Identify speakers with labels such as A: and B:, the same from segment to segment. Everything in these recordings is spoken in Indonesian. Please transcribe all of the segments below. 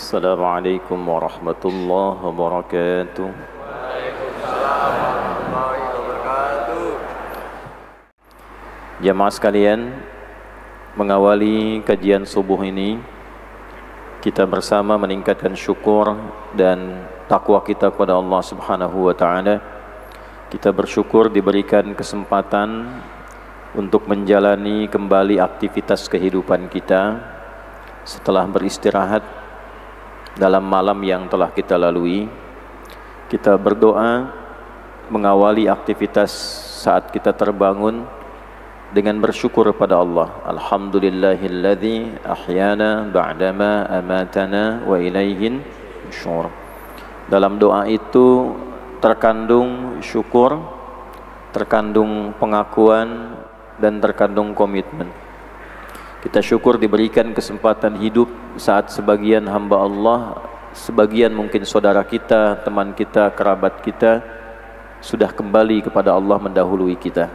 A: Assalamualaikum warahmatullahi wabarakatuh.
B: Waalaikumsalam warahmatullahi wabarakatuh.
A: Jamaah sekalian, mengawali kajian subuh ini, kita bersama meningkatkan syukur dan takwa kita kepada Allah Subhanahu wa Ta'ala. Kita bersyukur diberikan kesempatan untuk menjalani kembali aktivitas kehidupan kita setelah beristirahat dalam malam yang telah kita lalui. Kita berdoa mengawali aktivitas saat kita terbangun dengan bersyukur pada Allah. Alhamdulillahilladzi ahyana ba'dama amatana wa ilaihin nusyur. Dalam doa itu terkandung syukur, terkandung pengakuan, dan terkandung komitmen. Kita syukur diberikan kesempatan hidup saat sebagian hamba Allah, sebagian mungkin saudara kita, teman kita, kerabat kita sudah kembali kepada Allah mendahului kita.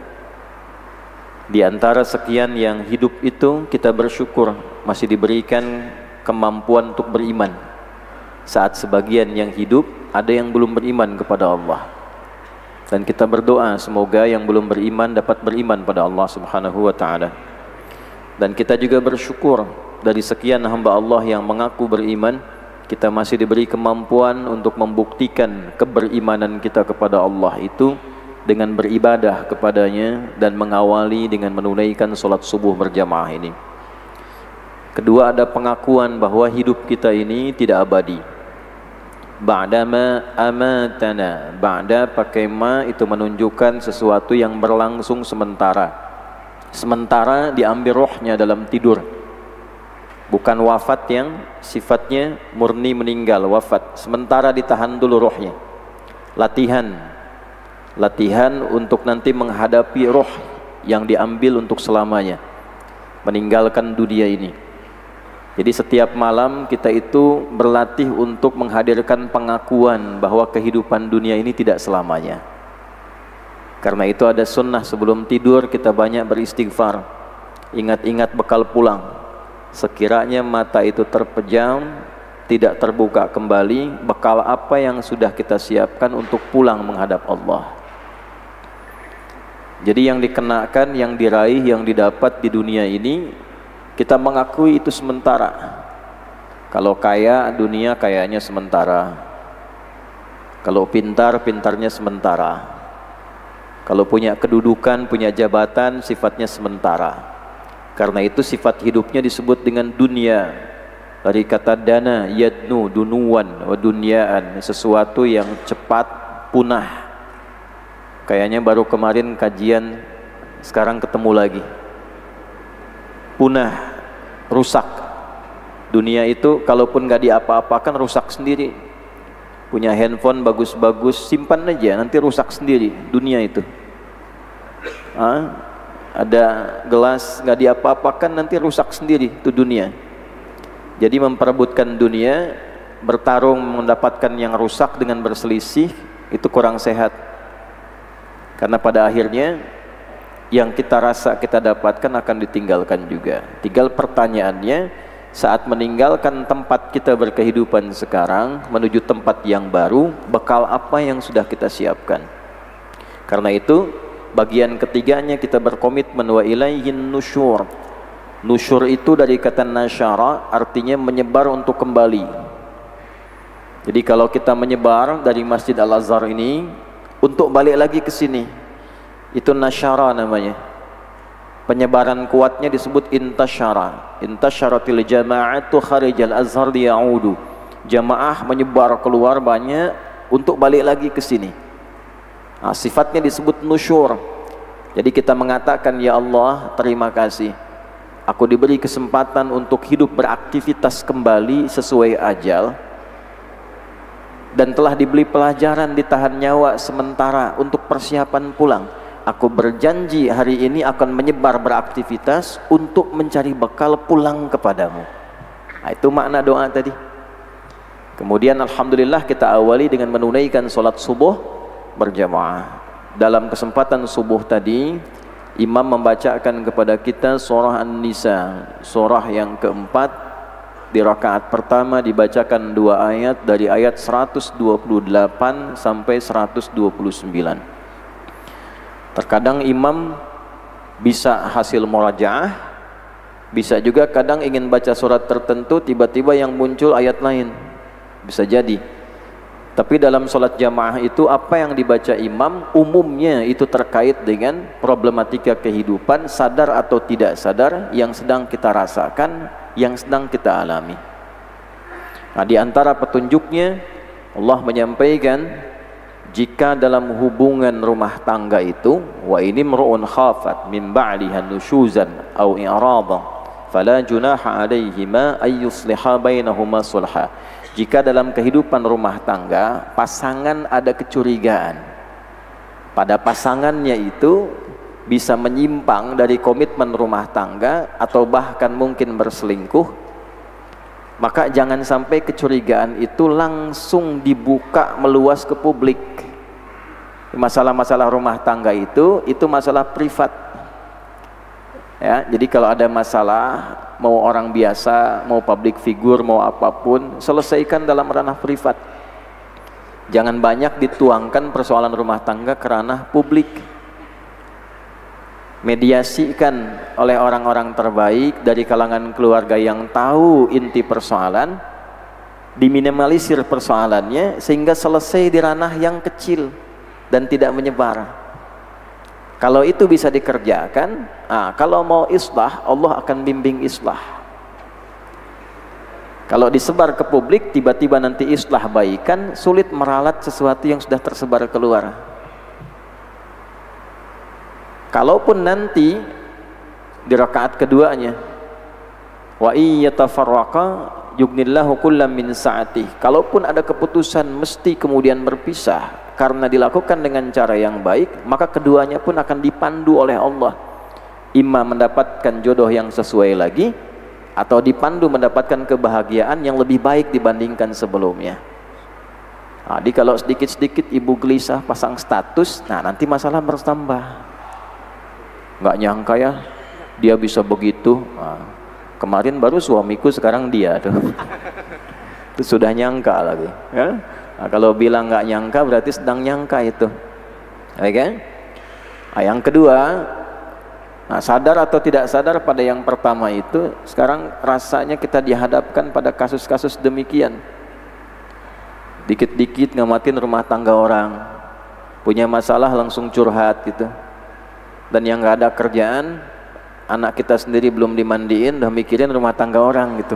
A: Di antara sekian yang hidup itu, kita bersyukur masih diberikan kemampuan untuk beriman. Saat sebagian yang hidup, ada yang belum beriman kepada Allah. Dan kita berdoa semoga yang belum beriman dapat beriman pada Allah Subhanahu wa Ta'ala. Dan kita juga bersyukur dari sekian hamba Allah yang mengaku beriman, kita masih diberi kemampuan untuk membuktikan keberimanan kita kepada Allah itu dengan beribadah kepadanya dan mengawali dengan menunaikan sholat subuh berjamaah ini. Kedua, ada pengakuan bahwa hidup kita ini tidak abadi. Ba'dama amatana, ba'da pakai ma itu menunjukkan sesuatu yang berlangsung sementara. Sementara diambil rohnya dalam tidur, bukan wafat yang sifatnya murni meninggal, wafat. Sementara ditahan dulu rohnya. Latihan untuk nanti menghadapi roh yang diambil untuk selamanya, meninggalkan dunia ini. Jadi setiap malam kita itu berlatih untuk menghadirkan pengakuan bahwa kehidupan dunia ini tidak selamanya. Karena itu ada sunnah sebelum tidur kita banyak beristighfar, ingat-ingat bekal pulang. Sekiranya mata itu terpejam, tidak terbuka kembali, bekal apa yang sudah kita siapkan untuk pulang menghadap Allah. Jadi yang dikenakan, yang diraih, yang didapat di dunia ini, kita mengakui itu sementara. Kalau kaya, dunia kayanya sementara. Kalau pintar, pintarnya sementara. Kalau punya kedudukan, punya jabatan, sifatnya sementara. Karena itu sifat hidupnya disebut dengan dunia. Dari kata dana, yadnu, dunuan, wa dunyaan, sesuatu yang cepat punah. Kayaknya baru kemarin kajian, sekarang ketemu lagi. Punah, rusak. Dunia itu kalaupun gak diapa-apakan rusak sendiri. Punya handphone bagus-bagus, simpan aja, nanti rusak sendiri dunia itu. Ada gelas gak diapa-apakan, nanti rusak sendiri itu dunia. Jadi memperebutkan dunia, bertarung mendapatkan yang rusak dengan berselisih, itu kurang sehat. Karena pada akhirnya yang kita rasa kita dapatkan akan ditinggalkan juga. Tinggal pertanyaannya, saat meninggalkan tempat kita berkehidupan sekarang menuju tempat yang baru, bekal apa yang sudah kita siapkan. Karena itu bagian ketiganya kita berkomitmen wa ilaihin nusyur. Nusyur itu dari kata nasyara, artinya menyebar untuk kembali. Jadi kalau kita menyebar dari Masjid Al-Azhar ini untuk balik lagi ke sini, itu nasyara namanya. Penyebaran kuatnya disebut intasyara. Intasyaratil jama'atu kharijal azhar liya'udu. Jamaah menyebar keluar banyak untuk balik lagi ke sini. Nah, sifatnya disebut nusyur. Jadi kita mengatakan, ya Allah, terima kasih. Aku diberi kesempatan untuk hidup beraktivitas kembali sesuai ajal. Dan telah diberi pelajaran ditahan nyawa sementara untuk persiapan pulang. Aku berjanji hari ini akan menyebar beraktivitas untuk mencari bekal pulang kepadamu. Nah, itu makna doa tadi. Kemudian alhamdulillah kita awali dengan menunaikan sholat subuh berjamaah. Dalam kesempatan subuh tadi, imam membacakan kepada kita surah An-Nisa, surah yang keempat Di rakaat pertama dibacakan 2 ayat dari ayat 128 sampai 129. Terkadang imam bisa hasil murajaah, bisa juga kadang ingin baca surat tertentu tiba-tiba yang muncul ayat lain, bisa jadi. Tapi dalam sholat jamaah itu apa yang dibaca imam umumnya itu terkait dengan problematika kehidupan, sadar atau tidak sadar, yang sedang kita rasakan, yang sedang kita alami. Nah, di antara petunjuknya Allah menyampaikan, jika dalam hubungan rumah tangga itu, wa ini mru'un khafat min ba'liha nusyuzan aw i'radan fala junaha alaihima ay yusliha bainahuma sulha. Jika dalam kehidupan rumah tangga pasangan ada kecurigaan pada pasangannya itu bisa menyimpang dari komitmen rumah tangga atau bahkan mungkin berselingkuh, maka jangan sampai kecurigaan itu langsung dibuka meluas ke publik. Masalah-masalah rumah tangga itu masalah privat. Ya, jadi kalau ada masalah, mau orang biasa, mau public figure, mau apapun, selesaikan dalam ranah privat. Jangan banyak dituangkan persoalan rumah tangga ke ranah publik. Mediasikan oleh orang-orang terbaik dari kalangan keluarga yang tahu inti persoalan, diminimalisir persoalannya sehingga selesai di ranah yang kecil dan tidak menyebar. Kalau itu bisa dikerjakan, kalau mau islah, Allah akan bimbing islah. Kalau disebar ke publik, tiba-tiba nanti islah baikan, sulit meralat sesuatu yang sudah tersebar keluar. Kalaupun nanti di rakaat keduanya, wa iyyatafarraqa yughnillahu kullam min sa'atih, kalaupun ada keputusan mesti kemudian berpisah karena dilakukan dengan cara yang baik, maka keduanya pun akan dipandu oleh Allah, imma mendapatkan jodoh yang sesuai lagi, atau dipandu mendapatkan kebahagiaan yang lebih baik dibandingkan sebelumnya. Jadi kalau sedikit-sedikit ibu gelisah pasang status, nanti masalah bertambah. Nggak nyangka ya dia bisa begitu. Kemarin baru suamiku, sekarang dia tuh. Itu sudah nyangka lagi, ya? Kalau bilang nggak nyangka berarti sedang nyangka itu. Oke? Yang kedua, sadar atau tidak sadar pada yang pertama itu, sekarang rasanya kita dihadapkan pada kasus-kasus demikian. Dikit-dikit ngamatin rumah tangga orang, punya masalah langsung curhat gitu. Dan yang nggak ada kerjaan, anak kita sendiri belum dimandiin, udah mikirin rumah tangga orang gitu.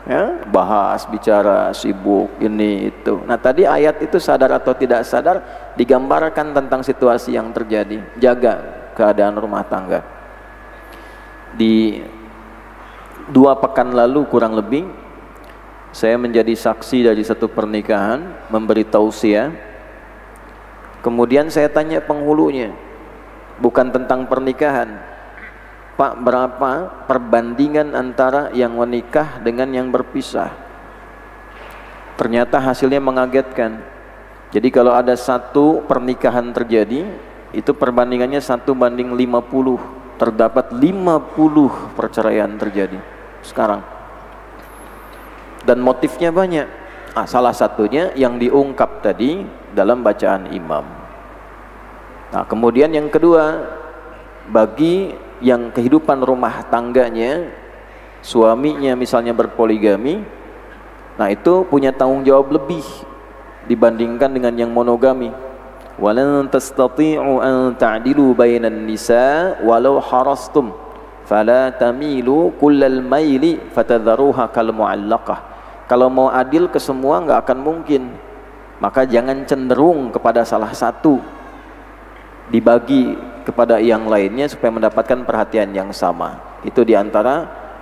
A: Ya, bahas, bicara, sibuk, ini itu. Nah tadi ayat itu sadar atau tidak sadar digambarkan tentang situasi yang terjadi. Jaga keadaan rumah tangga. Di 2 pekan lalu kurang lebih, saya menjadi saksi dari satu pernikahan, memberi tausiah. Kemudian saya tanya penghulunya, bukan tentang pernikahan, Pak, berapa perbandingan antara yang menikah dengan yang berpisah? Ternyata hasilnya mengagetkan. Jadi kalau ada satu pernikahan terjadi, itu perbandingannya 1:50. Terdapat 50 perceraian terjadi sekarang. Dan motifnya banyak. Salah satunya yang diungkap tadi dalam bacaan imam. Kemudian yang kedua, bagi yang kehidupan rumah tangganya, suaminya misalnya berpoligami, itu punya tanggung jawab lebih dibandingkan dengan yang monogami. Walan tastati'u an ta'dilu bainan nisa walau harastum fala tamilu kullal maili fatadharuha kal mu'allaqah. Kalau mau adil ke semua nggak akan mungkin, maka jangan cenderung kepada salah satu, dibagi kepada yang lainnya supaya mendapatkan perhatian yang sama. Itu diantara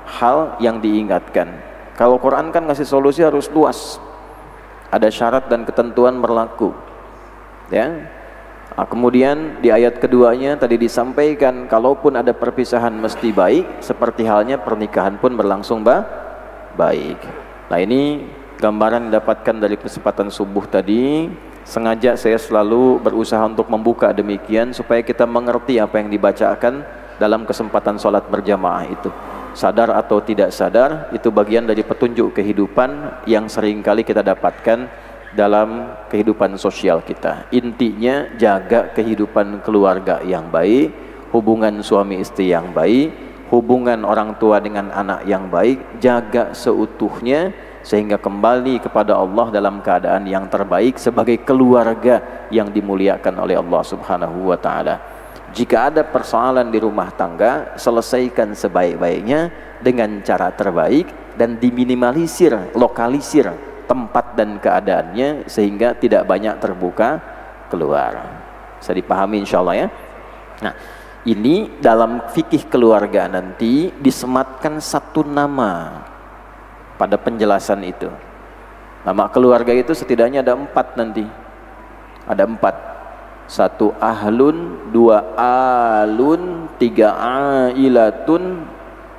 A: hal yang diingatkan. Kalau Quran kan ngasih solusi harus luas, ada syarat dan ketentuan berlaku, ya. Kemudian di ayat keduanya tadi disampaikan, kalaupun ada perpisahan mesti baik, seperti halnya pernikahan pun berlangsung baik. Nah ini gambaran didapatkan dari kesempatan subuh tadi. Sengaja saya selalu berusaha untuk membuka demikian supaya kita mengerti apa yang dibacakan dalam kesempatan sholat berjamaah itu. sadar atau tidak sadar, itu bagian dari petunjuk kehidupan yang seringkali kita dapatkan dalam kehidupan sosial kita. Intinya jaga kehidupan keluarga yang baik, hubungan suami istri yang baik, hubungan orang tua dengan anak yang baik, jaga seutuhnya sehingga kembali kepada Allah dalam keadaan yang terbaik sebagai keluarga yang dimuliakan oleh Allah Subhanahu wa taala. Jika ada persoalan di rumah tangga, selesaikan sebaik-baiknya dengan cara terbaik dan diminimalisir, lokalisir tempat dan keadaannya sehingga tidak banyak terbuka keluar. Bisa dipahami insyaallah ya. Nah, ini dalam fikih keluarga nanti disematkan satu nama pada penjelasan itu. Nama keluarga itu setidaknya ada 4 nanti. Ada 4. 1 ahlun, 2 alun, 3 ailatun,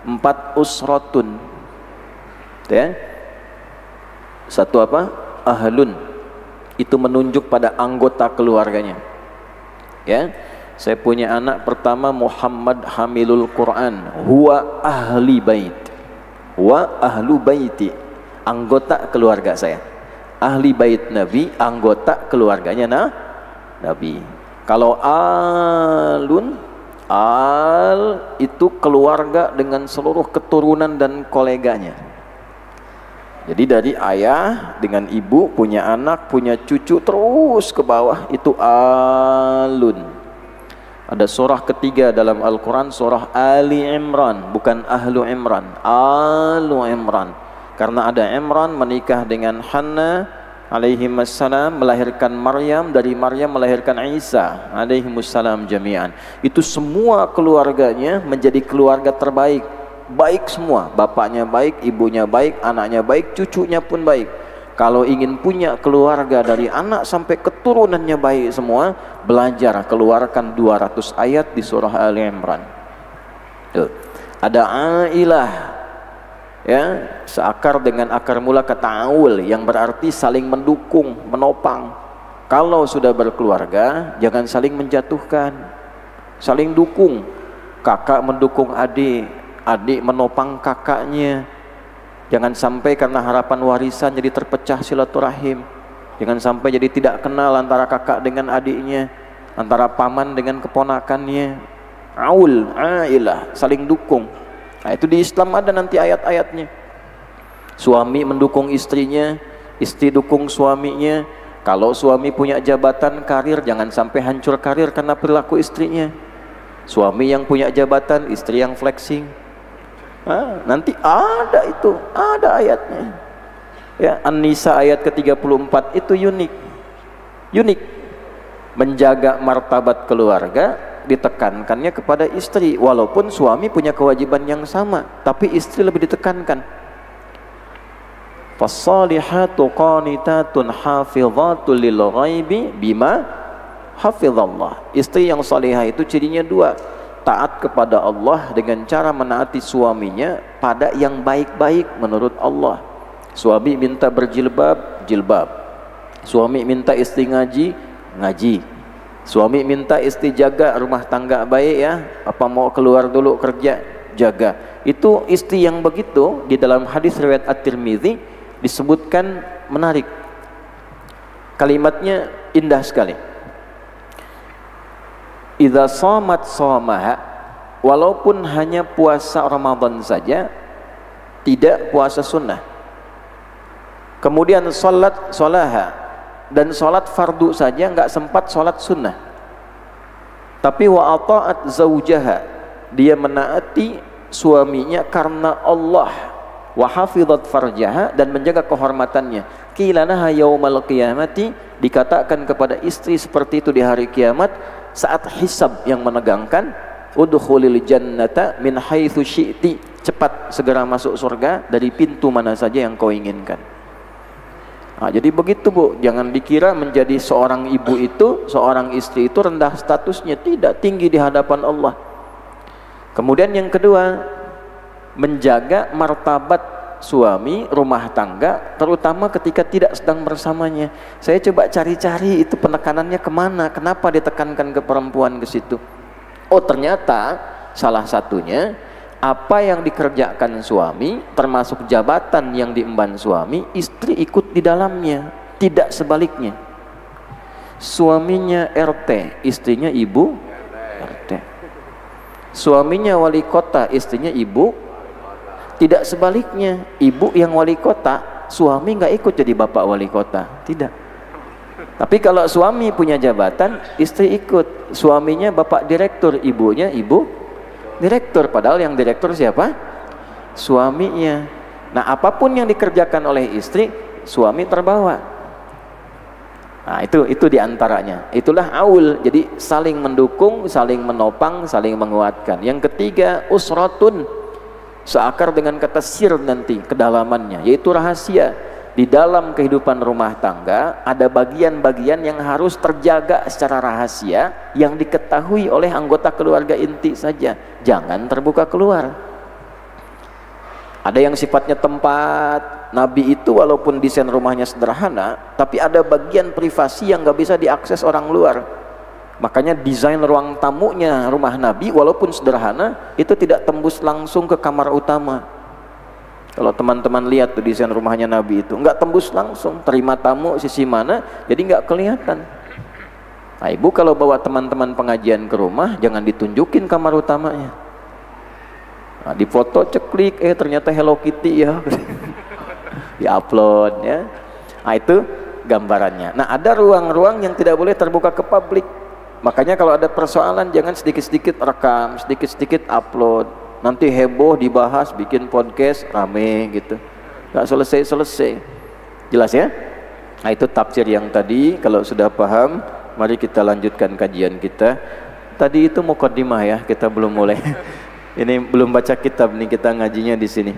A: 4 usratun. Ya. 1 apa? Ahlun. Itu menunjuk pada anggota keluarganya. Ya. Saya punya anak pertama Muhammad Hamilul Quran, huwa ahli bait. Wa ahlu baiti, anggota keluarga saya. Ahli bait Nabi, anggota keluarganya Nabi. Kalau alun, al itu keluarga dengan seluruh keturunan dan koleganya. Jadi dari ayah dengan ibu punya anak, punya cucu terus ke bawah, itu alun. Ada surah ketiga dalam Al-Quran, surah Ali Imran, bukan Ahlu Imran, Alu Imran. Karena ada Imran menikah dengan Hanna alaihimussalam, melahirkan Maryam, dari Maryam melahirkan Isa alaihimussalam jami'an. Itu semua keluarganya menjadi keluarga terbaik, baik semua, bapaknya baik, ibunya baik, anaknya baik, cucunya pun baik. Kalau ingin punya keluarga dari anak sampai keturunannya baik semua, belajar keluarkan 200 ayat di surah Ali Imran. Tuh. Ada ailah, ya, seakar dengan akar mula kata aul yang berarti saling mendukung, menopang. Kalau sudah berkeluarga, jangan saling menjatuhkan, saling dukung. Kakak mendukung adik, adik menopang kakaknya. Jangan sampai karena harapan warisan jadi terpecah silaturahim. Jangan sampai jadi tidak kenal antara kakak dengan adiknya, antara paman dengan keponakannya. Aul, ailah, saling dukung. Nah, itu di Islam ada nanti ayat-ayatnya. Suami mendukung istrinya, istri dukung suaminya. Kalau suami punya jabatan karir, jangan sampai hancur karir karena perilaku istrinya. Suami yang punya jabatan, istri yang flexing. Nanti ada itu, ada ayatnya. Ya, An-Nisa ayat ke-34 itu unik. Menjaga martabat keluarga ditekankannya kepada istri, walaupun suami punya kewajiban yang sama, tapi istri lebih ditekankan. Fassalihatu qanitatun hafidhatul lil ghaibi bima hafizallah. Istri yang salihah itu cirinya 2. Taat kepada Allah dengan cara menaati suaminya pada yang baik-baik menurut Allah. Suami minta berjilbab, jilbab. Suami minta istri ngaji, ngaji. Suami minta istri jaga rumah tangga baik ya, apa mau keluar dulu kerja, jaga. Itu istri yang begitu di dalam hadis riwayat At-Tirmidzi disebutkan menarik. Kalimatnya indah sekali. Idza shamat shamaha, walaupun hanya puasa Ramadan saja, tidak puasa sunnah. Kemudian salat sholaha, dan salat fardu saja nggak sempat salat sunnah. Tapi wa ata'at zaujaha, dia menaati suaminya karena Allah. Wa hafizat farjaha, dan menjaga kehormatannya. Qilanaha yaumal qiyamati, dikatakan kepada istri seperti itu di hari kiamat saat hisab yang menegangkan, udkhulil jannata min haitsu syi'ti, cepat segera masuk surga dari pintu mana saja yang kau inginkan. Nah, jadi begitu Bu, jangan dikira menjadi seorang ibu itu, seorang istri itu rendah statusnya, tidak, tinggi di hadapan Allah. Kemudian yang kedua, menjaga martabat suami, rumah tangga, terutama ketika tidak sedang bersamanya. Saya coba cari-cari itu penekanannya kemana, kenapa ditekankan ke perempuan ke situ. Oh ternyata salah satunya apa yang dikerjakan suami, termasuk jabatan yang diemban suami, istri ikut di dalamnya, tidak sebaliknya. Suaminya RT, istrinya ibu RT. Suaminya wali kota, istrinya ibu, tidak sebaliknya. Ibu yang wali kota, suami nggak ikut jadi bapak wali kota, tidak. Tapi kalau suami punya jabatan, istri ikut. Suaminya bapak direktur, ibunya ibu direktur, padahal yang direktur siapa? Suaminya. Nah, apapun yang dikerjakan oleh istri, suami terbawa. Nah, itu diantaranya. Itulah aul. Jadi saling mendukung, saling menopang, saling menguatkan. Yang ketiga, usratun, seakar dengan kata sir nanti kedalamannya, yaitu rahasia. Di dalam kehidupan rumah tangga ada bagian-bagian yang harus terjaga secara rahasia, yang diketahui oleh anggota keluarga inti saja, jangan terbuka keluar. Ada yang sifatnya tempat. Nabi itu walaupun desain rumahnya sederhana, tapi ada bagian privasi yang nggak bisa diakses orang luar. Makanya desain ruang tamunya rumah Nabi walaupun sederhana, itu tidak tembus langsung ke kamar utama. Kalau teman-teman lihat tuh desain rumahnya Nabi itu, nggak tembus langsung, terima tamu sisi mana, jadi nggak kelihatan. Nah, ibu kalau bawa teman-teman pengajian ke rumah, jangan ditunjukin kamar utamanya. Nah, di foto ceklik, ternyata Hello Kitty ya, di-upload ya. Nah, itu gambarannya. Nah, ada ruang-ruang yang tidak boleh terbuka ke publik. Makanya kalau ada persoalan, jangan sedikit-sedikit rekam, sedikit-sedikit upload. Nanti heboh dibahas, bikin podcast rame gitu, nggak selesai-selesai. Jelas ya? Nah, itu tafsir yang tadi. Kalau sudah paham, mari kita lanjutkan kajian kita. Tadi itu muqaddimah ya, kita belum mulai. Ini belum baca kitab nih, kita ngajinya di sini.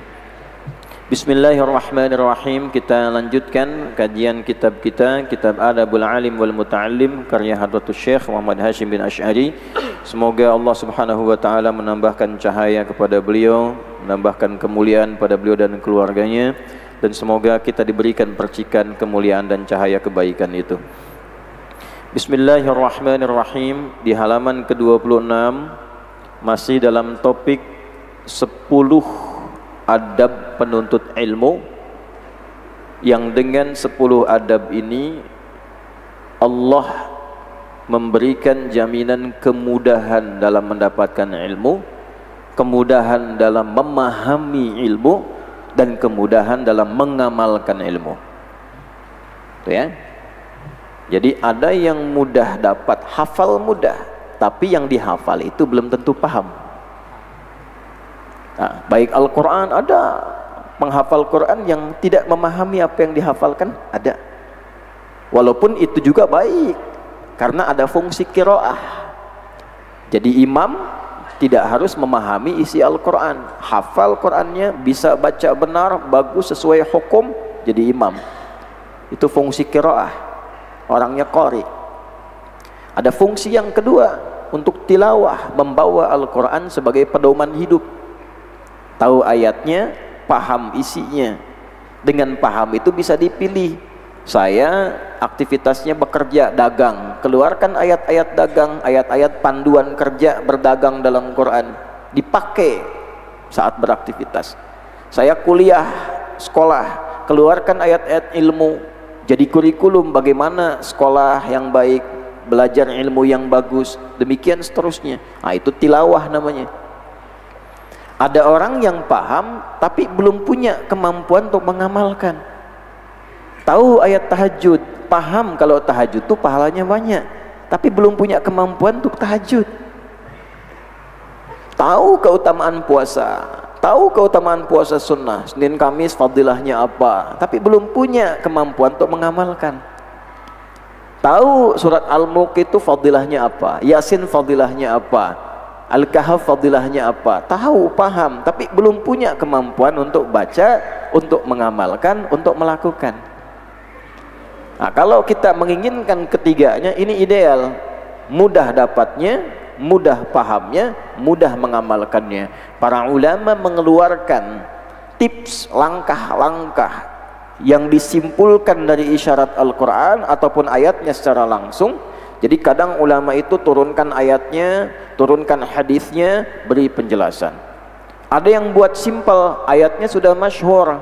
A: Bismillahirrahmanirrahim. Kita lanjutkan kajian kitab kita, kitab Adabul Alim wal Muta'allim, karya Hadratus Syekh Muhammad Hashim bin Asy'ari. Semoga Allah Subhanahu wa taala menambahkan cahaya kepada beliau, menambahkan kemuliaan pada beliau dan keluarganya, dan semoga kita diberikan percikan kemuliaan dan cahaya kebaikan itu. Bismillahirrahmanirrahim. Di halaman ke-26 masih dalam topik 10 adab penuntut ilmu, yang dengan 10 adab ini Allah memberikan jaminan kemudahan dalam mendapatkan ilmu, kemudahan dalam memahami ilmu, dan kemudahan dalam mengamalkan ilmu. Tuh ya. Jadi ada yang mudah dapat, hafal mudah, tapi yang dihafal itu belum tentu paham. Nah, baik Al-Quran, ada penghafal Quran yang tidak memahami apa yang dihafalkan, ada. Walaupun itu juga baik, karena ada fungsi qiraah. Jadi imam tidak harus memahami isi Al-Quran, hafal Qurannya, bisa baca benar, bagus, sesuai hukum, jadi imam. Itu fungsi qiraah, orangnya qari. Ada fungsi yang kedua, untuk tilawah, membawa Al-Quran sebagai pedoman hidup. Tahu ayatnya, paham isinya. Dengan paham itu bisa dipilih. Saya aktivitasnya bekerja, dagang, keluarkan ayat-ayat dagang, ayat-ayat panduan kerja berdagang dalam Quran, dipakai saat beraktivitas. Saya kuliah, sekolah, keluarkan ayat-ayat ilmu, jadi kurikulum bagaimana sekolah yang baik, belajar ilmu yang bagus, demikian seterusnya. Nah, itu tilawah namanya. Ada orang yang paham tapi belum punya kemampuan untuk mengamalkan. Tahu ayat tahajud, paham kalau tahajud itu pahalanya banyak, tapi belum punya kemampuan untuk tahajud. Tahu keutamaan puasa, tahu keutamaan puasa sunnah, Senin Kamis fadilahnya apa, tapi belum punya kemampuan untuk mengamalkan. Tahu surat Al-Mulk itu fadilahnya apa, Yasin fadilahnya apa, Al-Kahf fadilahnya apa, tahu, paham, tapi belum punya kemampuan untuk baca, untuk mengamalkan, untuk melakukan. Nah, kalau kita menginginkan ketiganya, ini ideal, mudah dapatnya, mudah pahamnya, mudah mengamalkannya. Para ulama mengeluarkan tips, langkah-langkah yang disimpulkan dari isyarat Al-Quran ataupun ayatnya secara langsung. Jadi kadang ulama itu turunkan ayatnya, turunkan hadisnya, beri penjelasan. Ada yang buat simple, ayatnya sudah masyhur,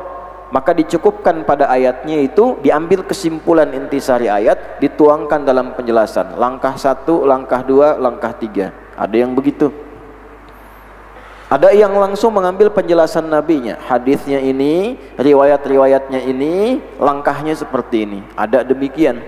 A: maka dicukupkan pada ayatnya itu, diambil kesimpulan intisari ayat, dituangkan dalam penjelasan. Langkah 1, langkah 2, langkah 3. Ada yang begitu. Ada yang langsung mengambil penjelasan nabinya, hadisnya ini, riwayat-riwayatnya ini, langkahnya seperti ini. Ada demikian.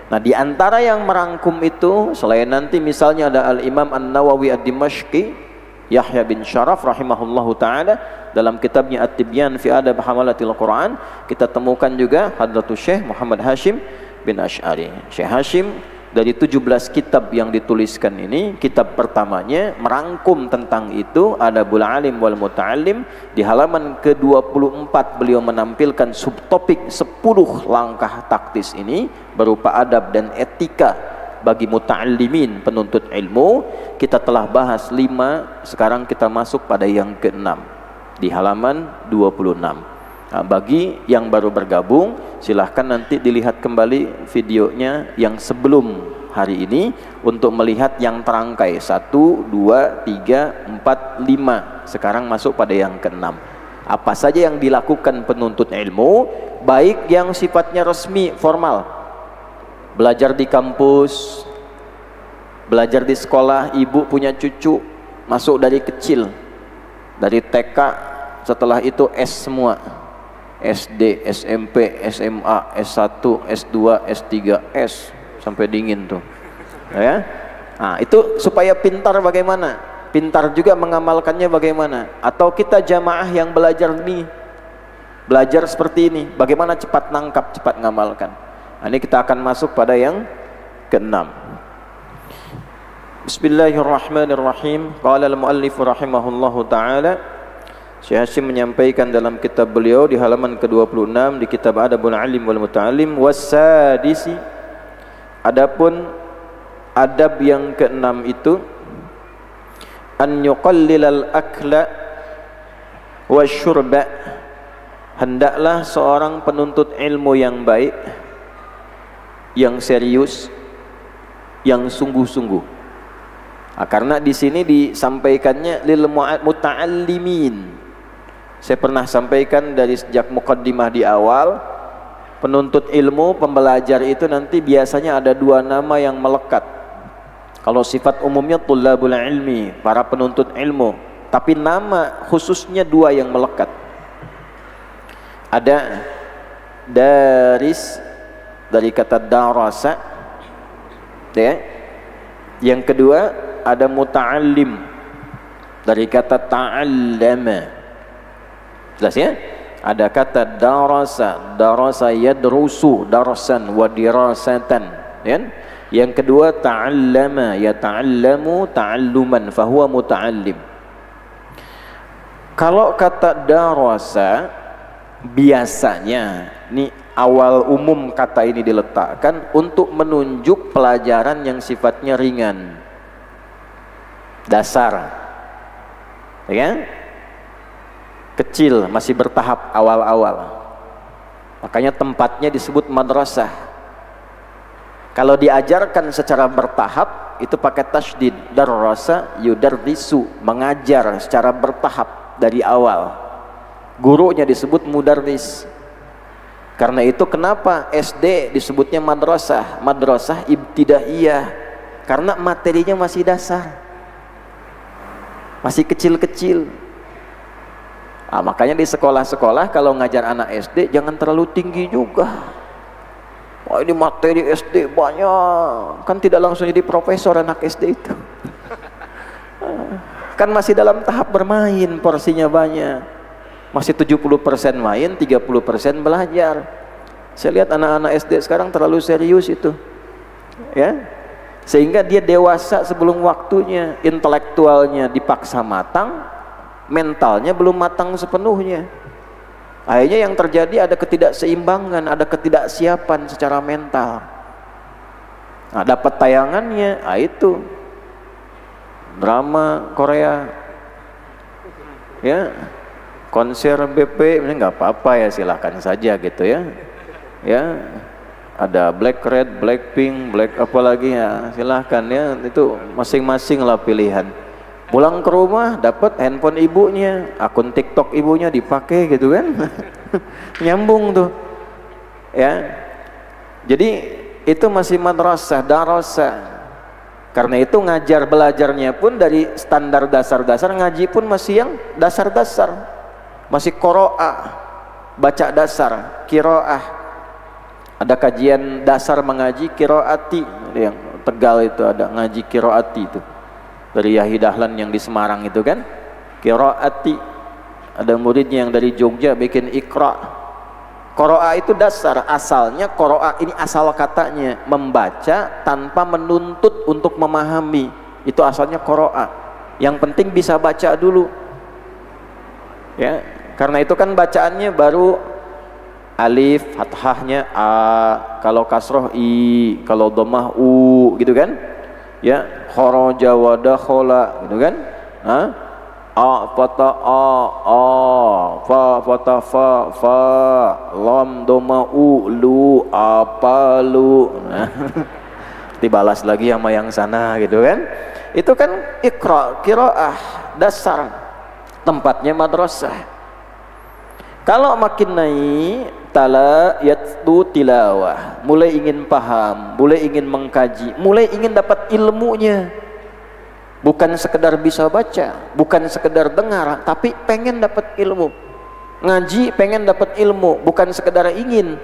A: Nah, di antara yang merangkum itu, selain nanti misalnya ada Al-Imam An-Nawawi Ad-Dimashqi, Yahya bin Syaraf rahimahullahu ta'ala, dalam kitabnya At-Tibyan fi Adab Hamalatil Quran, kita temukan juga Hadratus Syekh Muhammad Hashim bin Ash'ari. Syekh Hashim, dari 17 kitab yang dituliskan ini, kitab pertamanya merangkum tentang itu, Adabul Alim wal Muta'allim. Di halaman ke-24 beliau menampilkan subtopik 10 langkah taktis ini berupa adab dan etika bagi muta'allimin, penuntut ilmu. Kita telah bahas 5, sekarang kita masuk pada yang ke-6 di halaman 26. Nah, bagi yang baru bergabung, silahkan nanti dilihat kembali videonya yang sebelum hari ini untuk melihat yang terangkai 1, 2, 3, 4, 5. Sekarang masuk pada yang ke-6. Apa saja yang dilakukan penuntut ilmu, baik yang sifatnya resmi, formal, belajar di kampus, belajar di sekolah, ibu punya cucu, masuk dari kecil, dari TK, setelah itu S semua, SD, SMP, SMA, S1, S2, S3, S, sampai dingin tuh, ya. Nah, itu supaya pintar bagaimana? Pintar juga mengamalkannya bagaimana? Atau kita jamaah yang belajar nih, belajar seperti ini, bagaimana cepat nangkap, cepat ngamalkan? Nah, ini kita akan masuk pada yang ke-6. Bismillahirrahmanirrahim. Qala al-muallif rahimahullahu ta'ala, Syekh Hashim menyampaikan dalam kitab beliau di halaman ke-26 di kitab Adabul Alim wal Muta'allim, wasadisi, adapun adab yang ke-6 itu, an yuqallilal akla wasyurba, hendaklah seorang penuntut ilmu yang baik, yang serius, yang sungguh-sungguh. Nah, karena di sini disampaikannya lil muta'allimin. Saya pernah sampaikan dari sejak muqaddimah di awal, penuntut ilmu, pembelajar itu nanti biasanya ada 2 nama yang melekat. Kalau sifat umumnya tullabul ilmi, para penuntut ilmu, tapi nama khususnya 2 yang melekat. Ada daris, dari kata darasa, ya. Yang kedua ada muta'allim, dari kata ta'allama. Jelas ya? Ada kata darasa, darasa yadrusu, darasan wa dirasatan, ya. Yang kedua ta'allama, ya ta'allamu ta'alluman, fahuwa muta'allim. Kalau kata darasa, biasanya ini awal umum kata ini diletakkan untuk menunjuk pelajaran yang sifatnya ringan, dasar, ya, kecil, masih bertahap awal-awal. Makanya tempatnya disebut madrasah. Kalau diajarkan secara bertahap itu pakai tasydid, darrasa yudarrisu, mengajar secara bertahap dari awal. Gurunya disebut mudarris. Karena itu kenapa SD disebutnya madrasah, madrasah ibtidaiyah, karena materinya masih dasar, masih kecil-kecil. Nah, makanya di sekolah-sekolah kalau ngajar anak SD jangan terlalu tinggi juga. Wah, ini materi SD banyak, kan tidak langsung jadi profesor anak SD itu. Kan masih dalam tahap bermain, porsinya banyak. Masih 70% main, 30% belajar. Saya lihat anak-anak SD sekarang terlalu serius itu, ya, sehingga dia dewasa sebelum waktunya. Intelektualnya dipaksa matang, mentalnya belum matang sepenuhnya. Akhirnya yang terjadi ada ketidakseimbangan, ada ketidaksiapan secara mental. Nah, dapat tayangannya, itu drama Korea, ya, konser BP, ini nggak apa-apa ya, silahkan saja gitu ya. Ya, ada Black Red, Blackpink, Black apa lagi ya, silahkan ya, itu masing-masing lah pilihan. Pulang ke rumah dapat handphone ibunya, akun TikTok ibunya dipakai gitu kan. Nyambung tuh. Ya. Jadi itu masih madrasah, darasah. Karena itu ngajar belajarnya pun dari standar dasar-dasar, ngaji pun masih yang dasar-dasar. Masih qiraah, baca dasar, qiraah. Ada kajian dasar mengaji qiraati, yang Tegal itu ada ngaji qiraati itu. Dari Yahya Dahlan yang di Semarang itu kan, qiraati. Ada muridnya yang dari Jogja bikin iqra. Qiraah itu dasar, asalnya qiraah ini asal katanya membaca tanpa menuntut untuk memahami. Itu asalnya qiraah. Yang penting bisa baca dulu. Ya, karena itu kan bacaannya baru alif, fathahnya a, kalau kasroh i, kalau dhammah u, gitu kan? Ya, kharaja wa dakhala, gitu kan? Hah? A fata a, fa fata fa, lam dhamma u, lu apa lu. Nah, dibalas lagi sama yang sana gitu kan? Itu kan iqra, qiraah, dasar. Tempatnya madrasah. Kalau makin naik tala yatlu tilawah, mulai ingin paham, mulai ingin mengkaji, mulai ingin dapat ilmunya. Bukan sekedar bisa baca, bukan sekedar dengar, tapi pengen dapat ilmu. Ngaji pengen dapat ilmu, bukan sekedar ingin.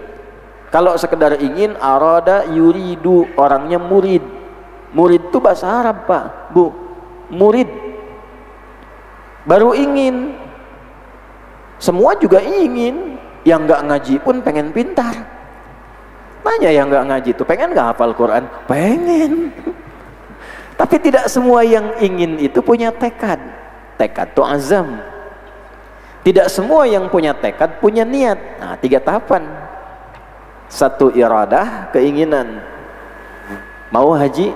A: Kalau sekedar ingin, arada yuridu, orangnya murid. Murid itu bahasa Arab, Pak, Bu. Murid. Baru ingin. Semua juga ingin. Yang nggak ngaji pun pengen pintar. Nanya yang nggak ngaji itu, pengen nggak hafal Quran? Pengen. Tapi tidak semua yang ingin itu punya tekad. Tekad itu azam. Tidak semua yang punya tekad punya niat. Nah, 3 tahapan. 1 iradah, keinginan. Mau haji?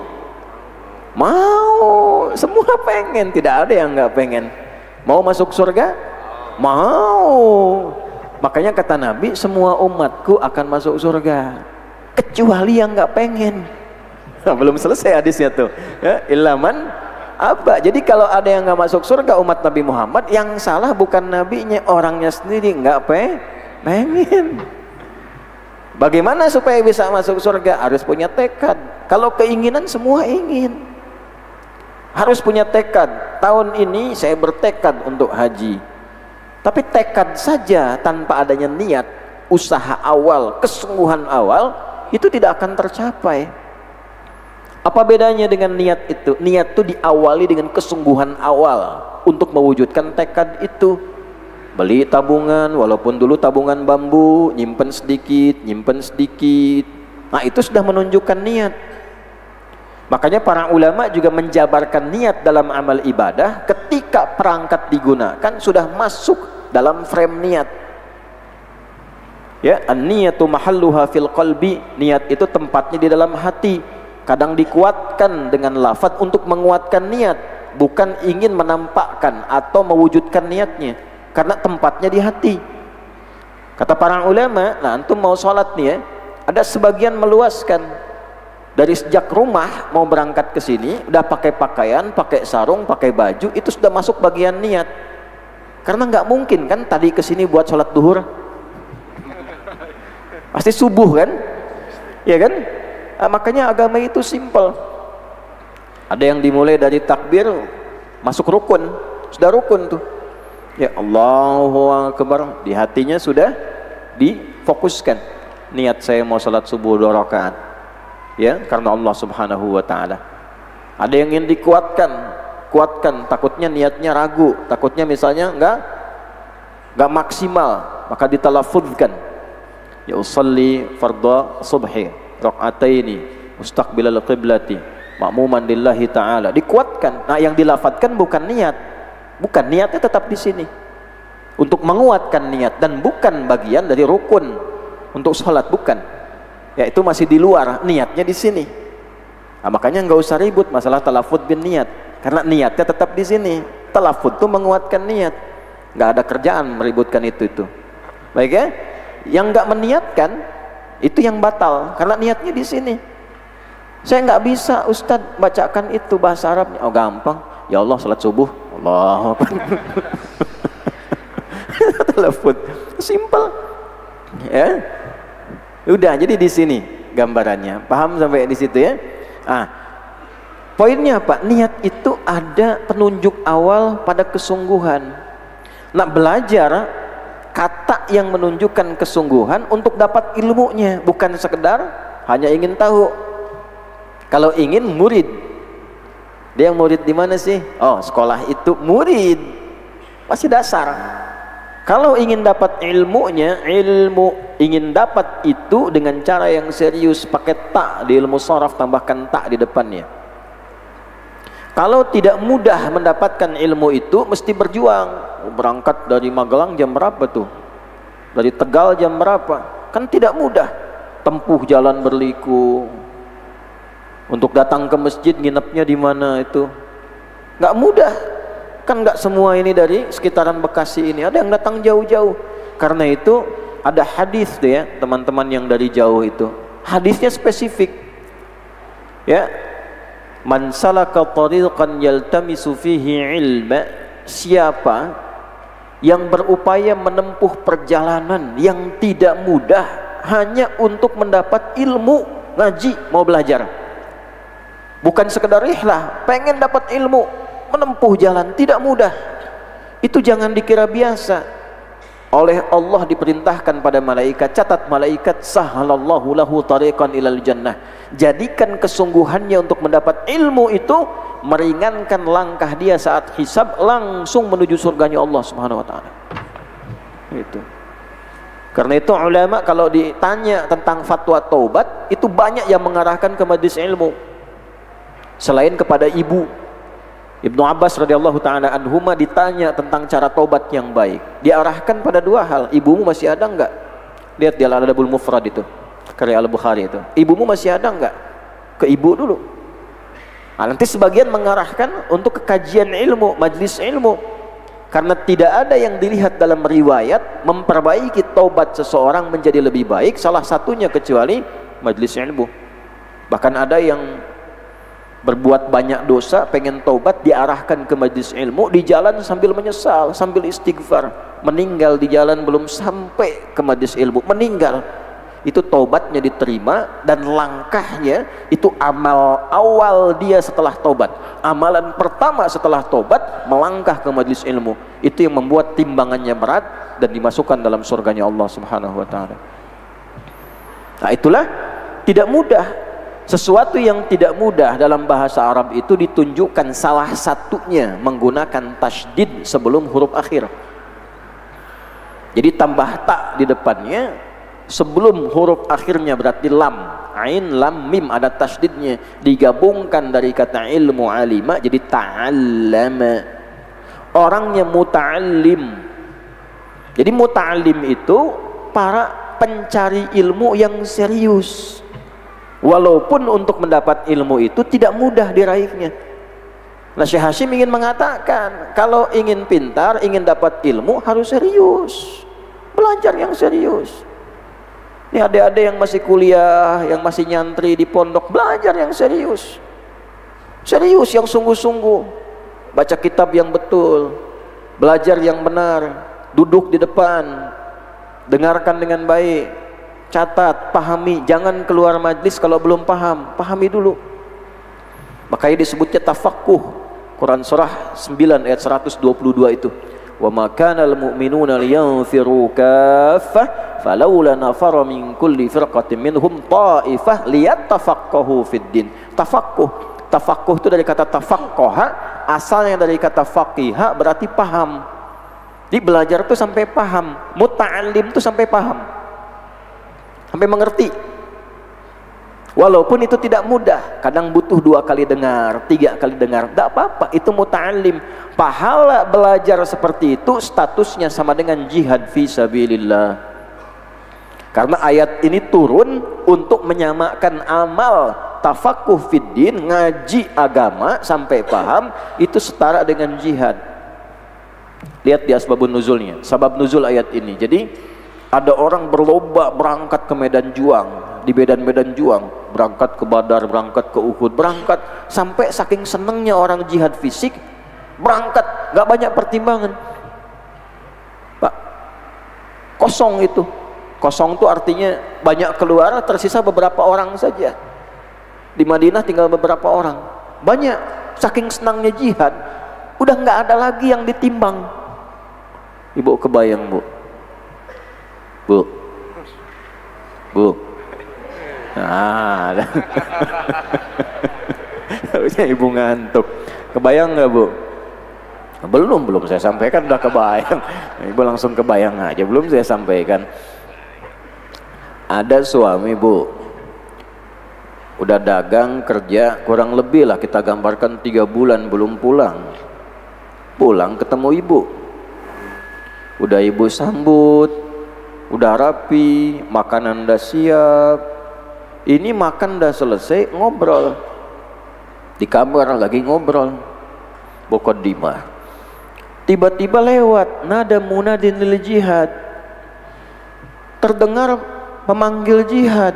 A: Mau. Semua pengen, tidak ada yang nggak pengen. Mau masuk surga? Mau. Makanya kata Nabi, semua umatku akan masuk surga kecuali yang nggak pengen. Nah, belum selesai hadisnya tuh ya, ilaman apa. Jadi kalau ada yang nggak masuk surga umat Nabi Muhammad, yang salah bukan nabinya, orangnya sendiri nggak pengen. Bagaimana supaya bisa masuk surga? Harus punya tekad. Kalau keinginan semua ingin, harus punya tekad. Tahun ini saya bertekad untuk haji. Tapi tekad saja tanpa adanya niat, usaha awal, kesungguhan awal, itu tidak akan tercapai. Apa bedanya dengan niat itu? Niat itu diawali dengan kesungguhan awal untuk mewujudkan tekad itu. Beli tabungan, walaupun dulu tabungan bambu, nyimpen sedikit. Nah, itu sudah menunjukkan niat. Makanya para ulama juga menjabarkan niat dalam amal ibadah. Ketika perangkat digunakan sudah masuk dalam frame niat. Ya, an-niyatu mahalluha fil qalbi. Niat itu tempatnya di dalam hati. Kadang dikuatkan dengan lafaz untuk menguatkan niat, bukan ingin menampakkan atau mewujudkan niatnya, karena tempatnya di hati. Kata para ulama, nah antum mau sholat nih ya, ada sebagian meluaskan dari sejak rumah mau berangkat ke sini, udah pakai pakaian, pakai sarung, pakai baju, itu sudah masuk bagian niat. Karena nggak mungkin kan tadi ke sini buat sholat duhur, pasti subuh kan, ya kan? Nah, makanya agama itu simple. Ada yang dimulai dari takbir masuk rukun, sudah rukun tuh. Ya Allahu Akbar, di hatinya sudah difokuskan. Niat saya mau salat subuh 2 rakaat. Ya, karena Allah Subhanahu wa taala. Ada yang ingin kuatkan, takutnya niatnya ragu, takutnya misalnya enggak maksimal, maka ditalaffuzkan. Ya usolli fardhu subhi rakaataini mustaqbilal qiblati ma'muman lillahi ta'ala, dikuatkan. Nah, yang dilafadzkan bukan niat, bukan niatnya tetap di sini untuk menguatkan niat, dan bukan bagian dari rukun untuk sholat, bukan. Ya, itu masih di luar, niatnya di sini. Nah, makanya nggak usah ribut masalah talafud bin niat, karena niatnya tetap di sini. Talafud itu menguatkan niat, nggak ada kerjaan meributkan itu. Baik ya, yang nggak meniatkan itu yang batal, karena niatnya di sini. Saya nggak bisa Ustadz bacakan itu bahasa Arabnya. Oh gampang, Ya Allah, salat subuh. Allah. Telepon. Simple. Ya. Udah, jadi di sini gambarannya. Paham sampai di situ ya? Poinnya apa? Niat itu ada penunjuk awal pada kesungguhan. Nak belajar kata yang menunjukkan kesungguhan untuk dapat ilmunya, bukan sekedar hanya ingin tahu. Kalau ingin murid, dia yang murid di mana sih? Oh, sekolah itu murid, masih dasar. Kalau ingin dapat ilmunya, ingin dapat itu dengan cara yang serius, pakai tak di ilmu sharaf, tambahkan tak di depannya. Kalau tidak mudah mendapatkan ilmu itu, mesti berjuang. Berangkat dari Magelang jam berapa tuh? Dari Tegal jam berapa? Kan tidak mudah. Tempuh jalan berliku. Untuk datang ke masjid, nginepnya di mana itu? Nggak mudah. Kan nggak semua ini dari sekitaran Bekasi ini. Ada yang datang jauh-jauh. Karena itu ada hadis tuh ya, teman-teman yang dari jauh itu. Hadisnya spesifik. Ya. Man salaka tariqan yaltamisu fihi ilma, siapa yang berupaya menempuh perjalanan yang tidak mudah hanya untuk mendapat ilmu, ngaji, mau belajar, bukan sekedar rihlah, pengen dapat ilmu, menempuh jalan tidak mudah, itu jangan dikira biasa. Oleh Allah diperintahkan pada malaikat, catat malaikat, sahhalallahu lahu tariqan ilal jannah, jadikan kesungguhannya untuk mendapat ilmu itu meringankan langkah dia saat hisab langsung menuju surganya Allah Subhanahu wa taala. Itu. Karena itu ulama kalau ditanya tentang fatwa taubat, itu banyak yang mengarahkan ke majelis ilmu. Selain kepada ibu, Ibnu Abbas radhiyallahu taala anhuma ditanya tentang cara taubat yang baik, diarahkan pada dua hal. Ibumu masih ada enggak? Lihat di Al-Adabul Mufrad itu, karya Al-Bukhari itu. Ibumu masih ada enggak? Ke ibu dulu. Nanti sebagian mengarahkan untuk kekajian ilmu, majlis ilmu. Karena tidak ada yang dilihat dalam riwayat memperbaiki taubat seseorang menjadi lebih baik, salah satunya kecuali majlis ilmu. Bahkan ada yang berbuat banyak dosa, pengen taubat, diarahkan ke majlis ilmu, di jalan sambil menyesal, sambil istighfar, meninggal di jalan belum sampai ke majlis ilmu, meninggal. Itu taubatnya diterima, dan langkahnya itu amal awal dia setelah taubat. Amalan pertama setelah taubat melangkah ke majlis ilmu. Itu yang membuat timbangannya berat dan dimasukkan dalam surganya Allah Subhanahu wa taala. Nah, itulah tidak mudah. Sesuatu yang tidak mudah dalam bahasa Arab itu ditunjukkan salah satunya menggunakan tasydid sebelum huruf akhir. Jadi tambah tak di depannya sebelum huruf akhirnya, berarti lam, ain, lam, mim, ada tasydidnya, digabungkan dari kata ilmu alima jadi ta'allama. Orangnya muta'allim. Jadi muta'allim itu para pencari ilmu yang serius. Walaupun untuk mendapat ilmu itu tidak mudah diraihnya. Nah, Syekh Hashim ingin mengatakan, kalau ingin pintar, ingin dapat ilmu harus serius, belajar yang serius. Ini adik-adik yang masih kuliah, yang masih nyantri di pondok, belajar yang serius, serius yang sungguh-sungguh, baca kitab yang betul, belajar yang benar, duduk di depan, dengarkan dengan baik. Catat, pahami, jangan keluar majlis kalau belum paham, pahami dulu. Makanya disebutnya tafaqquh. Quran surah 9 ayat 122 itu. Wa ma kana al-mu'minuna liyanfiru kaffah falawla nafara min kulli firqatin minhum ta'ifah liyattafaqahu fid din. Tafaqquh. Tafaqquh itu dari kata tafaqqaha, asalnya dari kata faqiha, berarti paham. Jadi belajar itu sampai paham, muta'allim itu sampai paham, sampai mengerti. Walaupun itu tidak mudah, kadang butuh 2 kali dengar, 3 kali dengar, tidak apa-apa, itu muta'allim. Pahala belajar seperti itu statusnya sama dengan jihad fi sabilillah. Karena ayat ini turun untuk menyamakan amal tafaqquh fiddin, ngaji agama sampai paham, itu setara dengan jihad. Lihat di asbabun nuzulnya, sabab nuzul ayat ini. Jadi ada orang berlomba berangkat ke medan juang, di medan-medan juang, berangkat ke Badar, berangkat ke Uhud, berangkat sampai saking senengnya orang jihad fisik, berangkat, nggak banyak pertimbangan. Pak, kosong itu. Kosong itu artinya banyak keluar, tersisa beberapa orang saja. Di Madinah tinggal beberapa orang. Banyak, saking senangnya jihad, udah nggak ada lagi yang ditimbang. Ibu kebayang, Bu? Bu. Nah, harusnya ibu ngantuk. Kebayang nggak, Bu? Belum saya sampaikan, udah kebayang. Ibu langsung kebayang aja, belum saya sampaikan. Ada suami, Bu, udah dagang kerja kurang lebih lah kita gambarkan 3 bulan belum pulang. Pulang ketemu ibu, udah ibu sambut, udah rapi, makanan udah siap. Ini makan udah selesai, ngobrol di kamar lagi ngobrol. Muqaddimah, tiba-tiba lewat nada munadin lil jihad, terdengar pemanggil jihad.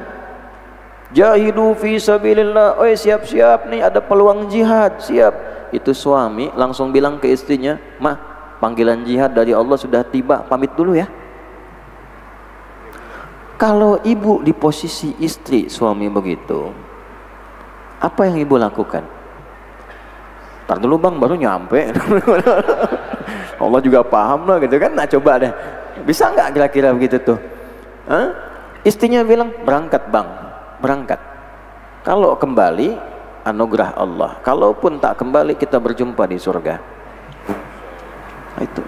A: Jahidu fi sabilillah. Oh, siap-siap nih, ada peluang jihad, siap. Itu suami langsung bilang ke istrinya, "Mah, panggilan jihad dari Allah sudah tiba, pamit dulu ya." Kalau ibu di posisi istri suami begitu, apa yang ibu lakukan? Ntar dulu bang, baru nyampe. Allah juga paham lah gitu kan. Nah coba deh, bisa nggak kira-kira begitu tuh? Istrinya bilang, "Berangkat bang, berangkat. Kalau kembali, anugerah Allah. Kalaupun tak kembali, kita berjumpa di surga." Nah, itu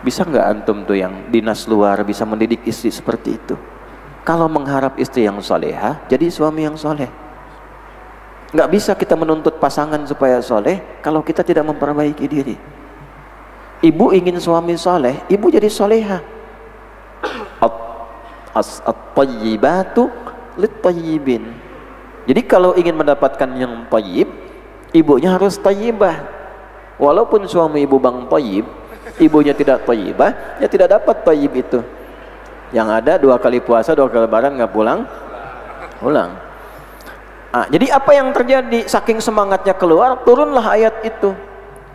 A: bisa nggak antum tuh yang dinas luar bisa mendidik istri seperti itu? Kalau mengharap istri yang solehah, jadi suami yang soleh. Nggak bisa kita menuntut pasangan supaya soleh kalau kita tidak memperbaiki diri. Ibu ingin suami soleh, ibu jadi solehah. At-tayyibatu lit-tayyibin. Jadi kalau ingin mendapatkan yang tayyib, ibunya harus tayyibah. Walaupun suami ibu bang tayyib, ibunya tidak tayyibah, ya tidak dapat tayyib itu. Yang ada 2 kali puasa, 2 kali lebaran nggak pulang. Jadi apa yang terjadi? Saking semangatnya keluar, turunlah ayat itu.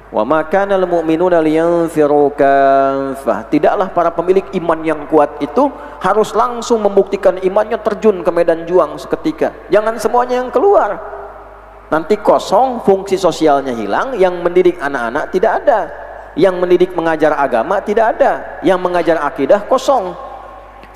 A: Wa ma kana al-mu'minuna liyanfiru kaffah. Tidaklah para pemilik iman yang kuat itu harus langsung membuktikan imannya, terjun ke medan juang seketika. Jangan semuanya yang keluar. Nanti kosong, fungsi sosialnya hilang, yang mendidik anak-anak tidak ada. Yang mendidik mengajar agama tidak ada. Yang mengajar akidah kosong.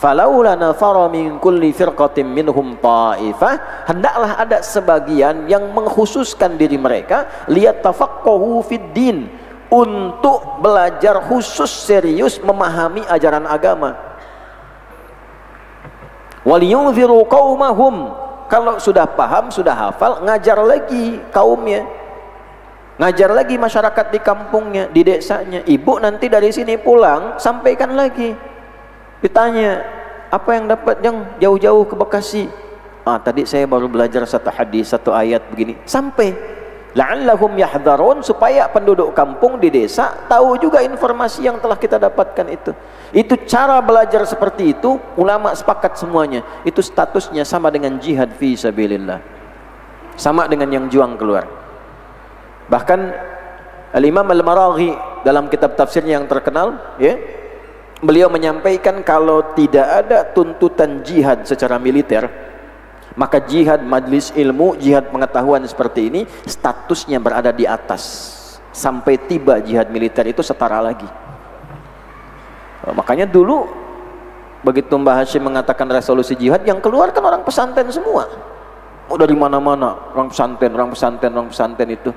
A: Falaula nafara min kulli firqatin minhum ta'ifah, hendaklah ada sebagian yang mengkhususkan diri mereka liyatafaqahu fid din, untuk belajar khusus serius memahami ajaran agama. Waliyunziru qaumahum, kalau sudah paham, sudah hafal, ngajar lagi kaumnya, ngajar lagi masyarakat di kampungnya, di desanya. Ibu nanti dari sini pulang, sampaikan lagi. Ditanya, apa yang dapat yang jauh-jauh ke Bekasi? Tadi saya baru belajar 1 hadis, 1 ayat begini. Sampai la'allahum yahdharun, supaya penduduk kampung di desa tahu juga informasi yang telah kita dapatkan itu. Itu cara belajar seperti itu, ulama sepakat semuanya. Itu statusnya sama dengan jihad fi sabilillah. Sama dengan yang juang keluar. Bahkan Al-Imam Al-Maraghi dalam kitab tafsirnya yang terkenal, ya, beliau menyampaikan kalau tidak ada tuntutan jihad secara militer, maka jihad majlis ilmu, jihad pengetahuan seperti ini statusnya berada di atas. Sampai tiba jihad militer itu setara lagi. Makanya dulu begitu Mbah Hashim mengatakan resolusi jihad, yang keluar kan orang pesantren semua. Dari mana-mana orang pesantren itu.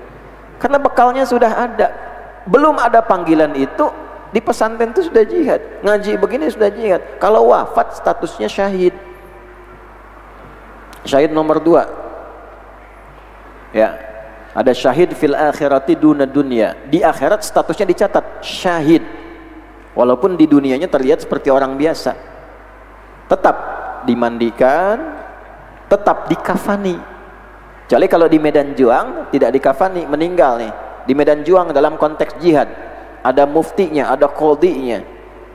A: Karena bekalnya sudah ada. Belum ada panggilan itu, di pesantren itu sudah jihad, ngaji begini sudah jihad. Kalau wafat statusnya syahid. Syahid nomor 2. Ya, ada syahid fil akhirati duna dunya. Di akhirat statusnya dicatat syahid. Walaupun di dunianya terlihat seperti orang biasa. Tetap dimandikan, tetap dikafani. Kecuali kalau di medan juang tidak dikafani, meninggal nih. Di medan juang dalam konteks jihad, ada muftinya, ada qadhinya,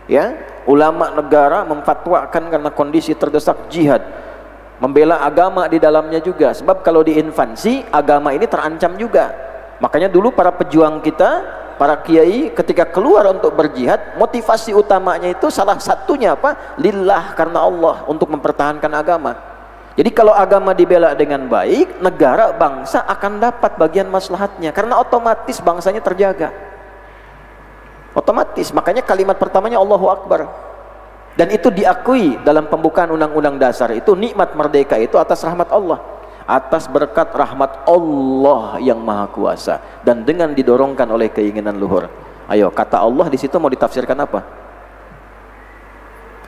A: ya, ulama negara memfatwakan karena kondisi terdesak jihad, membela agama di dalamnya juga. Sebab kalau di infansi, agama ini terancam juga. Makanya dulu para pejuang kita, para kiai ketika keluar untuk berjihad, motivasi utamanya itu salah satunya apa? Lillah, karena Allah, untuk mempertahankan agama. Jadi kalau agama dibela dengan baik, negara, bangsa akan dapat bagian maslahatnya, karena otomatis bangsanya terjaga. Otomatis. Makanya kalimat pertamanya Allahu Akbar. Dan itu diakui dalam pembukaan Undang-Undang Dasar itu, nikmat merdeka itu atas rahmat Allah, atas berkat rahmat Allah yang Maha Kuasa, dan dengan didorongkan oleh keinginan luhur. Ayo, kata Allah di situ mau ditafsirkan apa?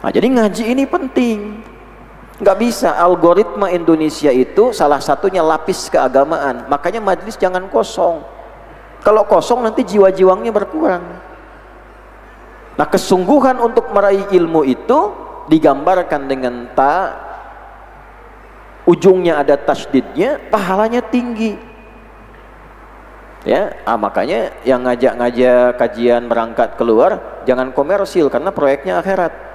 A: Nah, jadi ngaji ini penting. Nggak bisa, algoritma Indonesia itu salah satunya lapis keagamaan. Makanya majelis jangan kosong. Kalau kosong nanti jiwa-jiwangnya berkurang. Nah, kesungguhan untuk meraih ilmu itu digambarkan dengan ujungnya ada tasdidnya, pahalanya tinggi. Ya, makanya yang ngajak-ngajak kajian berangkat keluar jangan komersil, karena proyeknya akhirat.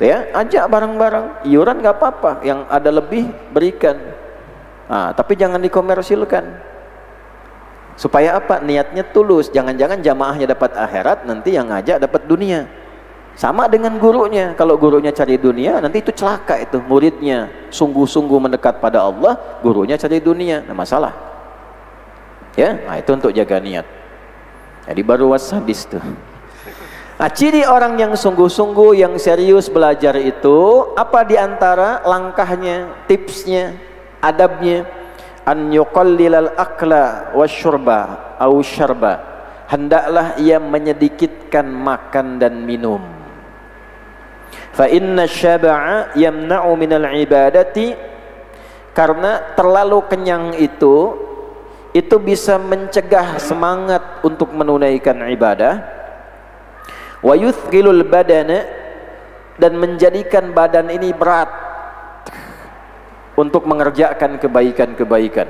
A: Ya, ajak bareng-bareng, iuran nggak apa-apa, yang ada lebih berikan. Tapi jangan dikomersilkan. Supaya apa? Niatnya tulus. Jangan-jangan jamaahnya dapat akhirat, nanti yang ngajak dapat dunia. Sama dengan gurunya, kalau gurunya cari dunia, nanti itu celaka itu muridnya. Sungguh-sungguh mendekat pada Allah, gurunya cari dunia, nah masalah. Ya, itu untuk jaga niat. Jadi baru washabis tuh. Nah, ciri orang yang sungguh-sungguh, yang serius belajar itu apa diantara langkahnya, tipsnya, adabnya? An yuqallilal akla wasyurba au syarba, hendaklah ia menyedikitkan makan dan minum. Fa inna syaba'a yamna'u minal ibadati, karena terlalu kenyang itu bisa mencegah semangat untuk menunaikan ibadah. Wa yuthqilul badana, dan menjadikan badan ini berat untuk mengerjakan kebaikan-kebaikan.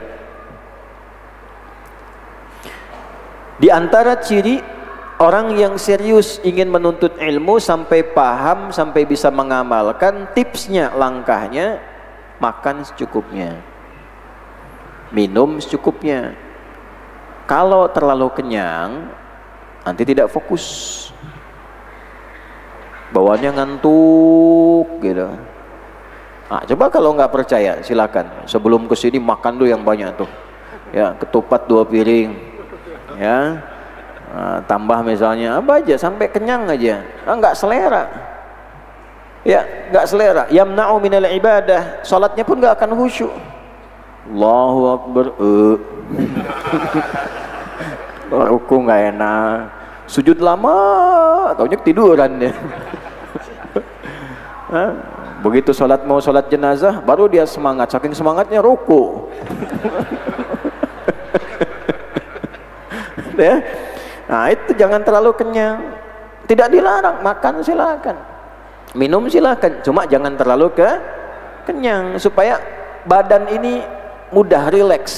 A: Di antara ciri orang yang serius ingin menuntut ilmu sampai paham, sampai bisa mengamalkan, tipsnya, langkahnya, makan secukupnya, minum secukupnya. Kalau terlalu kenyang, nanti tidak fokus, bawaannya ngantuk gitu. Coba kalau nggak percaya, silakan sebelum kesini makan dulu yang banyak tuh, ya, ketupat 2 piring, ya, tambah misalnya apa aja sampai kenyang aja, nggak selera, ya, nggak selera. Yamna'u minal ibadah, salatnya pun nggak akan khusyuk. Allahu Akbar, ruku nggak enak, sujud lama, taunya ketiduran ya. Begitu mau sholat jenazah, baru dia semangat, saking semangatnya ruku. Ya. Nah, itu jangan terlalu kenyang. Tidak dilarang, makan silakan, minum silakan, cuma jangan terlalu kenyang, supaya badan ini mudah rileks,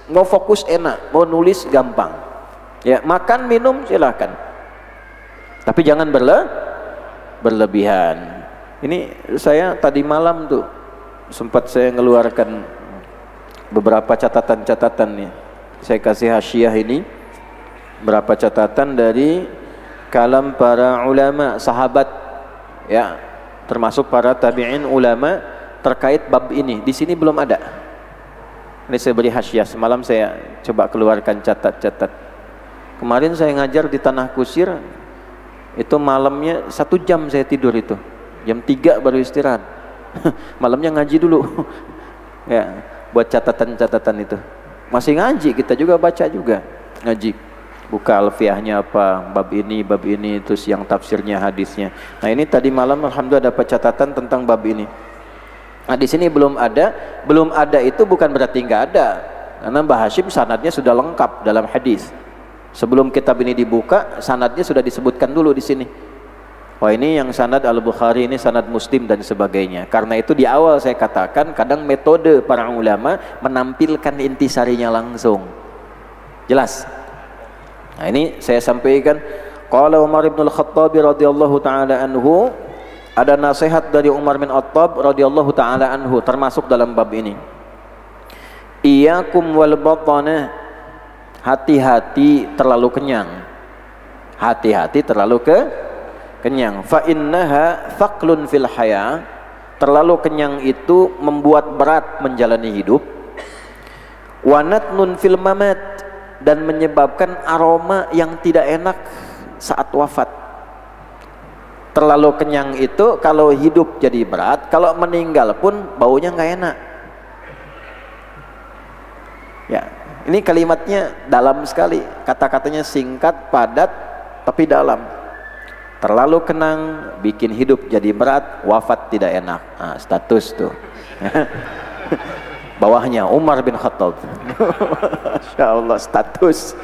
A: mau fokus enak, mau nulis gampang. Ya, makan minum silakan, tapi jangan berlebihan. Ini saya tadi malam tuh sempat saya ngeluarkan beberapa catatan-catatan nih. Saya kasih hasyiah ini berapa catatan dari kalam para ulama sahabat, ya, termasuk para tabi'in ulama terkait bab ini. Di sini belum ada. Ini saya beri hasyiah. Semalam saya coba keluarkan catat-catat. Kemarin saya ngajar di Tanah Kusir, itu malamnya 1 jam saya tidur itu. Jam 3 baru istirahat. Malamnya ngaji dulu. Ya, buat catatan-catatan itu. Masih ngaji, kita juga baca juga. Ngaji. Buka alfiahnya apa, bab ini, terus yang tafsirnya, hadisnya. Nah, ini tadi malam alhamdulillah dapat catatan tentang bab ini. Nah, di sini belum ada itu bukan berarti nggak ada. Karena Mbah Hashim sanadnya sudah lengkap dalam hadis. Sebelum kitab ini dibuka, sanadnya sudah disebutkan dulu di sini. Wah, ini yang sanad Al-Bukhari, ini sanad Muslim dan sebagainya. Karena itu di awal saya katakan kadang metode para ulama menampilkan intisarinya langsung. Jelas? Nah, ini saya sampaikan. Qala Umar bin Al-Khattab radhiyallahu taala anhu, ada nasihat dari Umar bin Khattab radhiyallahu taala anhu termasuk dalam bab ini. Iyyakum wal batana, hati-hati terlalu kenyang. Hati-hati terlalu kenyang. Fa innaha thaqlun fil haya. Terlalu kenyang itu membuat berat menjalani hidup. Wa natnun fil mamat, dan menyebabkan aroma yang tidak enak saat wafat. Terlalu kenyang itu kalau hidup jadi berat, kalau meninggal pun baunya nggak enak. Ya, ini kalimatnya dalam sekali, kata-katanya singkat, padat, tapi dalam. Terlalu kenang bikin hidup jadi berat, wafat tidak enak. Nah, status tuh. Bawahnya Umar bin Khattab. Masya Allah, status.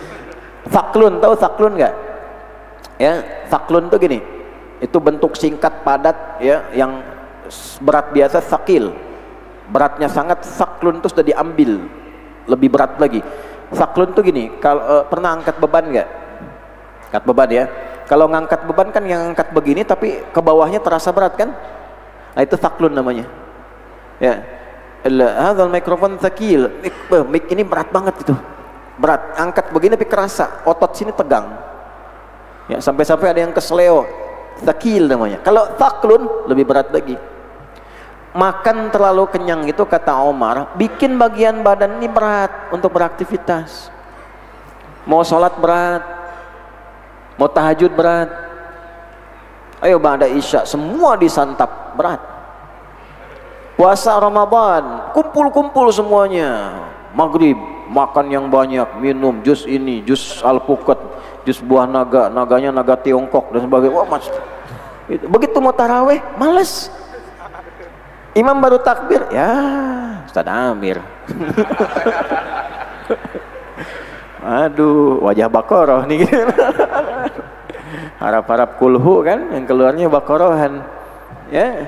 A: Thaklun, tahu thaklun nggak? Ya, thaklun tuh gini. Itu bentuk singkat padat, ya, yang berat biasa thakil. Beratnya sangat, thaklun tuh sudah diambil, lebih berat lagi. Thaklun tuh gini. Kalau pernah angkat beban nggak? Angkat beban ya. Kalau ngangkat beban kan yang angkat begini tapi ke bawahnya terasa berat kan? Nah, itu thaklun namanya. Ya. Hadzal mikrofon tsaqil. Mic ini berat banget itu. Berat, angkat begini tapi kerasa otot sini tegang. Ya, sampai-sampai ada yang kesleo. Tsaqil namanya. Kalau thaklun lebih berat lagi. Makan terlalu kenyang itu, kata Omar, bikin bagian badan ini berat untuk beraktivitas. Mau sholat berat, mau tahajud berat. Ayo ba'da isya semua disantap, berat. Puasa Ramadan kumpul-kumpul semuanya. Maghrib makan yang banyak, minum jus ini, jus alpukat, jus buah naga, naganya naga Tiongkok dan sebagainya. Wah, mas. Begitu mau taraweh males. Imam baru takbir, ya Ustaz Amir. Aduh, wajah Baqarah nih. Harap-harap kulhu kan, yang keluarnya Baqarahan. Ya,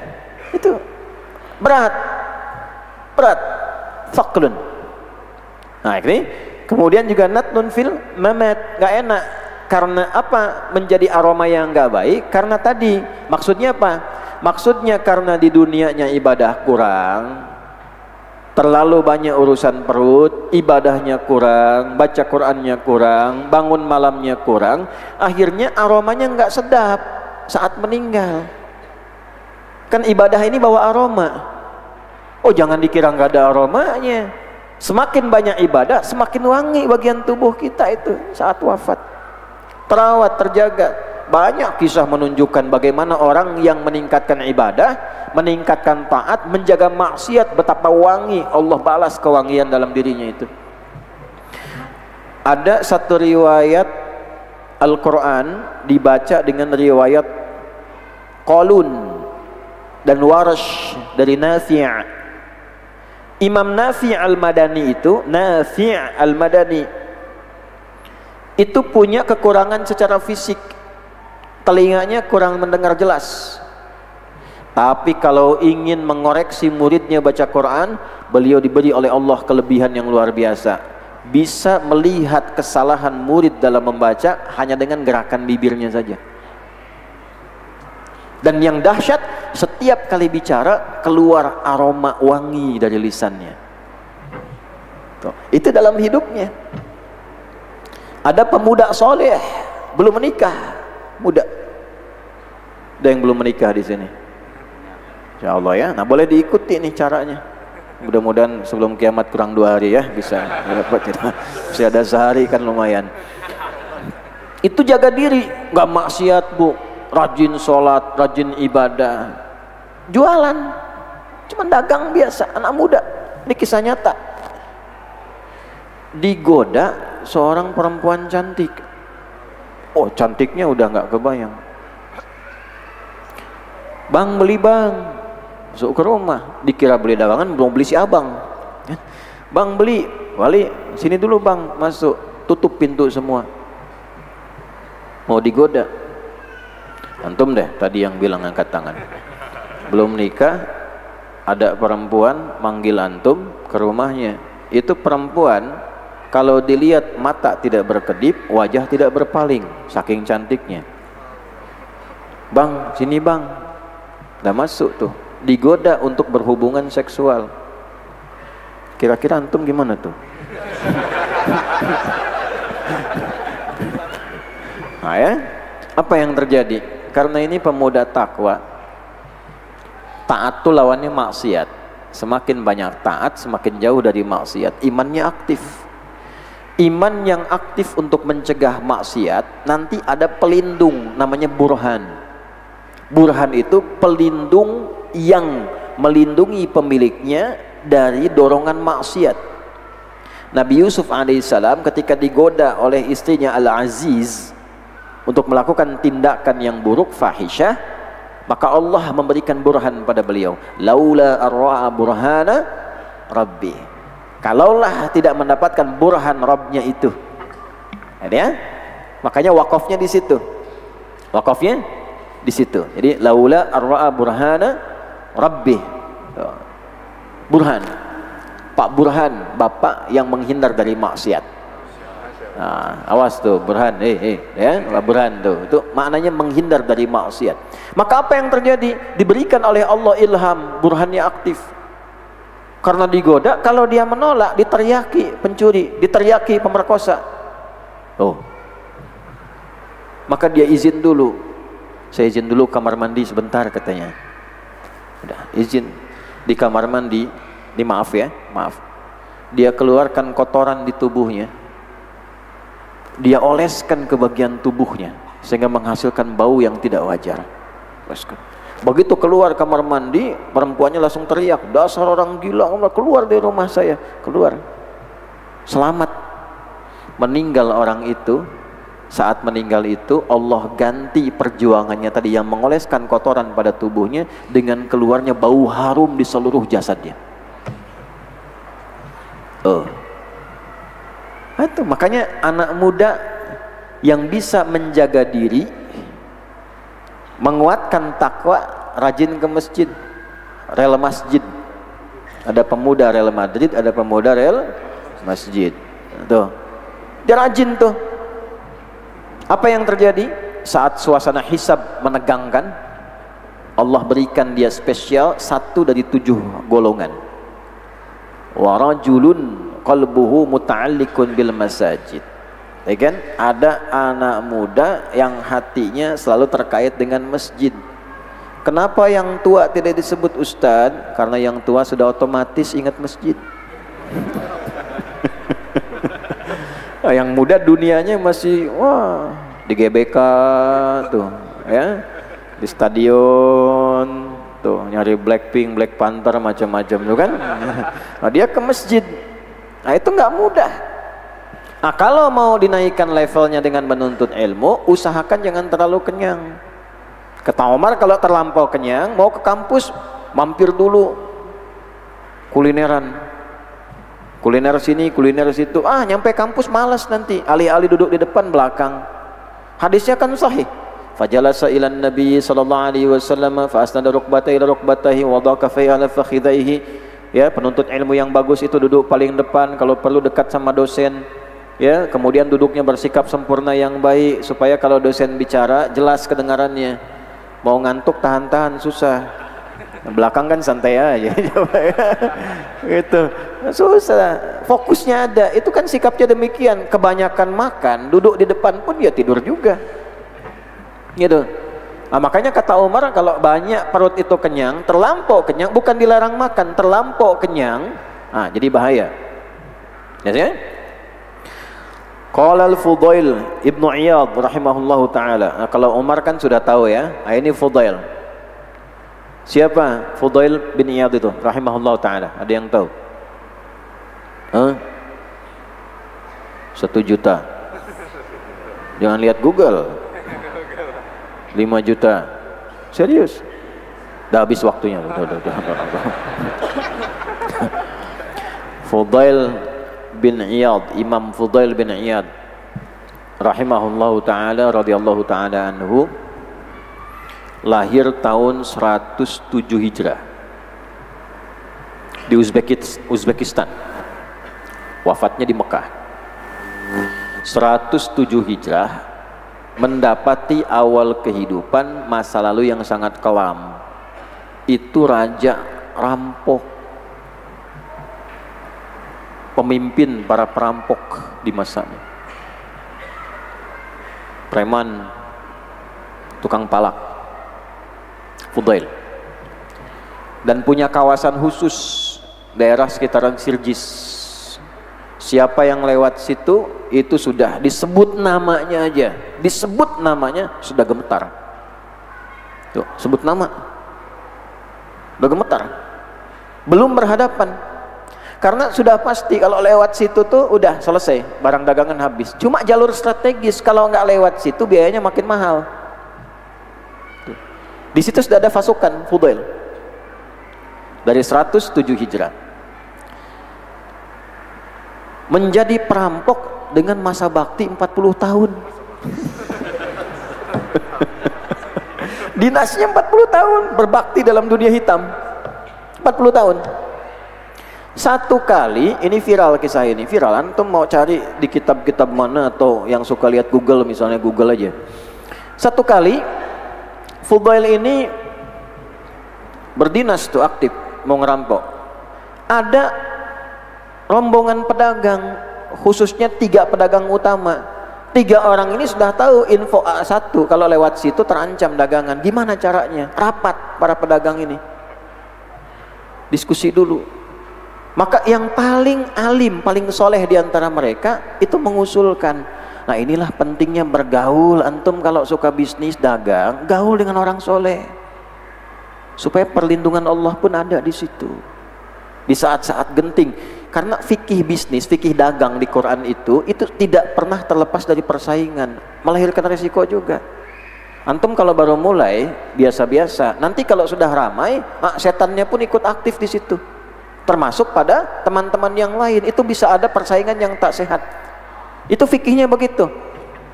A: itu berat, thaklun. Nah ini kemudian juga natnun fil mamat, nggak enak. Karena apa? Menjadi aroma yang nggak baik. Karena tadi, maksudnya apa? Maksudnya karena di dunianya ibadah kurang, terlalu banyak urusan perut, ibadahnya kurang, baca Qur'annya kurang, bangun malamnya kurang, akhirnya aromanya nggak sedap saat meninggal. Kan ibadah ini bawa aroma. Oh, jangan dikira nggak ada aromanya. Semakin banyak ibadah, semakin wangi bagian tubuh kita itu saat wafat. Terawat, terjaga. Banyak kisah menunjukkan bagaimana orang yang meningkatkan ibadah, meningkatkan taat, menjaga maksiat, betapa wangi Allah balas kewangian dalam dirinya itu. Ada satu riwayat Al-Quran dibaca dengan riwayat Qalun dan Warash dari Nafi'. Imam Nafi' Al-Madani itu, Nafi' Al-Madani itu punya kekurangan secara fisik. Telinganya kurang mendengar jelas. Tapi kalau ingin mengoreksi muridnya baca Quran, beliau diberi oleh Allah kelebihan yang luar biasa. Bisa melihat kesalahan murid dalam membaca hanya dengan gerakan bibirnya saja. Dan yang dahsyat, setiap kali bicara keluar aroma wangi dari lisannya. Tuh, itu dalam hidupnya. Ada pemuda soleh belum menikah, muda. Ada yang belum menikah di sini. Insya Allah ya. Nah, boleh diikuti nih caranya. Mudah-mudahan sebelum kiamat kurang 2 hari ya bisa dapat. Masih ada sehari kan lumayan. Itu jaga diri, nggak maksiat bu, rajin sholat, rajin ibadah, jualan, cuma dagang biasa, anak muda. Ini kisah nyata. Digoda seorang perempuan cantik. Oh, cantiknya udah nggak kebayang. Bang, beli bang. Masuk ke rumah, dikira beli dagangan, belum beli si abang. Bang, beli. Wali, sini dulu bang, masuk. Tutup pintu semua. Mau digoda. Antum deh tadi yang bilang angkat tangan. Belum nikah, ada perempuan manggil antum ke rumahnya. Itu perempuan, kalau dilihat mata tidak berkedip, wajah tidak berpaling, saking cantiknya. Bang, sini bang. Udah masuk tuh. Digoda untuk berhubungan seksual. Kira-kira antum gimana tuh? Nah ya, apa yang terjadi? Karena ini pemuda takwa, taat tuh lawannya maksiat. Semakin banyak taat, semakin jauh dari maksiat. Imannya aktif. Iman yang aktif untuk mencegah maksiat, nanti ada pelindung namanya burhan. Burhan itu pelindung yang melindungi pemiliknya dari dorongan maksiat. Nabi Yusuf alaihissalam ketika digoda oleh istrinya Al-Aziz untuk melakukan tindakan yang buruk, fahisyah, maka Allah memberikan burhan pada beliau. Laula arra'a burhana rabbi. Kalaulah tidak mendapatkan burhan Rabbnya itu, ya, makanya wakafnya di situ. Wakafnya di situ. Jadi laula arra'a burhana rabbi. Burhan, Pak Burhan, bapak yang menghindar dari maksiat. Nah, awas tuh burhan, ya, Pak Burhan tuh, itu maknanya menghindar dari maksiat. Maka apa yang terjadi? Diberikan oleh Allah ilham, burhannya aktif. Karena digoda, kalau dia menolak, diteriaki pencuri, diteriaki pemerkosa. Oh, maka dia izin dulu. Saya izin dulu kamar mandi sebentar katanya. Udah, izin di kamar mandi, maaf. Dia keluarkan kotoran di tubuhnya. Dia oleskan ke bagian tubuhnya sehingga menghasilkan bau yang tidak wajar. Begitu keluar kamar mandi, perempuannya langsung teriak, dasar orang gila, keluar dari rumah saya, keluar. Selamat. Meninggal orang itu. Saat meninggal itu Allah ganti perjuangannya tadi yang mengoleskan kotoran pada tubuhnya dengan keluarnya bau harum di seluruh jasadnya. Itu makanya anak muda yang bisa menjaga diri, menguatkan takwa, rajin ke masjid, rel masjid. Ada pemuda rel Madrid, ada pemuda rel masjid. Tuh, dia rajin tuh. Apa yang terjadi saat suasana hisab menegangkan? Allah berikan dia spesial 1 dari 7 golongan. Wa rajulun qalbuhu muta'alliqun bil masajid. Ya kan? Ada anak muda yang hatinya selalu terkait dengan masjid. Kenapa yang tua tidak disebut ustadz? Karena yang tua sudah otomatis ingat masjid. Yang muda dunianya masih di GBK tuh, ya, di stadion tuh nyari Blackpink, Black Panther macam-macam tuh kan. Nah, dia ke masjid. Nah, itu nggak mudah. Nah, kalau mau dinaikkan levelnya dengan menuntut ilmu, usahakan jangan terlalu kenyang. Kata Omar, kalau terlampau kenyang, mau ke kampus, mampir dulu kulineran. Kuliner sini, kuliner situ. Nyampe kampus malas nanti. Alih-alih duduk di depan, belakang. Hadisnya kan sahih. Fajalasa ilan Nabi sallallahu alaihi wasallam fa asnada rukbatayhi ila rukbatahi wa wada'a kaffayhi ala fakhidaihi. Ya, penuntut ilmu yang bagus itu duduk paling depan, kalau perlu dekat sama dosen. Ya, kemudian duduknya bersikap sempurna yang baik supaya kalau dosen bicara jelas kedengarannya. Mau ngantuk tahan-tahan susah. Belakang kan santai aja. Gitu. Susah. Fokusnya ada. Itu kan sikapnya demikian. Kebanyakan makan, duduk di depan pun dia tidur juga. Gitu. Nah, makanya kata Umar, kalau banyak perut itu kenyang, terlampau kenyang, bukan dilarang makan, terlampau kenyang, jadi bahaya. Ya sih? Qala al-Fudail Ibnu Iyad rahimahullahu taala. Nah, kalau Umar kan sudah tahu ya. Nah, ini Fudail. Siapa Fudail bin Iyad itu rahimahullahu taala? Ada yang tahu? 1 juta. Jangan lihat Google. 5 juta. Serius? Udah habis waktunya. Udah. Fudail bin Iyad, Imam Fudail bin Iyad rahimahullahu taala radhiyallahu taala anhu, lahir tahun 107 Hijrah di Uzbekistan. Wafatnya di Mekah. 107 Hijrah, mendapati awal kehidupan masa lalu yang sangat kelam. Itu raja rampok, pemimpin para perampok di masanya. preman, tukang palak, Fudail. Dan punya kawasan khusus daerah sekitaran Sirjis. Siapa yang lewat situ itu sudah disebut namanya aja, disebut namanya sudah gemetar. Tuh, sebut nama, udah gemetar. Belum berhadapan, karena sudah pasti kalau lewat situ tuh udah selesai, barang dagangan habis. Cuma jalur strategis, kalau nggak lewat situ biayanya makin mahal. Tuh. Di situ sudah ada pasukan Fudail dari 107 Hijrah. Menjadi perampok dengan masa bakti 40 tahun. Dinasnya 40 tahun berbakti dalam dunia hitam. 40 tahun. Satu kali, ini viral kisah ini, viral. Antum mau cari di kitab-kitab mana atau yang suka lihat Google, misalnya Google aja. Satu kali Fudail ini berdinas tuh, aktif mau ngerampok. Ada rombongan pedagang, khususnya 3 pedagang utama. 3 orang ini sudah tahu info A1 kalau lewat situ terancam dagangan. Gimana caranya? Rapat para pedagang ini, diskusi dulu. Maka yang paling alim, paling soleh di antara mereka itu mengusulkan, nah inilah pentingnya bergaul. Antum kalau suka bisnis dagang, gaul dengan orang soleh, supaya perlindungan Allah pun ada di situ di saat-saat genting. Karena fikih bisnis, fikih dagang di Quran itu tidak pernah terlepas dari persaingan, melahirkan resiko juga. Antum kalau baru mulai biasa-biasa, nanti kalau sudah ramai, setannya pun ikut aktif di situ. Termasuk pada teman-teman yang lain, itu bisa ada persaingan yang tak sehat. Itu fikihnya begitu.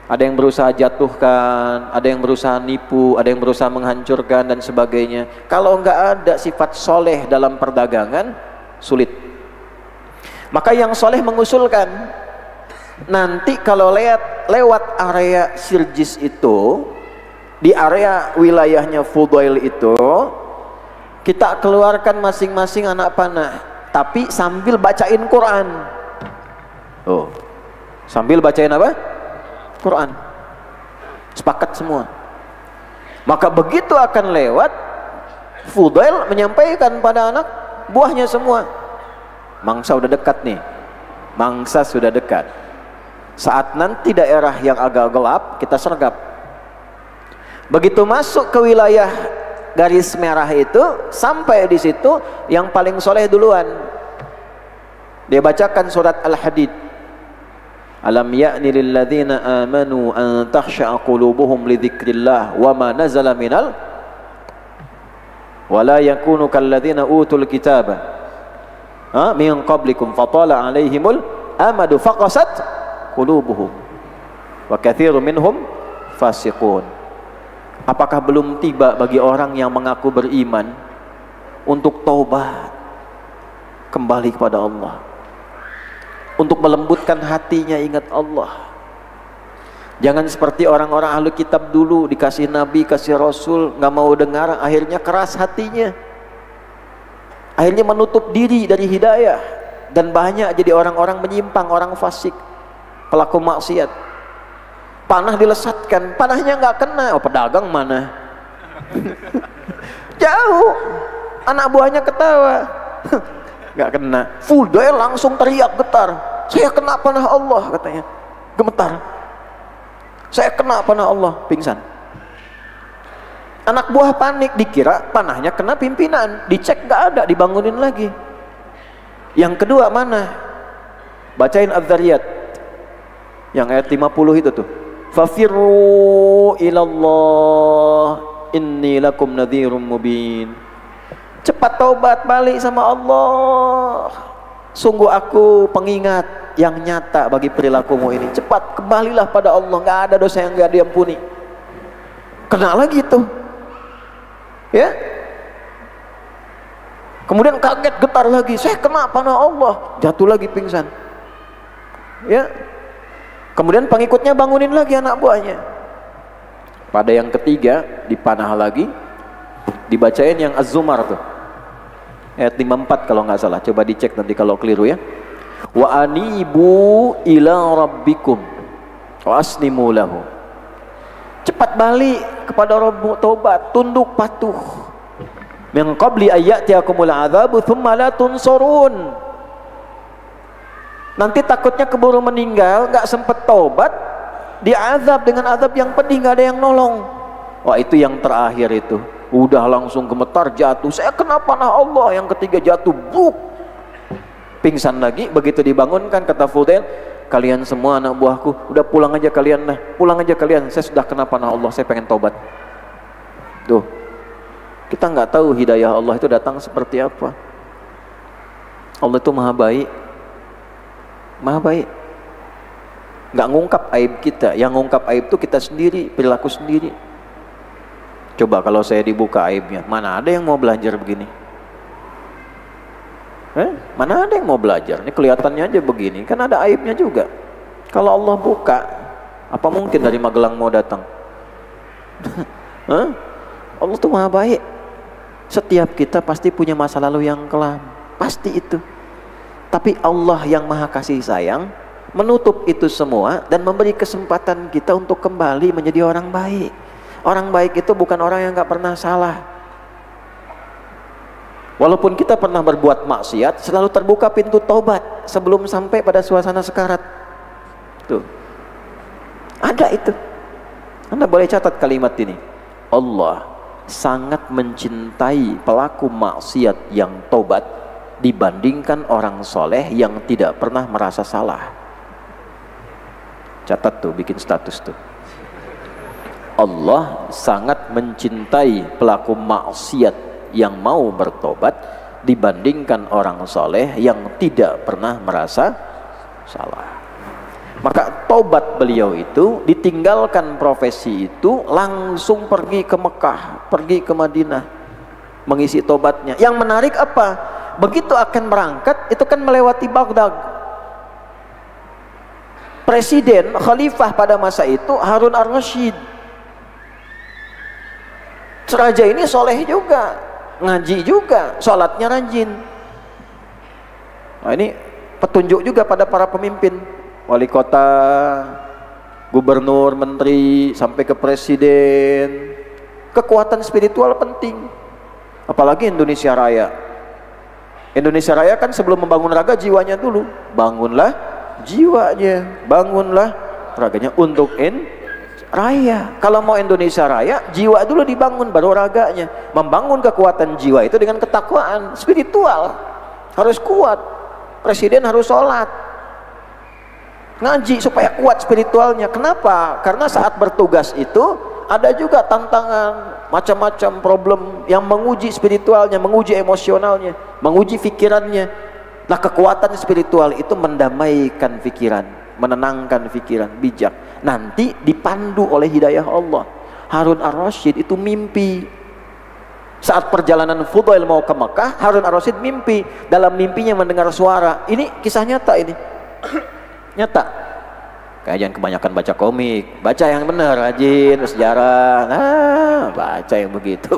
A: Ada yang berusaha jatuhkan, ada yang berusaha nipu, ada yang berusaha menghancurkan dan sebagainya. Kalau nggak ada sifat soleh dalam perdagangan, sulit. Maka yang soleh mengusulkan, nanti kalau lewat area Sirjis itu, di area wilayahnya Fudail itu, kita keluarkan masing-masing anak panah, tapi sambil bacain Quran. Oh, sambil bacain apa? Quran. Sepakat semua. Maka begitu akan lewat, Fudail menyampaikan pada anak buahnya semua, mangsa udah dekat nih, mangsa sudah dekat. Saat nanti daerah yang agak gelap kita sergap. Begitu masuk ke wilayah garis merah itu, sampai di situ yang paling soleh duluan, dia bacakan surat Al-Hadid. Alam ya'ni lil ladzina amanu an takhsha'a qulubuhum li dzikrillah wa ma nazala minal wa la yakunu kal ladzina utul kitaba min qablikum fatala alaihimul amadu faqasat qulubuhum wa katsirun minhum fasiqun. Apakah belum tiba bagi orang yang mengaku beriman untuk taubat, kembali kepada Allah, untuk melembutkan hatinya, ingat Allah. Jangan seperti orang-orang ahli kitab dulu, dikasih nabi, kasih rasul, nggak mau dengar, akhirnya keras hatinya, akhirnya menutup diri dari hidayah, dan banyak jadi orang-orang menyimpang, orang fasik, pelaku maksiat. Panah dilesatkan, panahnya nggak kena. Oh, pedagang mana? Jauh. Anak buahnya ketawa, nggak kena. Fudail langsung teriak getar, saya kena panah Allah, katanya, gemetar. Saya kena panah Allah, pingsan. Anak buah panik, dikira panahnya kena pimpinan, dicek nggak ada, dibangunin lagi. Yang kedua mana? Bacain Az-Zariyat yang ayat 50 itu tuh. Fafirru ilallah inni lakum nadhirum mubin. Cepat taubat, balik sama Allah. Sungguh aku pengingat yang nyata bagi perilakumu ini. Cepat kembalilah pada Allah, nggak ada dosa yang nggak diampuni. Kena lagi tuh, ya. Kemudian kaget, getar lagi, saya kena panah Allah, jatuh lagi pingsan, ya. Kemudian pengikutnya bangunin lagi anak buahnya. Pada yang ketiga dipanah lagi, dibacain yang Az-Zumar tuh, ayat 54 kalau nggak salah. Coba dicek nanti kalau keliru ya. Wa anibu ila rabbikum wa aslimu lahu. cepat balik kepada Rabb, taubat, tunduk patuh. Min qabli ayyatiakumul adzabu tsumma la tunsurun. Nanti takutnya keburu meninggal, nggak sempat taubat, diazab dengan azab yang pedih, nggak ada yang nolong. Wah, itu yang terakhir itu. Udah langsung gemetar, jatuh. Saya kena panah Allah. Yang ketiga jatuh, buk, pingsan lagi. Begitu dibangunkan, kata Fudail, kalian semua anak buahku, udah pulang aja kalian, nah pulang aja kalian, saya sudah kena panah Allah, saya pengen taubat. Tuh, kita nggak tahu hidayah Allah itu datang seperti apa. Allah itu maha baik, maha baik. Nggak ngungkap aib kita, yang ngungkap aib itu kita sendiri, perilaku sendiri. Coba kalau saya dibuka aibnya, mana ada yang mau belajar begini? Mana ada yang mau belajar? Ini kelihatannya aja begini, kan ada aibnya juga. Kalau Allah buka, apa mungkin dari Magelang mau datang? Allah tuh maha baik. Setiap kita pasti punya masa lalu yang kelam, pasti itu. Tapi Allah yang maha kasih sayang menutup itu semua dan memberi kesempatan kita untuk kembali menjadi orang baik. Orang baik itu bukan orang yang gak pernah salah. Walaupun kita pernah berbuat maksiat, selalu terbuka pintu taubat sebelum sampai pada suasana sekarat. Tuh, ada itu. Anda boleh catat kalimat ini. Allah sangat mencintai pelaku maksiat yang taubat dibandingkan orang soleh yang tidak pernah merasa salah. Catat tuh, bikin status tuh. Allah sangat mencintai pelaku maksiat yang mau bertobat dibandingkan orang soleh yang tidak pernah merasa salah. Maka tobat beliau itu, ditinggalkan profesi itu, langsung pergi ke Mekah, pergi ke Madinah mengisi tobatnya. Yang menarik apa? Begitu akan berangkat, itu kan melewati Baghdad. Presiden, khalifah pada masa itu Harun ar-Rasyid. Raja ini soleh juga, ngaji juga, sholatnya rajin. Nah, ini petunjuk juga pada para pemimpin, wali kota, gubernur, menteri, sampai ke presiden. Kekuatan spiritual penting, apalagi Indonesia Raya. Indonesia Raya kan sebelum membangun raga, jiwanya dulu. Bangunlah jiwanya, bangunlah raganya untuk raya. Kalau mau Indonesia Raya, jiwa dulu dibangun, baru raganya. Membangun kekuatan jiwa itu dengan ketakwaan spiritual, harus kuat. Presiden harus sholat, ngaji supaya kuat spiritualnya. Kenapa? Karena saat bertugas itu ada juga tantangan, macam-macam problem yang menguji spiritualnya, menguji emosionalnya, menguji pikirannya. Nah, kekuatan spiritual itu mendamaikan pikiran, menenangkan pikiran, bijak. Nanti dipandu oleh hidayah Allah. Harun ar-Rasyid itu mimpi. Saat perjalanan Fudail mau ke Mekah, Harun ar-Rasyid mimpi. Dalam mimpinya mendengar suara. Ini kisah nyata ini. Nyata. Kayak jangan kebanyakan baca komik, baca yang benar, rajin, sejarah. Nah, baca yang begitu.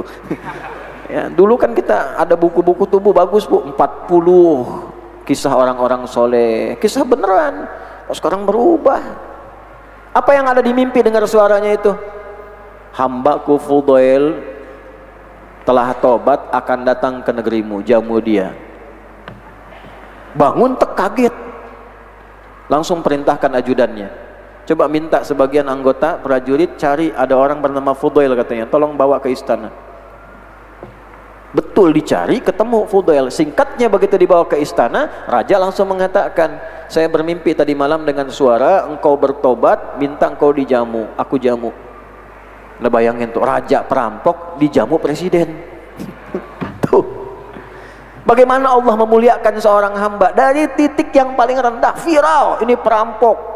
A: Ya, dulu kan kita ada buku-buku tubuh bagus, Bu, 40 kisah orang-orang soleh, kisah beneran. Sekarang berubah. Apa yang ada di mimpi dengar suaranya itu? Hambaku Fudail telah tobat, akan datang ke negerimu, jamu dia. Bangun kaget, langsung perintahkan ajudannya, coba minta sebagian anggota prajurit cari ada orang bernama Fudail, katanya, tolong bawa ke istana. Betul dicari, ketemu Fudail. Singkatnya begitu dibawa ke istana, raja langsung mengatakan, saya bermimpi tadi malam dengan suara engkau bertobat, minta engkau dijamu, aku jamu. Nah, bayangin tuh, raja perampok dijamu presiden. Tuh, bagaimana Allah memuliakan seorang hamba dari titik yang paling rendah, viral, ini perampok.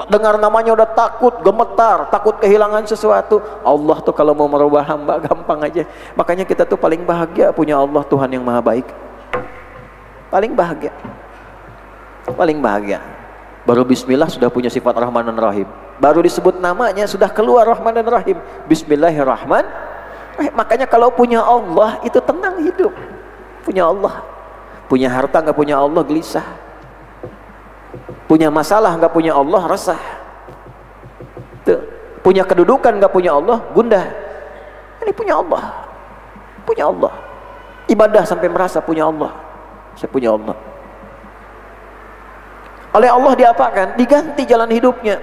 A: Dengar namanya udah takut, gemetar, takut kehilangan sesuatu. Allah tuh kalau mau merubah hamba gampang aja. Makanya kita tuh paling bahagia punya Allah, Tuhan yang maha baik. Paling bahagia, paling bahagia. Baru bismillah sudah punya sifat Rahman dan Rahim. Baru disebut namanya sudah keluar Rahman dan Rahim. Bismillahirrahmanirrahim. Makanya kalau punya Allah itu tenang hidup. Punya Allah, punya harta nggak punya Allah gelisah. Punya masalah nggak punya Allah resah. Tuh, Punya kedudukan nggak punya Allah, gundah. Ini punya Allah, punya Allah. Ibadah sampai merasa punya Allah. Saya punya Allah. Oleh Allah diapakan? Diganti jalan hidupnya.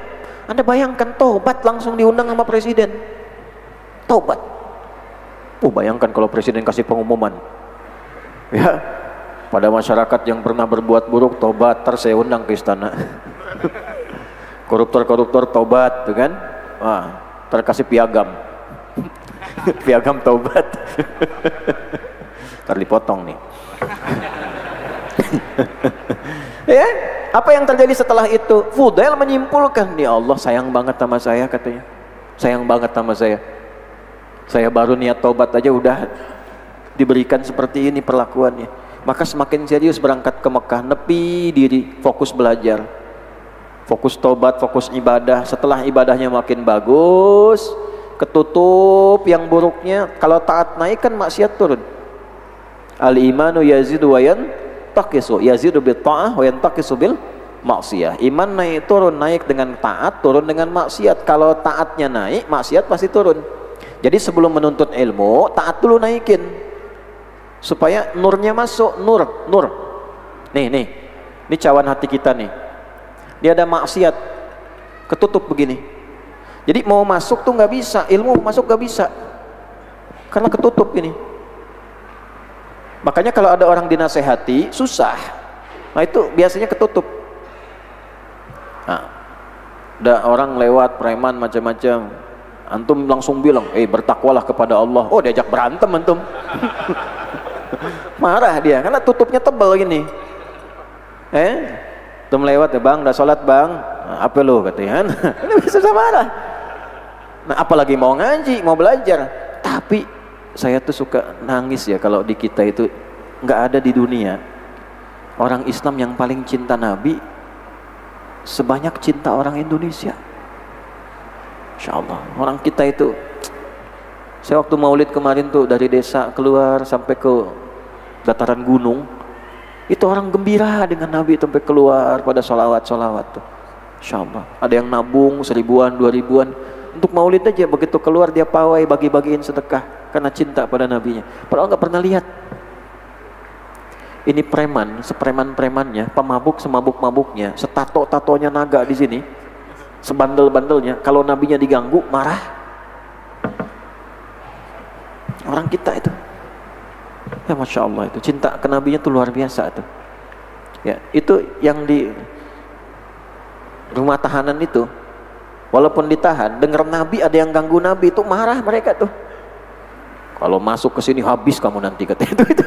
A: Anda bayangkan taubat langsung diundang sama presiden. Taubat. Bayangkan kalau presiden kasih pengumuman. Ya, pada masyarakat yang pernah berbuat buruk taubat, saya undang ke istana. Koruptor-koruptor taubat, tuh kan? Terkasih piagam. Piagam taubat. Dipotong nih. Ya, apa yang terjadi setelah itu? Fudail menyimpulkan, ya Allah sayang banget sama saya, katanya. Sayang banget sama saya. Saya baru niat taubat aja udah diberikan seperti ini perlakuannya. Maka semakin serius berangkat ke Mekah, nepi diri, fokus belajar, fokus taubat, fokus ibadah. Setelah ibadahnya makin bagus, ketutup yang buruknya. Kalau taat naik kan maksiat turun. Al-imanu yazidu wa yantaqisu, yazidu bil ta'ah wa yantaqisu bil maksiyah. Iman naik turun, naik dengan taat, turun dengan maksiat. Kalau taatnya naik, maksiat pasti turun. Jadi sebelum menuntut ilmu, taat dulu naikin supaya nurnya masuk. Nur. Nih cawan hati kita nih. Dia ada maksiat, ketutup begini. Jadi mau masuk tuh nggak bisa, ilmu masuk nggak bisa, karena ketutup ini. Makanya kalau ada orang dinasehati susah, nah itu biasanya ketutup. Nah, ada orang lewat preman macam-macam, antum langsung bilang, bertakwalah kepada Allah. Oh, diajak berantem antum. Marah dia, karena tutupnya tebal gini. Antum lewat ya bang, udah sholat bang, apa lo katanya? Ini bisa marah. Nah, apalagi mau ngaji, mau belajar. Tapi saya tuh suka nangis ya kalau di kita itu nggak ada di dunia orang Islam yang paling cinta Nabi sebanyak cinta orang Indonesia. Insya Allah orang kita itu, saya waktu maulid kemarin tuh dari desa keluar sampai ke dataran gunung, itu orang gembira dengan Nabi sampai keluar pada sholawat tuh. Insya Allah ada yang nabung 1000-an 2000-an untuk maulid aja, begitu keluar dia pawai bagi-bagiin sedekah karena cinta pada nabinya. Padahal nggak pernah lihat. Ini preman, sepreman-premannya, pemabuk semabuk-mabuknya, setato-tatonya naga di sini, sebandel-bandelnya. Kalau nabinya diganggu marah. Orang kita itu, ya masya Allah itu cinta ke nabinya tuh luar biasa tuh. Ya itu yang di rumah tahanan itu. Walaupun ditahan, dengar Nabi ada yang ganggu Nabi itu marah mereka tuh. Kalau masuk ke sini habis kamu nanti katanya itu.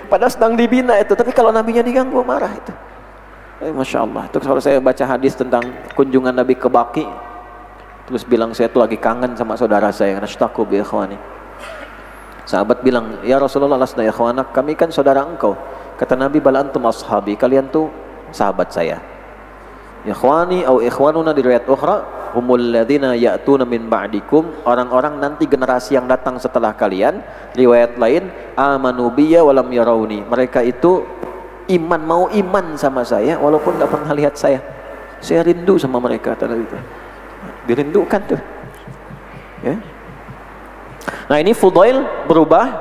A: Padahal sedang dibina itu, tapi kalau Nabinya diganggu marah itu. Masya Allah. Itu kalau saya baca hadis tentang kunjungan Nabi ke Baqi, terus bilang saya tuh lagi kangen sama saudara saya, nashtaku bi ikhwani. Sahabat bilang, ya Rasulullah lasna ya ikhwanak, kami kan saudara engkau. Kata Nabi, bal antum ashabi, kalian tuh sahabat saya. Ikhwani atau ikhwanuna di riwayat ukhra, humul ladzina ya'tuna min ba'dikum, orang-orang nanti generasi yang datang setelah kalian. Riwayat lain, amanu biyya walam yarawni, mereka itu iman, mau iman sama saya walaupun enggak pernah lihat saya. Saya rindu sama mereka, kata itu. Dirindukan tuh. Ya. Nah, ini Fudail berubah.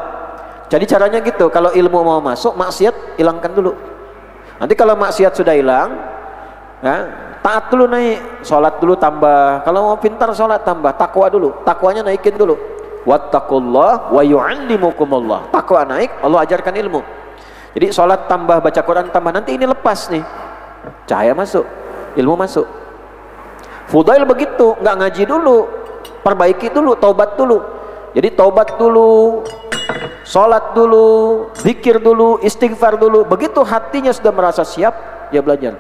A: Jadi caranya gitu, kalau ilmu mau masuk, maksiat hilangkan dulu. Nanti kalau maksiat sudah hilang, nah, taat dulu naik, sholat dulu tambah. Kalau mau pintar sholat tambah, takwa dulu, takwanya naikin dulu. Wattaqullah wa yu'allimukumullah. Takwa naik, Allah ajarkan ilmu. Jadi sholat tambah, baca Quran tambah, nanti ini lepas nih, cahaya masuk, ilmu masuk. Fudail begitu, nggak ngaji dulu, perbaiki dulu, taubat dulu. Jadi taubat dulu, sholat dulu, zikir dulu, istighfar dulu. Begitu hatinya sudah merasa siap, dia belajar.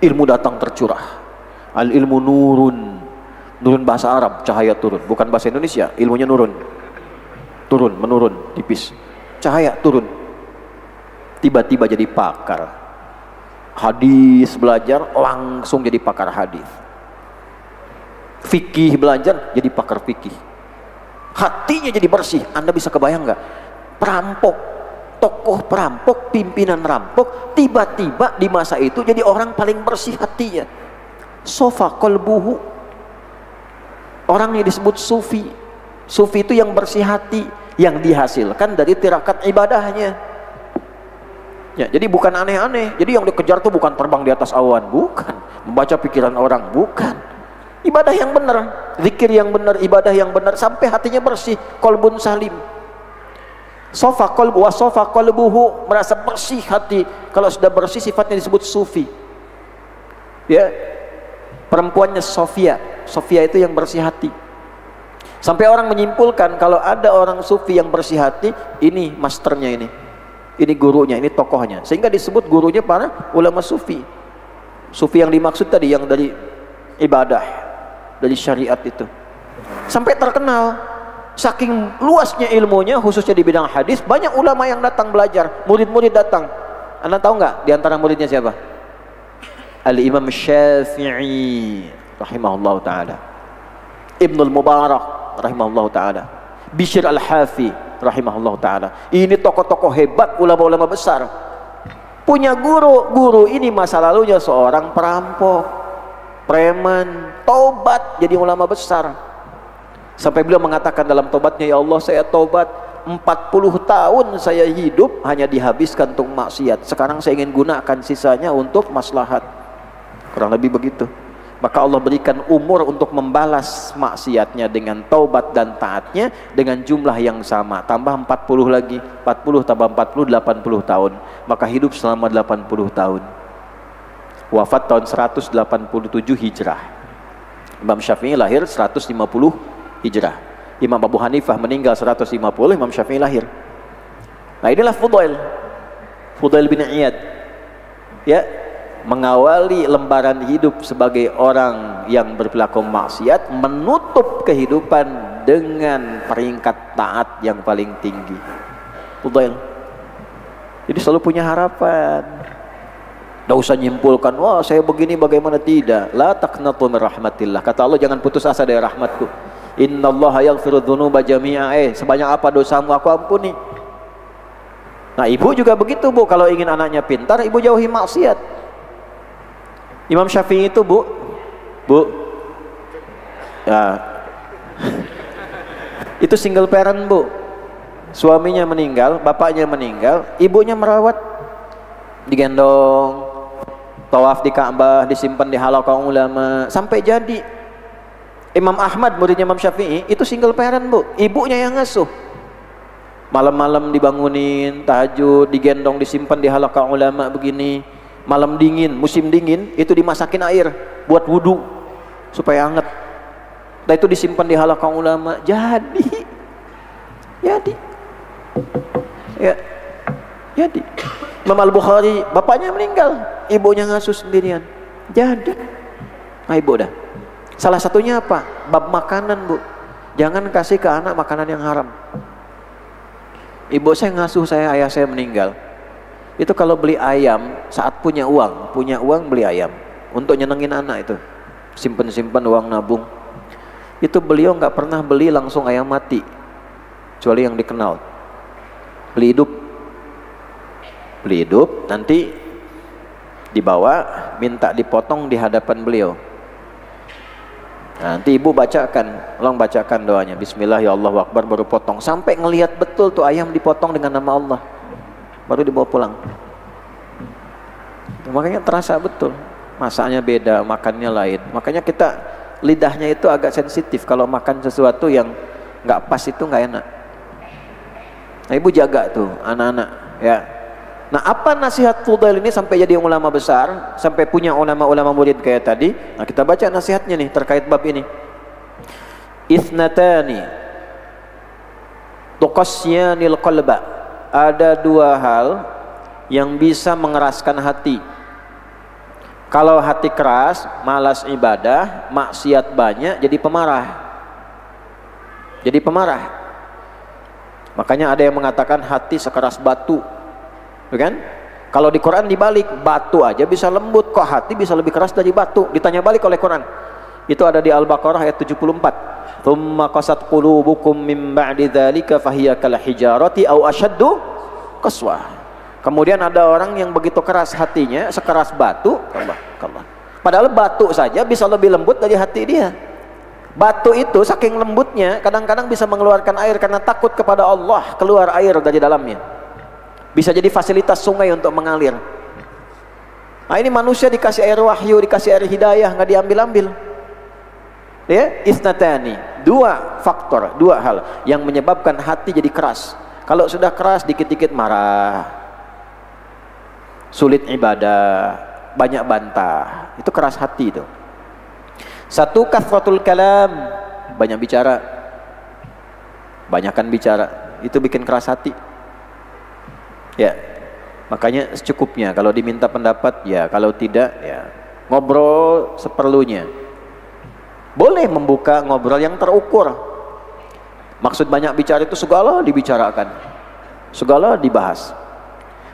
A: Ilmu datang tercurah. Al ilmu nurun. Nurun bahasa Arab, cahaya turun. Bukan bahasa Indonesia, ilmunya nurun. Turun, menurun, tipis. Cahaya turun. Tiba-tiba jadi pakar. Hadis belajar, langsung jadi pakar hadis. Fikih belajar, jadi pakar fikih. Hatinya jadi bersih. Anda bisa kebayang nggak? Perampok, tokoh perampok, pimpinan rampok, tiba-tiba di masa itu jadi orang paling bersih hatinya. Sofa qalbuhu, orang yang disebut sufi. Sufi itu yang bersih hati, yang dihasilkan dari tirakat ibadahnya. Ya, jadi bukan aneh-aneh. Jadi yang dikejar tuh bukan terbang di atas awan, bukan. Membaca pikiran orang, bukan. Ibadah yang benar, zikir yang benar, ibadah yang benar sampai hatinya bersih, qalbun salim. Sofa qalbu wa sofa qalbuhu, merasa bersih hati. Kalau sudah bersih sifatnya disebut sufi. Ya. Perempuannya Sofia. Sofia itu yang bersih hati. Sampai orang menyimpulkan kalau ada orang sufi yang bersih hati, ini masternya ini gurunya, ini tokohnya. Sehingga disebut gurunya para ulama sufi. Sufi yang dimaksud tadi yang dari ibadah, dari syariat itu. Sampai terkenal, saking luasnya ilmunya khususnya di bidang hadis, banyak ulama yang datang belajar, murid-murid datang. Anda tahu nggak di antara muridnya siapa? Al-Imam Syafi'i rahimahullah ta'ala, Ibnul Mubarak rahimahullah ta'ala, Bishr Al-Hafi rahimahullah ta'ala. Ini tokoh-tokoh hebat, ulama-ulama besar. Punya guru ini masa lalunya seorang perampok, preman, tobat jadi ulama besar. Sampai beliau mengatakan dalam tobatnya, ya Allah, saya tobat 40 tahun saya hidup hanya dihabiskan untuk maksiat. Sekarang saya ingin gunakan sisanya untuk maslahat. Kurang lebih begitu. Maka Allah berikan umur untuk membalas maksiatnya dengan taubat dan taatnya dengan jumlah yang sama, tambah 40 lagi, 40 tambah 40 80 tahun. Maka hidup selama 80 tahun. Wafat tahun 187 Hijrah. Imam Syafi'i lahir 150 Hijrah. Imam Abu Hanifah meninggal 150, Imam Syafi'i lahir. Nah, inilah Fudail bin Iyad. Ya, mengawali lembaran hidup sebagai orang yang berperilaku maksiat, menutup kehidupan dengan peringkat taat yang paling tinggi. Fudail. Jadi selalu punya harapan. Tidak usah nyimpulkan, wah saya begini bagaimana, tidak. La taqnatu min rahmatillah. Kata Allah, jangan putus asa dari rahmatku. Innallaha yaghfiru dzunuba jami'a. Sebanyak apa dosamu aku ampuni. Nah, ibu juga begitu, Bu. Kalau ingin anaknya pintar, ibu jauhi maksiat. Imam Syafi'i itu, Bu, ya, itu single parent, Bu. Suaminya meninggal, bapaknya meninggal, ibunya merawat, digendong, tawaf di Ka'bah, disimpan di halaqah ulama, sampai jadi. Imam Ahmad, muridnya Imam Syafi'i, itu single parent, Bu. Ibunya yang ngasuh. Malam-malam dibangunin, tahajud, digendong, disimpan di halaqah ulama begini. Malam dingin, musim dingin, itu dimasakin air buat wudu supaya hangat. Nah, itu disimpan di halaqah ulama. Jadi ya, jadi Imam Al-Bukhari, bapaknya meninggal, ibunya ngasuh sendirian. Jadi, nah, ibu dah. Salah satunya apa? Bab makanan, Bu. Jangan kasih ke anak makanan yang haram. Ibu saya ngasuh saya, ayah saya meninggal. Itu kalau beli ayam, saat punya uang beli ayam untuk nyenengin anak itu. Simpen uang nabung. Itu beliau nggak pernah beli langsung ayam mati, kecuali yang dikenal. Beli hidup, nanti dibawa, minta dipotong di hadapan beliau. Nanti ibu bacakan, tolong bacakan doanya, Bismillah ya Allahu Akbar, baru potong. Sampai ngelihat betul tuh ayam dipotong dengan nama Allah, baru dibawa pulang. Makanya terasa betul, masaknya beda, makannya lain. Makanya kita lidahnya itu agak sensitif kalau makan sesuatu yang nggak pas, itu nggak enak. Nah, ibu jaga tuh anak-anak, ya. Nah, apa nasihat Fudail ini sampai jadi ulama besar, sampai punya ulama-ulama murid kayak tadi? Nah, kita baca nasihatnya nih terkait bab ini. Ithnatani tuqasyanil qalba. Ada dua hal yang bisa mengeraskan hati. Kalau hati keras, malas ibadah, maksiat banyak, jadi pemarah. Makanya ada yang mengatakan hati sekeras batu. Bukan? Kalau di Quran dibalik, batu aja bisa lembut, kok hati bisa lebih keras dari batu? Ditanya balik oleh Quran. Itu ada di Al-Baqarah ayat 74. Tsumma qasat qulubukum min ba'di dzalika fahiya kal hijarati aw ashaddu qaswah. Kemudian ada orang yang begitu keras hatinya, sekeras batu. Allah. Padahal batu saja bisa lebih lembut dari hati dia.
C: Batu itu saking lembutnya kadang-kadang bisa mengeluarkan air karena takut kepada Allah, keluar air dari dalamnya. Bisa jadi fasilitas sungai untuk mengalir. Nah ini manusia dikasih air wahyu, dikasih air hidayah, nggak diambil-ambil. Ya, isnatani, dua faktor, dua hal yang menyebabkan hati jadi keras. Kalau sudah keras dikit-dikit marah, sulit ibadah, banyak bantah, itu keras hati itu. Satu, kathratul kalam, banyak bicara, banyakkan bicara, itu bikin keras hati. Ya, makanya secukupnya. Kalau diminta pendapat, ya. Kalau tidak, ya ngobrol seperlunya. Boleh membuka ngobrol yang terukur. Maksud banyak bicara itu segala dibicarakan, segala dibahas.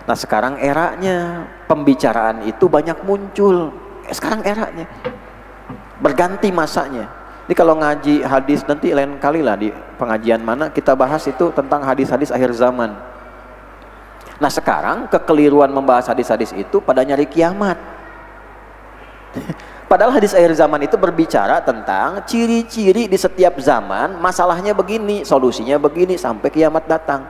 C: Nah sekarang eranya pembicaraan itu banyak muncul. Sekarang eranya berganti masanya. Ini kalau ngaji hadis nanti lain kali lah di pengajian mana kita bahas itu tentang hadis-hadis akhir zaman. Nah sekarang kekeliruan membahas hadis-hadis itu pada nyari kiamat. Padahal hadis akhir zaman itu berbicara tentang ciri-ciri di setiap zaman, masalahnya begini, solusinya begini sampai kiamat datang.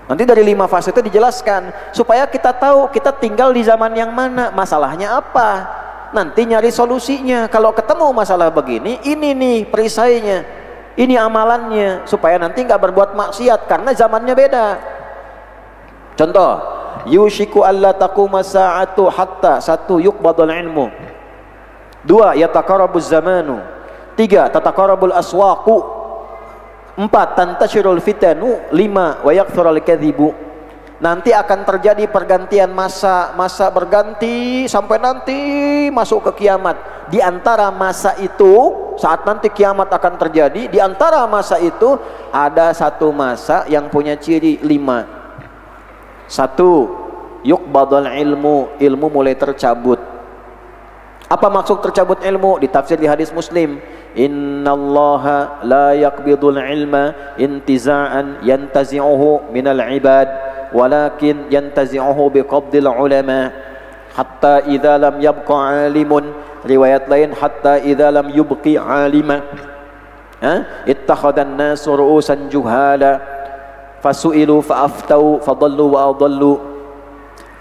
C: Nanti dari 5 fase itu dijelaskan supaya kita tahu kita tinggal di zaman yang mana, masalahnya apa. Nanti nyari solusinya. Kalau ketemu masalah begini, ini nih perisainya, ini amalannya, supaya nanti nggak berbuat maksiat karena zamannya beda. Contoh, yushiku alla taquma sa'atu hatta, 1 yuqbadul ilmu, 2 yataqarabuz zamanu, 3 tataqarabul aswaqu, 4 tantashirul fitanu, 5 wa yakthurul kadhibu. Nanti akan terjadi pergantian masa berganti sampai nanti masuk ke kiamat. Di antara masa itu, saat nanti kiamat akan terjadi, di antara masa itu ada satu masa yang punya ciri 5. 1 yuqbadul ilmu, ilmu mulai tercabut. Apa maksud tercabut ilmu? Ditafsir di hadis Muslim, innallaha la yaqbidul ilma intiza'an yantazi'uhu minal ibad, walakin yantazi'uhu biqabdil ulama hatta idza lam yabqa alimun. Riwayat lain, hatta idza lam yubqi alima ittakhadhan nasu ru'usan juhala fasu'ilu fa'aftau fadallu wa adallu.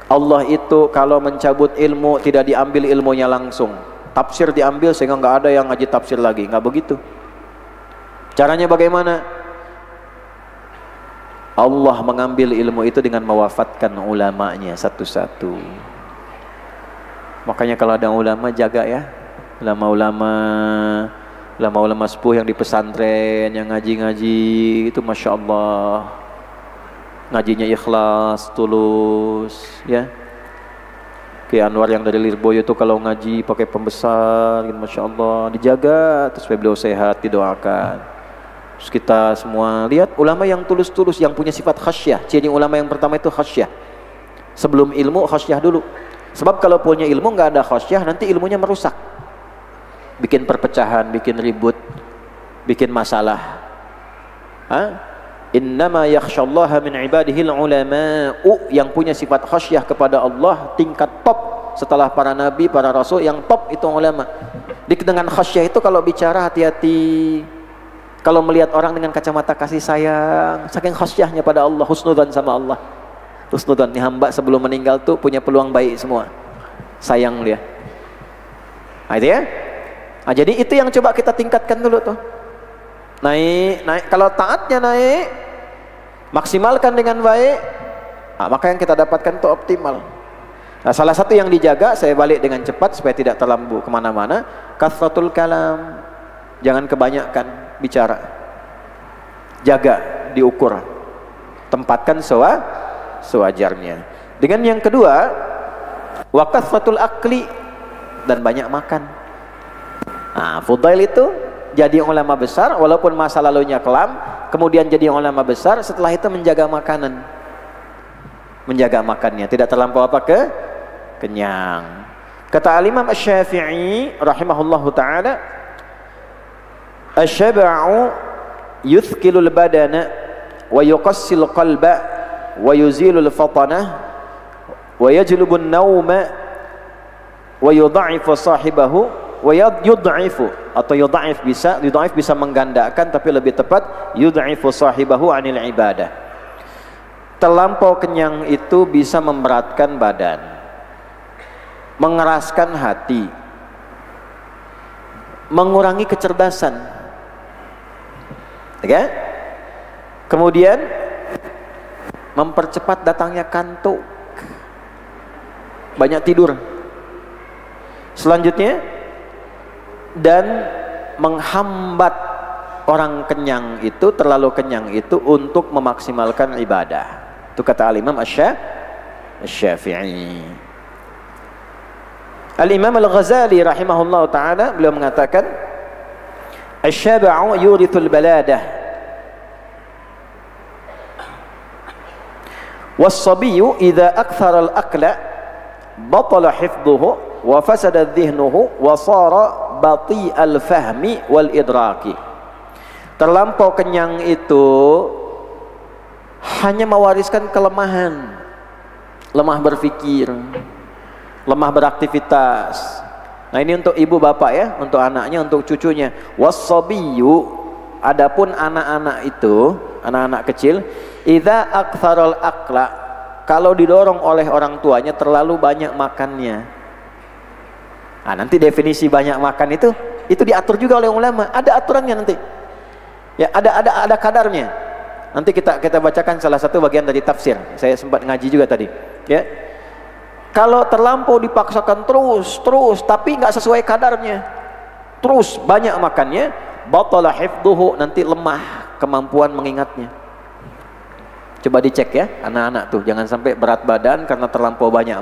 C: Allah itu kalau mencabut ilmu tidak diambil ilmunya langsung, tafsir diambil sehingga nggak ada yang ngaji tafsir lagi, nggak begitu. Caranya bagaimana? Allah mengambil ilmu itu dengan mewafatkan ulamanya satu-satu. Makanya kalau ada ulama jaga ya, ulama-ulama sepuh yang di pesantren yang ngaji-ngaji itu masya Allah. Ngajinya ikhlas, tulus, ya. Kayak Anwar yang dari Lirboyo itu kalau ngaji pakai pembesar, gitu, masya Allah, dijaga terus supaya beliau sehat, didoakan. Terus kita semua lihat ulama yang tulus-tulus, yang punya sifat khasyah. Ciri ulama yang pertama itu khasyah. Sebelum ilmu khasyah dulu. Sebab kalau punya ilmu nggak ada khasyah, nanti ilmunya merusak, bikin perpecahan, bikin ribut, bikin masalah. Innama yakhsyallaha min ibadihil ulama'u, yang punya sifat khasyah kepada Allah tingkat top setelah para nabi, para rasul, yang top itu ulama. Dengan khasyah itu kalau bicara hati-hati. Kalau melihat orang dengan kacamata kasih sayang, saking khasyahnya pada Allah, husnudzan sama Allah. Husnudzan, nih hamba sebelum meninggal tuh punya peluang baik semua. Sayang dia. Nah itu ya. Nah, jadi itu yang coba kita tingkatkan dulu tuh. Naik. Kalau taatnya naik, maksimalkan dengan baik, nah, maka yang kita dapatkan itu optimal. Nah, salah satu yang dijaga, saya balik dengan cepat supaya tidak terlambu kemana-mana, kathratul kalam, jangan kebanyakan bicara, jaga, diukur, tempatkan sewajarnya. Dengan yang kedua, wa kathratul akli, dan banyak makan. Nah, Fudail itu jadi ulama besar walaupun masa lalunya kelam, kemudian jadi ulama besar, setelah itu menjaga makanan, menjaga makannya tidak terlampau kenyang. Kata Al-Imam Asy-Syafi'i rahimahullahu taala, asy-syab'u yuthqilul badana wa yuqassil qalba wa yuzilul fatana wa yajlubun nauma wa yudha'ifu sahibahu wa yud'ifu atau yud'if bisa menggandakan, tapi lebih tepat yud'ifu sahibahu 'anil ibadah. Terlampau kenyang itu bisa memberatkan badan, mengeraskan hati, mengurangi kecerdasan. Oke? Kemudian mempercepat datangnya kantuk, banyak tidur. Selanjutnya, dan menghambat orang kenyang itu, terlalu kenyang itu untuk memaksimalkan ibadah. Itu kata Al-Imam Asy-Syafi'i. Al-Imam Al-Ghazali rahimahullah ta'ala, beliau mengatakan asy-syaba'u yurithul baladah was-sabiyyu idza akthara al-akla batala hifdhuhu wa fasada dhihnuhu wa sara bati'al fahmi wal idraki. Terlampau kenyang itu hanya mewariskan kelemahan, lemah berpikir, lemah beraktivitas. Nah, ini untuk ibu bapak ya, untuk anaknya, untuk cucunya. Was-sabiyyu, adapun anak-anak itu, anak-anak kecil, idza aktsaral akla, kalau didorong oleh orang tuanya terlalu banyak makannya. Nah, nanti definisi banyak makan itu diatur juga oleh ulama, ada aturannya nanti. Ya, ada kadarnya. Nanti kita bacakan salah satu bagian dari tafsir. Saya sempat ngaji juga tadi. Ya, kalau terlampau dipaksakan terus, tapi nggak sesuai kadarnya, terus banyak makannya, batala hifdhuhu, nanti lemah kemampuan mengingatnya. Coba dicek ya, anak-anak tuh, jangan sampai berat badan karena terlampau banyak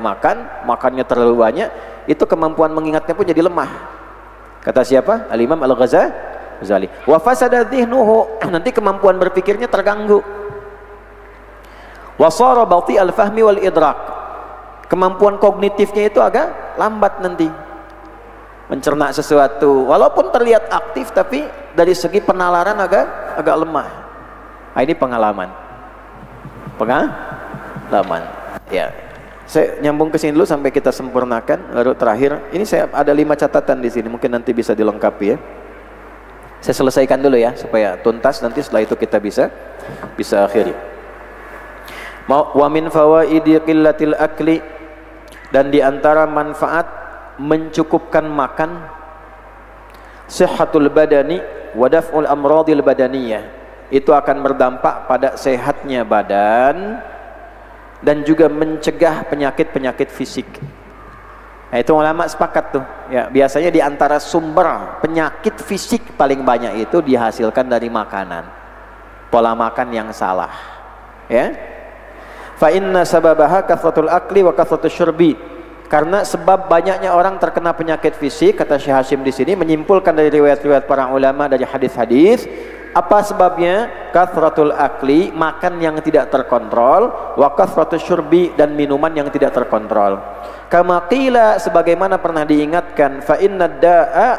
C: makannya terlalu banyak, itu kemampuan mengingatnya pun jadi lemah. Kata siapa? Al-Imam Al-Ghazali. Wa fasada dhihnuhu, nanti kemampuan berpikirnya terganggu. Wa sara bati'al fahmi wal idrak, kemampuan kognitifnya itu agak lambat nanti mencerna sesuatu, walaupun terlihat aktif tapi dari segi penalaran agak lemah. Nah, ini pengalaman ya. Saya nyambung ke sini dulu sampai kita sempurnakan, baru terakhir ini saya ada 5 catatan di sini, mungkin nanti bisa dilengkapi ya. Saya selesaikan dulu ya supaya tuntas, nanti setelah itu kita bisa akhiri. Wa min fawaidi qillatil akli, dan di antara manfaat mencukupkan makan, sihhatul badani wa daf'ul amradil badaniyah, itu akan berdampak pada sehatnya badan dan juga mencegah penyakit-penyakit fisik. Nah, itu ulama sepakat tuh ya, biasanya di antara sumber penyakit fisik paling banyak itu dihasilkan dari makanan, pola makan yang salah ya. Fa inna sababaha kathratul akli wa kathratus syurbi, karena sebab banyaknya orang terkena penyakit fisik, kata Syekh Hashim di sini menyimpulkan dari riwayat-riwayat para ulama, dari hadis-hadis. Apa sebabnya? Kathratul akli, makan yang tidak terkontrol, wa kathratus syurbi, dan minuman yang tidak terkontrol. Kama qila, sebagaimana pernah diingatkan, fa inna da'a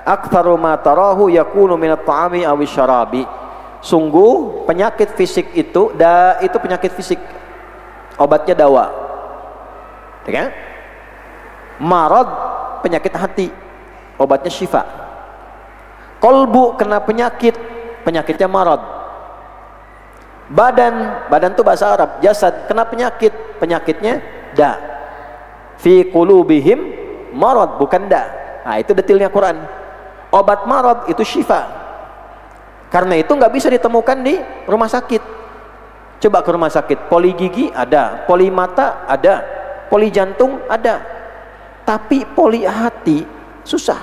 C: aktsaru ma tarahu yakunu minat ta'ami awis syarabi. Sungguh penyakit fisik itu, itu penyakit fisik, obatnya dawa ya. Marad, penyakit hati, obatnya syifa. Kolbu, kena penyakit, penyakitnya marad. Badan itu bahasa Arab, jasad, kena penyakit, penyakitnya da. Fi qulubihim marad, bukan da. Nah, itu detailnya Quran. Obat marad itu syifa. Karena itu nggak bisa ditemukan di rumah sakit. Coba ke rumah sakit, poli gigi ada, poli mata ada, poli jantung ada, tapi poli hati susah.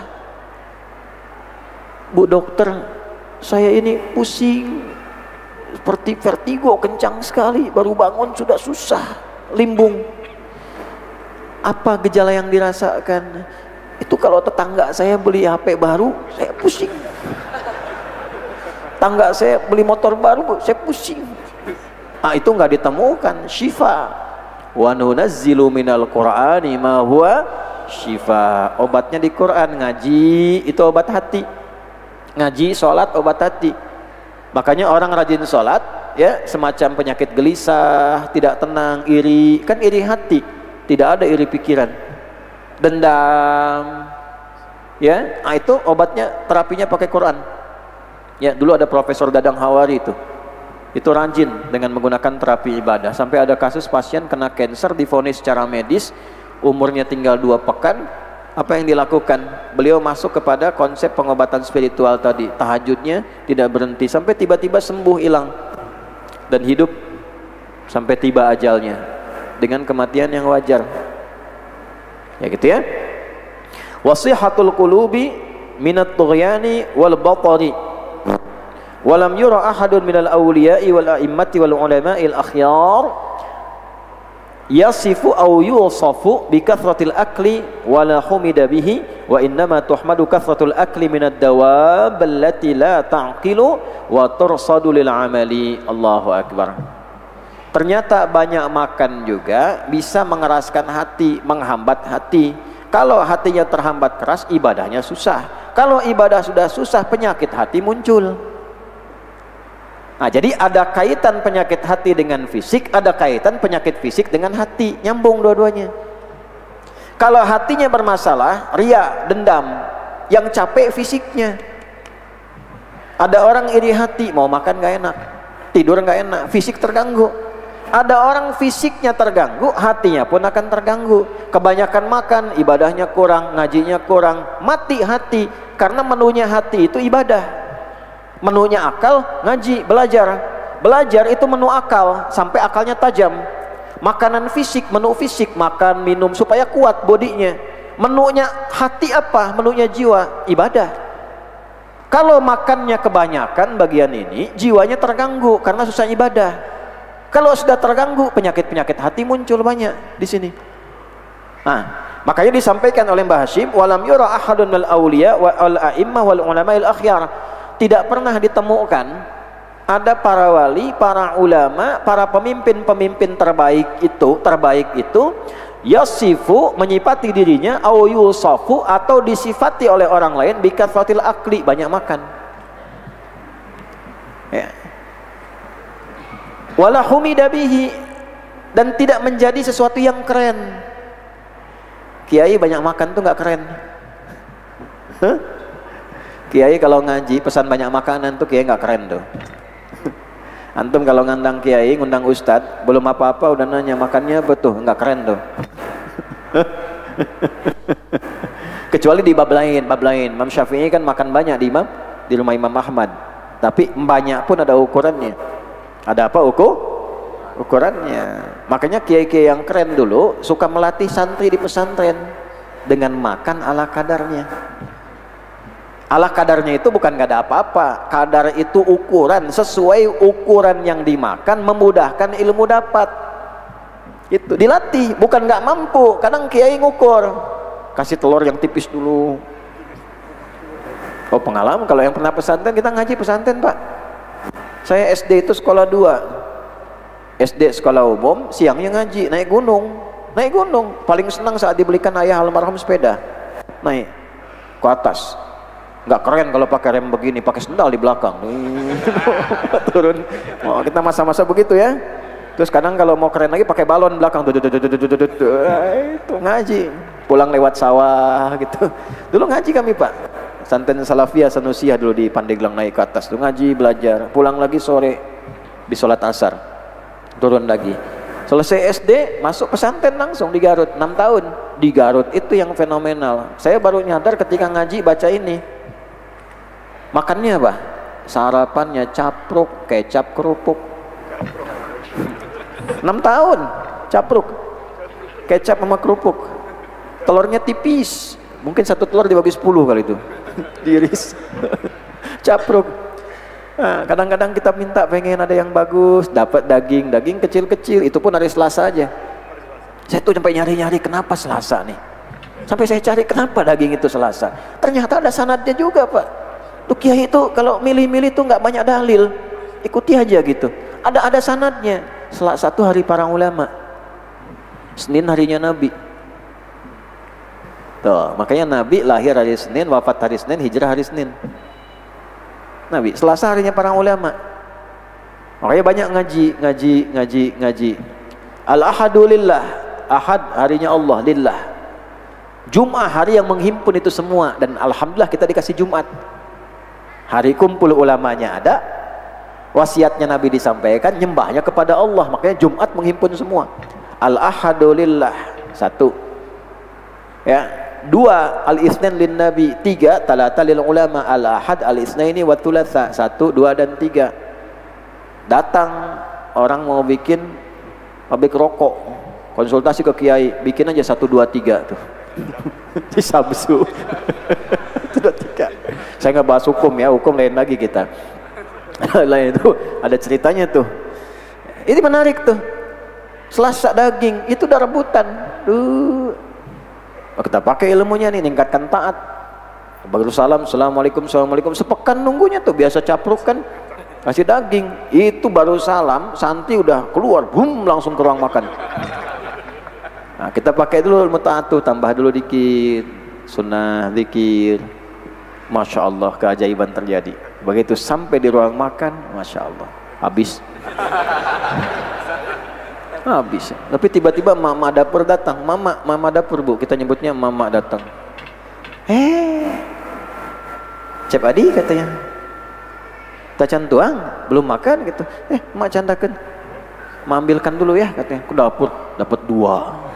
C: Bu dokter, saya ini pusing seperti vertigo, kencang sekali, baru bangun sudah susah, limbung. Apa gejala yang dirasakan? Itu kalau tetangga saya beli HP baru, saya pusing. Tangga saya beli motor baru, saya pusing. Ah, itu nggak ditemukan syifa. Wa nunazzilu minal Qur'ani ma huwa syifa. Obatnya di Quran, ngaji itu obat hati. Ngaji, sholat obat hati. Makanya orang rajin sholat ya, semacam penyakit gelisah, tidak tenang, iri, kan iri hati, tidak ada iri pikiran, dendam Ya, nah itu obatnya, terapinya pakai Quran. Ya, dulu ada Profesor Dadang Hawari itu rajin dengan menggunakan terapi ibadah. Sampai ada kasus pasien kena cancer, divonis secara medis, umurnya tinggal 2 pekan. Apa yang dilakukan? Beliau masuk kepada konsep pengobatan spiritual tadi. Tahajudnya tidak berhenti sampai tiba-tiba sembuh, hilang dan hidup sampai tiba ajalnya dengan kematian yang wajar. Ya gitu ya. Wasihatul qulubi minat tughyani wal batari. Walam yura ahadun minal awliya'i wal a'immati wal ulama'il akhyar yasifu aw yusafu bi kathratil akli wala humida bihi wa innama tuhmadu kathratul akli minad dawab allati la ta'qilu wa tursadu lil amali. Allahu akbar. Ternyata banyak makan juga bisa mengeraskan hati, menghambat hati. Kalau hatinya terhambat keras, ibadahnya susah. Kalau ibadah sudah susah, penyakit hati muncul. Nah, jadi ada kaitan penyakit hati dengan fisik, ada kaitan penyakit fisik dengan hati, nyambung dua-duanya. Kalau hatinya bermasalah, ria, dendam, yang capek fisiknya. Ada orang iri hati, mau makan gak enak, tidur gak enak, fisik terganggu. Ada orang fisiknya terganggu, hatinya pun akan terganggu. Kebanyakan makan, ibadahnya kurang, ngajinya kurang, mati hati. Karena menunya hati itu ibadah. Menunya akal, ngaji, belajar. Belajar itu menu akal, sampai akalnya tajam. Makanan fisik, menu fisik, makan, minum supaya kuat bodinya. Menunya hati apa? Menunya jiwa, ibadah. Kalau makannya kebanyakan bagian ini, jiwanya terganggu karena susah ibadah. Kalau sudah terganggu, penyakit-penyakit hati muncul banyak di sini. Nah, makanya disampaikan oleh Mbah Hashim, walam yura ahadun minal awliya wal a'immah wal ulama'il akhyar. Tidak pernah ditemukan ada para wali, para ulama, para pemimpin-pemimpin terbaik itu yasifu, menyifati dirinya, au yusafu, atau disifati oleh orang lain bikathratil akli, banyak makan. Ya. Wala humida bihi, dan tidak menjadi sesuatu yang keren. Kiai banyak makan tuh nggak keren. Huh? Kiai kalau ngaji pesan banyak makanan tuh kiai nggak keren tuh. Antum kalau ngundang kiai, ngundang ustad, belum apa-apa udah nanya makannya apa tuh, nggak keren tuh. Kecuali di bab lain. Imam Syafi'i kan makan banyak di rumah Imam Ahmad. Tapi banyak pun ada ukurannya. Ada apa ukurannya? Makanya kiai-kiai yang keren dulu suka melatih santri di pesantren dengan makan ala kadarnya. Ala kadarnya itu bukan gak ada apa-apa. Kadar itu ukuran, sesuai ukuran yang dimakan memudahkan ilmu dapat. Itu dilatih, bukan gak mampu. Kadang kiai ngukur, kasih telur yang tipis dulu. Oh, pengalaman kalau yang pernah pesantren, kita ngaji pesantren, Pak. Saya SD itu sekolah 2. SD sekolah umum, siangnya ngaji, naik gunung. Paling senang saat dibelikan ayah almarhum sepeda. Naik ke atas. Nggak keren kalau pakai rem begini, pakai sendal di belakang. Turun. Oh, kita masa-masa begitu ya. Terus kadang kalau mau keren lagi pakai balon belakang. Itu ngaji. Pulang lewat sawah gitu. Dulu ngaji kami, Pak. Santen Salafiyah Sanusiyah dulu di Pandeglang, naik ke atas tuh ngaji, belajar, pulang lagi sore di sholat asar, turun lagi, selesai SD masuk pesantren langsung di Garut. 6 tahun di Garut itu yang fenomenal. Saya baru nyadar ketika ngaji baca ini. Makannya apa? Sarapannya capruk, kecap, kerupuk. 6 tahun capruk, kecap sama kerupuk. Telurnya tipis, mungkin satu telur dibagi 10 kali itu. Diiris. Capruk. Nah, kadang-kadang kita minta pengen ada yang bagus, dapat daging kecil-kecil, itu pun hari Selasa aja. Saya tuh sampai nyari-nyari kenapa Selasa nih. Sampai saya cari kenapa daging itu Selasa. Ternyata ada sanadnya juga, Pak. Tuh kiai itu kalau milih-milih tuh nggak banyak dalil, ikuti aja gitu. Ada sanadnya. Selasa itu hari para ulama. Senin harinya Nabi. Tuh, makanya Nabi lahir hari Senin, wafat hari Senin, hijrah hari Senin. Nabi, Selasa harinya para ulama. Makanya banyak ngaji. Al-ahadu lillah, ahad harinya Allah, lillah. Jumat hari yang menghimpun itu semua, dan alhamdulillah kita dikasih Jumat. Hari kumpul ulamanya ada, wasiatnya Nabi disampaikan, nyembahnya kepada Allah, makanya Jumat menghimpun semua. Al-ahadu lillah, satu. Ya, dua, al-itsnain lin nabi, tiga, talata lil ulama, al-ahad, al-itsnaini wa thulatsa, satu, dua, dan tiga. Datang orang mau bikin pabrik rokok, konsultasi ke kiai, bikin aja 1, 2, 3 tuh. Di Samsu. 1, 2, 3. Saya nggak bahas hukum ya, hukum lain lagi kita. Lain itu ada ceritanya tuh. Ini menarik tuh. Selasa daging itu udah rebutan. Kita pakai ilmunya nih, ningkatkan taat. Baru salam, assalamualaikum, assalamualaikum. Sepekan nunggunya tuh, biasa capruk kan. Kasih daging, itu baru salam, santi udah keluar, boom, langsung ke ruang makan. Nah, kita pakai dulu ilmu taat tuh, tambah dulu dikit, sunnah, zikir. Masya Allah, keajaiban terjadi. Begitu sampai di ruang makan, Masya Allah, habis. Habis. Tapi tiba-tiba mama dapur datang, mama dapur bu, kita nyebutnya mama datang. Cep Adi katanya, tacan tuang, belum makan gitu. Mak candakan, ambilkan dulu ya katanya. Ke dapur, dapat 2.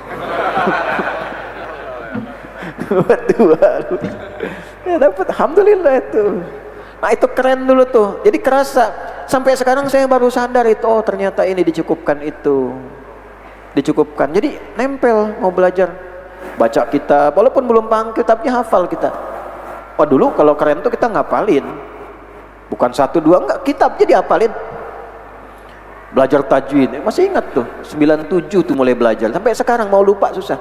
C: Dapat 2. Ya dapat, alhamdulillah itu. Nah itu keren dulu tuh. Jadi kerasa. Sampai sekarang saya baru sadar itu, oh ternyata ini dicukupkan itu. Dicukupkan. Jadi nempel mau belajar. Baca kitab, walaupun belum paham kitabnya, hafal kita. Oh dulu kalau keren tuh kita ngapalin. Bukan 1, 2, enggak, kitabnya dihafalin. Belajar tajwid, masih ingat tuh, 97 tuh mulai belajar. Sampai sekarang mau lupa susah.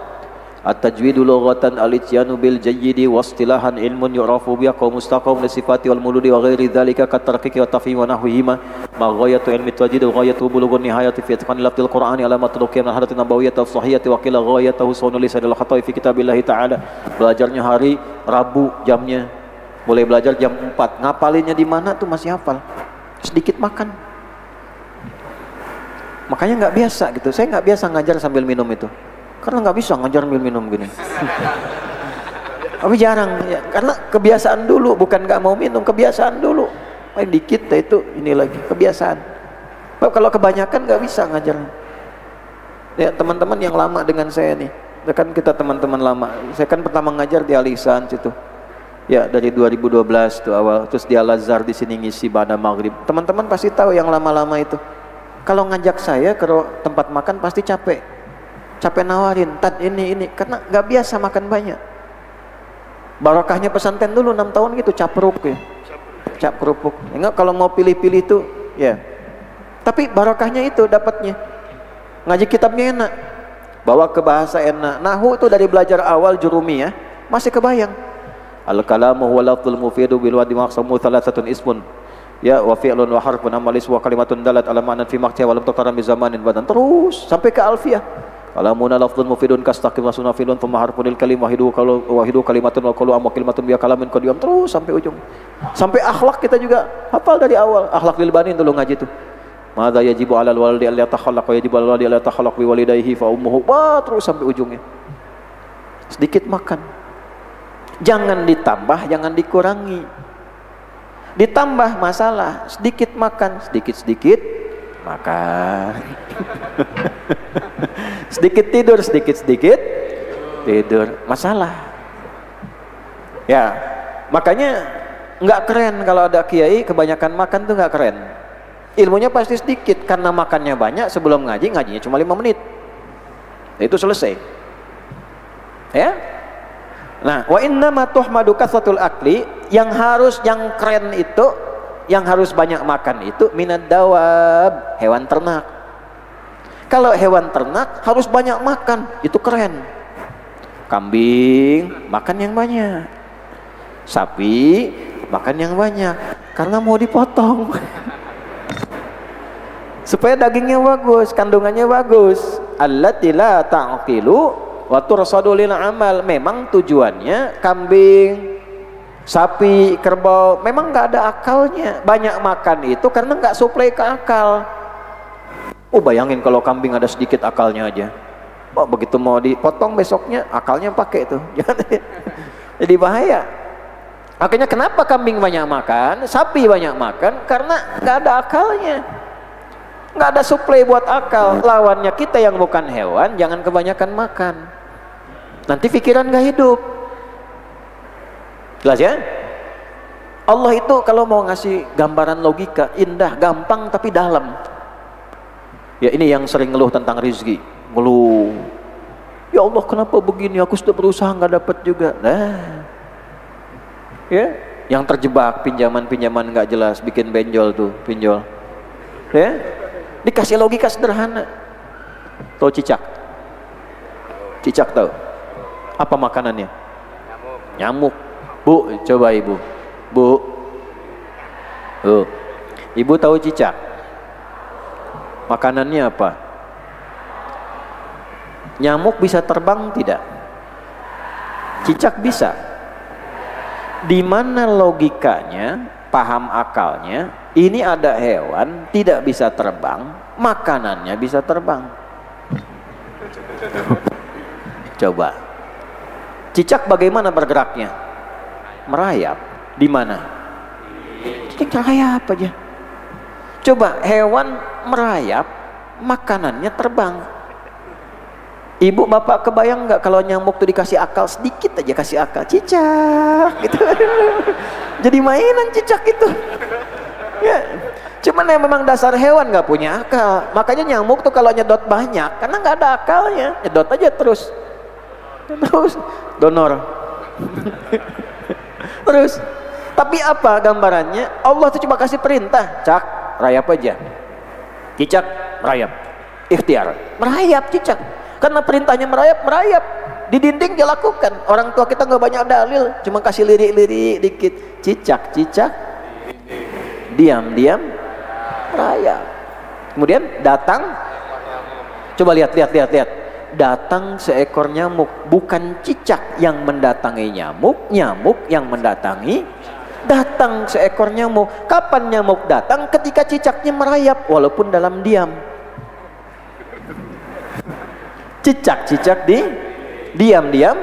C: At-tajwidu lughatan al-ityanu bil jayyidi wastilahan ilmun yu'rafu biha qaum mustaqam li sifati wal muludi wa ghairi dzalika kat tarqiqi wa tafhim wa nahwihima ma ghayatu ilmi tajwid wa ghayatu bulughun nihayati fi itqan lafzil qur'ani ala matluqiyah min hadatin nabawiyyah wa sahihati wa qila ghayatuhu sunu lisan al-khata'i fi kitabillah ta'ala. Belajarnya hari Rabu jamnya, mulai belajar jam 4. Ngapalinnya di mana tuh masih hafal. Sedikit makan. Makanya nggak biasa gitu. Saya nggak biasa ngajar sambil minum itu. Karena nggak bisa ngajar sambil minum gini. Tapi jarang ya, karena kebiasaan dulu, bukan nggak mau minum, kebiasaan dulu. Paling dikit itu ini lagi kebiasaan. Kalau kebanyakan nggak bisa ngajar. Ya teman-teman yang lama dengan saya nih, kan kita teman-teman lama. Saya kan pertama ngajar di Al-Ihsan situ. Ya dari 2012 tuh awal, terus di Al-Azhar di sini ngisi pada maghrib. Teman-teman pasti tahu yang lama-lama itu. Kalau ngajak saya ke tempat makan pasti capek nawarin, tad ini, karena nggak biasa makan banyak. Barokahnya pesantren dulu 6 tahun gitu, capruk ya, cap kerupuk. Enggak kalau mau pilih-pilih tuh, ya. Tapi barokahnya itu dapatnya. Ngaji kitabnya enak, bawa ke bahasa enak. Nahu tuh dari belajar awal jurumi ya, masih kebayang. Al-kalamu huwa lafzul mufidu bil wadi maqsamu thalathatun ismun. Ya wa fi'lun wa harfun amalis wa kalimatun dalat ala ma'nan fi maqti wa lam taqaram bi zamanin badan, terus sampai ke alfiyah. Kalamuna lafzun mufidun kastaqim wa sunafilun thumma harfunil kalim wahidu kalimatun wa qalu amma kalimatun biya kalamin qadiyam, terus sampai ujung. Sampai akhlak kita juga hafal dari awal. Akhlak lil banin dulu ngaji tuh. Madza yajibu 'alal walidi alla yatakhallaq wa yajibu 'alal walidi alla yatakhallaq bi walidayhi fa ummuhu, terus sampai ujungnya. Sedikit makan. Jangan ditambah, jangan dikurangi. Ditambah masalah, sedikit makan, sedikit makan. Sedikit tidur, sedikit tidur, masalah. Ya, makanya nggak keren kalau ada kiai kebanyakan makan tuh nggak keren. Ilmunya pasti sedikit karena makannya banyak. Sebelum ngajinya cuma 5 menit. Itu selesai. Ya. Nah, wa innama tuhmadu kasratul akli, yang keren itu, yang harus banyak makan itu minad dawab, hewan ternak. Kalau hewan ternak harus banyak makan, itu keren. Kambing makan yang banyak, sapi makan yang banyak, karena mau dipotong supaya dagingnya bagus, kandungannya bagus. Allati la ta'qilu wa tursadu lil amal. Memang tujuannya kambing, sapi, kerbau memang nggak ada akalnya. Banyak makan itu karena nggak suplai ke akal. Oh bayangin kalau kambing ada sedikit akalnya aja, Oh, begitu mau dipotong besoknya akalnya pakai tuh. Jadi bahaya. Makanya kenapa kambing banyak makan, sapi banyak makan? Karena nggak ada akalnya, nggak ada suplai buat akal. Lawannya kita yang bukan hewan, jangan kebanyakan makan. Nanti pikiran nggak hidup. Jelas ya? Allah itu kalau mau ngasih gambaran logika indah, gampang tapi dalam. Ya ini yang sering ngeluh tentang rezeki, ngeluh. Ya Allah kenapa begini? Aku sudah berusaha nggak dapat juga. Nah. Ya, yang terjebak pinjaman-pinjaman nggak jelas, bikin benjol tuh, pinjol. Ya, dikasih logika sederhana. Tahu cicak? Cicak tahu? Apa makanannya? Nyamuk. Bu, coba ibu. Bu. Ibu tahu cicak? Makanannya apa? Nyamuk bisa terbang tidak? Cicak bisa. Di mana logikanya, paham akalnya, ini ada hewan tidak bisa terbang, makanannya bisa terbang. Coba. Cicak bagaimana bergeraknya? Merayap. Di mana? Cicak merayap aja. Coba hewan merayap, makanannya terbang. Ibu bapak kebayang nggak kalau nyamuk tuh dikasih akal sedikit aja, kasih akal cicak gitu. Jadi mainan cicak itu. Ya. Cuman yang memang dasar hewan nggak punya akal. Makanya nyamuk tuh kalau nyedot banyak karena nggak ada akalnya, nyedot aja terus donor. Terus. Tapi apa gambarannya? Allah tuh cuma kasih perintah, cak rayap aja. Cicak merayap. Ikhtiar merayap cicak. Karena perintahnya merayap, di dinding dia lakukan. Orang tua kita nggak banyak dalil, cuma kasih lirik-lirik dikit. Cicak, diam, merayap. Kemudian datang, coba lihat. Datang seekor nyamuk, bukan cicak yang mendatangi nyamuk, nyamuk yang mendatangi. Datang seekor nyamuk. Kapan nyamuk datang? Ketika cicaknya merayap, walaupun dalam diam. Cicak diam-diam.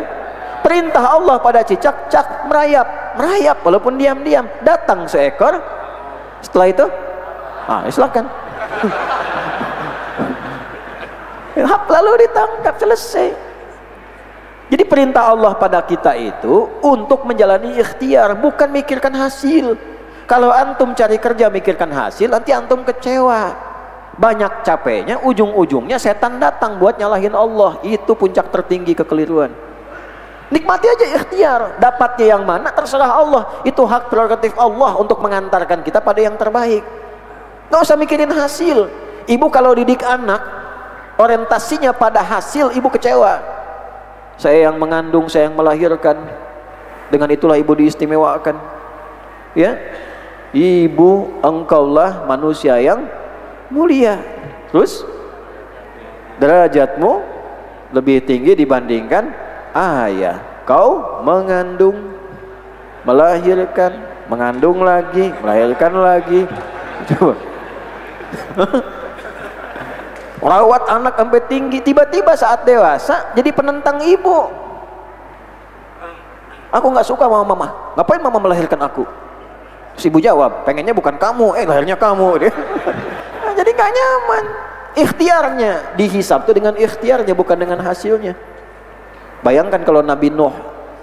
C: Perintah Allah pada cicak, cak merayap walaupun diam-diam. Datang seekor. Setelah itu, silakan. Lalu ditangkap, selesai. Jadi perintah Allah pada kita itu untuk menjalani ikhtiar, bukan mikirkan hasil. Kalau antum cari kerja mikirkan hasil, nanti antum kecewa. Banyak capeknya, ujung-ujungnya setan datang buat nyalahin Allah. Itu puncak tertinggi kekeliruan. Nikmati aja ikhtiar, dapatnya yang mana terserah Allah. Itu hak prerogatif Allah untuk mengantarkan kita pada yang terbaik. Nggak usah mikirin hasil. Ibu kalau didik anak, orientasinya pada hasil, ibu kecewa. Saya yang mengandung, saya yang melahirkan, dengan itulah ibu diistimewakan. Ya, ibu engkaulah manusia yang mulia. Terus derajatmu lebih tinggi dibandingkan ayah. Kau mengandung, melahirkan, mengandung lagi, melahirkan lagi. Coba. Rawat anak sampai tinggi, tiba-tiba saat dewasa jadi penentang ibu. Aku nggak suka sama mama. Ngapain mama melahirkan aku? Si ibu jawab, pengennya bukan kamu, lahirnya kamu. Jadi gak nyaman. Ikhtiarnya dihisab tuh dengan ikhtiarnya, bukan dengan hasilnya. Bayangkan kalau Nabi Nuh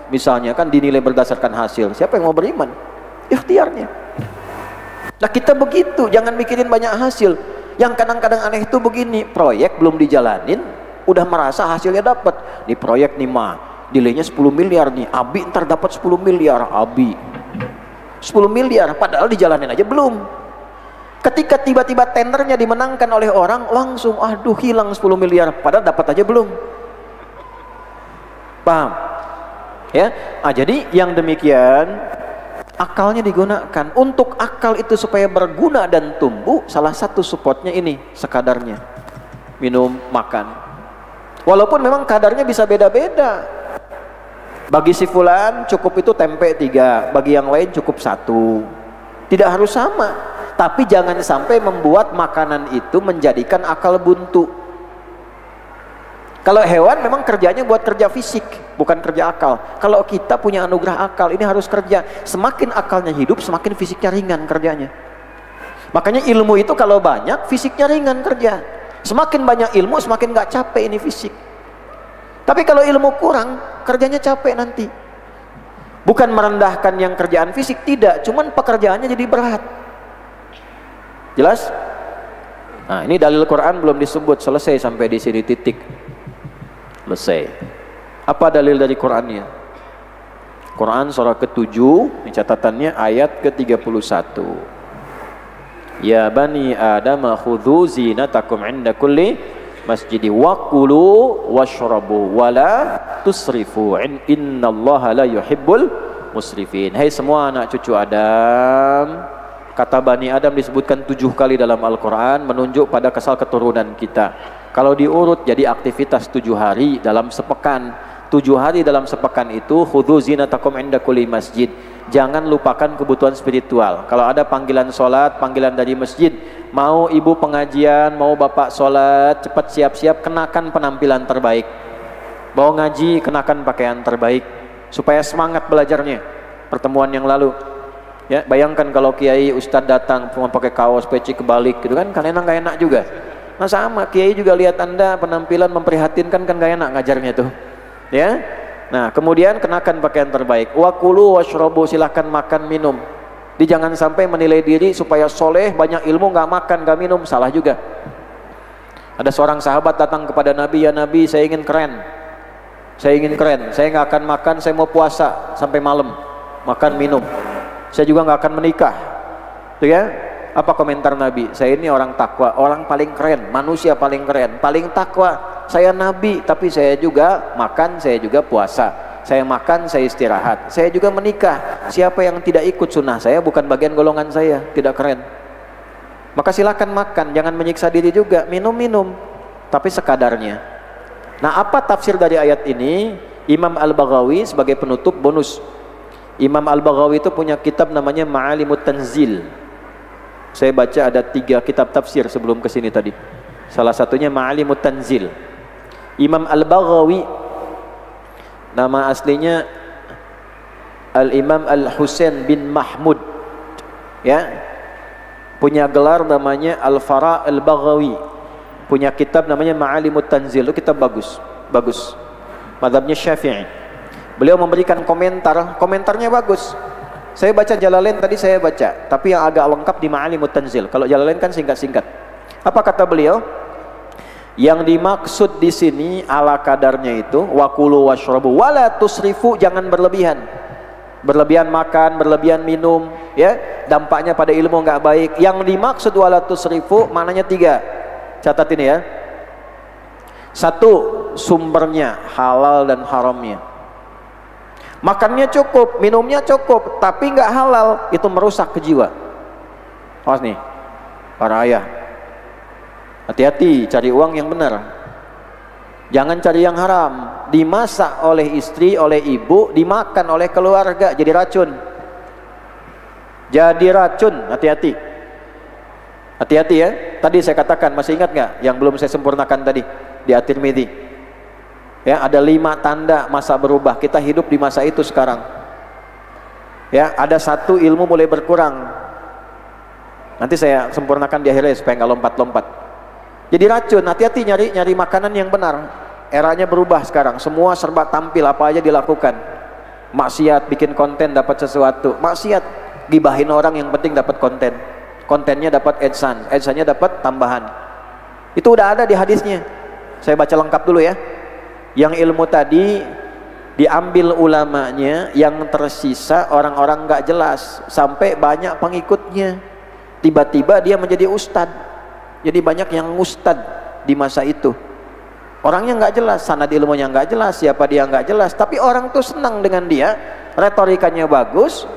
C: misalnya kan dinilai berdasarkan hasil, siapa yang mau beriman? Ikhtiarnya. Nah kita begitu, jangan mikirin banyak hasil. Yang kadang-kadang aneh itu begini, proyek belum dijalanin, udah merasa hasilnya dapat. Di proyek nih delaynya 10 miliar nih, Abi ntar dapat 10 miliar, Abi 10 miliar, padahal dijalanin aja belum. Ketika tiba-tiba tendernya dimenangkan oleh orang, langsung aduh hilang 10 miliar, padahal dapat aja belum. Paham? Ya, jadi yang demikian akalnya digunakan. Untuk akal itu supaya berguna dan tumbuh, salah satu supportnya ini sekadarnya, minum, makan. Walaupun memang kadarnya bisa beda-beda. Bagi si fulan cukup itu tempe 3, bagi yang lain cukup 1. Tidak harus sama. Tapi jangan sampai membuat makanan itu menjadikan akal buntu. Kalau hewan memang kerjanya buat kerja fisik, bukan kerja akal. Kalau kita punya anugerah akal, ini harus kerja. Semakin akalnya hidup, semakin fisiknya ringan kerjanya. Makanya ilmu itu kalau banyak, fisiknya ringan kerja. Semakin banyak ilmu, semakin gak capek ini fisik. Tapi kalau ilmu kurang, kerjanya capek nanti. Bukan merendahkan yang kerjaan fisik, tidak. Cuman pekerjaannya jadi berat. Jelas? Nah, ini dalil Quran belum disebut, selesai sampai di sini titik. Selesai. Apa dalil dari Qurannya? Quran surah ke-7, ini catatannya ayat ke-31. Ya bani Adam khudhu zinatakum 'inda kulli masjidi wa kulu washrabu wa la tusrifu innallaha la yuhibbul musrifin. Hai semua anak cucu Adam, kata Bani Adam disebutkan 7 kali dalam Al-Quran, menunjuk pada kesal keturunan kita. Kalau diurut jadi aktivitas 7 hari dalam sepekan. 7 hari dalam sepekan itu khudhu zinatakum inda kulli masjid. Jangan lupakan kebutuhan spiritual. Kalau ada panggilan sholat, panggilan dari masjid, mau ibu pengajian, mau bapak sholat, cepat siap-siap, kenakan penampilan terbaik. Mau ngaji, kenakan pakaian terbaik supaya semangat belajarnya. Pertemuan yang lalu, ya, bayangkan kalau kiai ustadz datang cuma pakai kaos peci kebalik gitu kan enak gak enak juga. Nah sama, kiai juga lihat anda penampilan memprihatinkan kan gak enak ngajarnya tuh, ya. Nah kemudian kenakan pakaian terbaik. Wa kulu washrabu, silahkan makan minum. Jangan sampai menilai diri supaya soleh banyak ilmu nggak makan nggak minum, salah juga. Ada seorang sahabat datang kepada Nabi, ya Nabi saya ingin keren, saya nggak akan makan, saya mau puasa sampai malam, makan minum. Saya juga nggak akan menikah, tuh ya. Apa komentar Nabi? Saya ini orang takwa, orang paling keren, manusia paling keren, paling takwa. Saya Nabi, tapi saya juga makan, saya juga puasa. Saya makan, saya istirahat. Saya juga menikah. Siapa yang tidak ikut sunnah saya bukan bagian golongan saya, tidak keren. Maka silakan makan, jangan menyiksa diri juga. Minum-minum, tapi sekadarnya. Nah, apa tafsir dari ayat ini? Imam Al-Baghawi sebagai penutup bonus. Imam Al-Baghawi itu punya kitab namanya Ma'alimut Tanzil. Saya baca ada 3 kitab tafsir sebelum kesini tadi. Salah satunya Ma'alimut Tanzil. Imam Al-Baghawi nama aslinya Al-Imam Al-Husain bin Mahmud, ya. Punya gelar namanya Al-Fara Al-Baghawi. Punya kitab namanya Ma'alimut Tanzil. Itu kitab bagus, bagus. Mazhabnya Syafi'i. Beliau memberikan komentar, komentarnya bagus. Saya baca Jalalain tadi saya baca, tapi yang agak lengkap di Ma'alimut Tanzil. Kalau Jalalain kan singkat-singkat. Apa kata beliau? Yang dimaksud di sini ala kadarnya itu wakulu washrabu wala tusrifu, jangan berlebihan. Berlebihan makan, berlebihan minum, ya. Dampaknya pada ilmu enggak baik. Yang dimaksud wala tusrifu maknanya 3. Catat ini ya. 1, sumbernya halal dan haramnya. Makannya cukup, minumnya cukup, tapi enggak halal, itu merusak ke jiwa. Awas nih, para ayah. Hati-hati, cari uang yang benar. Jangan cari yang haram. Dimasak oleh istri, oleh ibu, dimakan oleh keluarga, jadi racun. Jadi racun, hati-hati. Hati-hati ya. Tadi saya katakan, masih ingat nggak yang belum saya sempurnakan tadi di At-Tirmidzi? Ya, ada 5 tanda masa berubah. Kita hidup di masa itu sekarang. Ya, ada 1 ilmu mulai berkurang. Nanti saya sempurnakan di akhirnya supaya nggak lompat-lompat. Jadi racun, hati-hati nyari makanan yang benar. Eranya berubah sekarang, semua serba tampil, apa aja dilakukan. Maksiat, bikin konten dapat sesuatu. Maksiat, gibahin orang yang penting dapat konten. Kontennya dapat AdSense, AdSense-nya dapat tambahan. Itu udah ada di hadisnya. Saya baca lengkap dulu ya. Yang ilmu tadi diambil ulamanya, yang tersisa orang-orang nggak jelas, sampai banyak pengikutnya. Tiba-tiba dia menjadi ustadz. Jadi banyak yang ustad di masa itu. Orangnya nggak jelas, sanad ilmunya nggak jelas, siapa dia nggak jelas. Tapi orang tuh senang dengan dia, retorikanya bagus,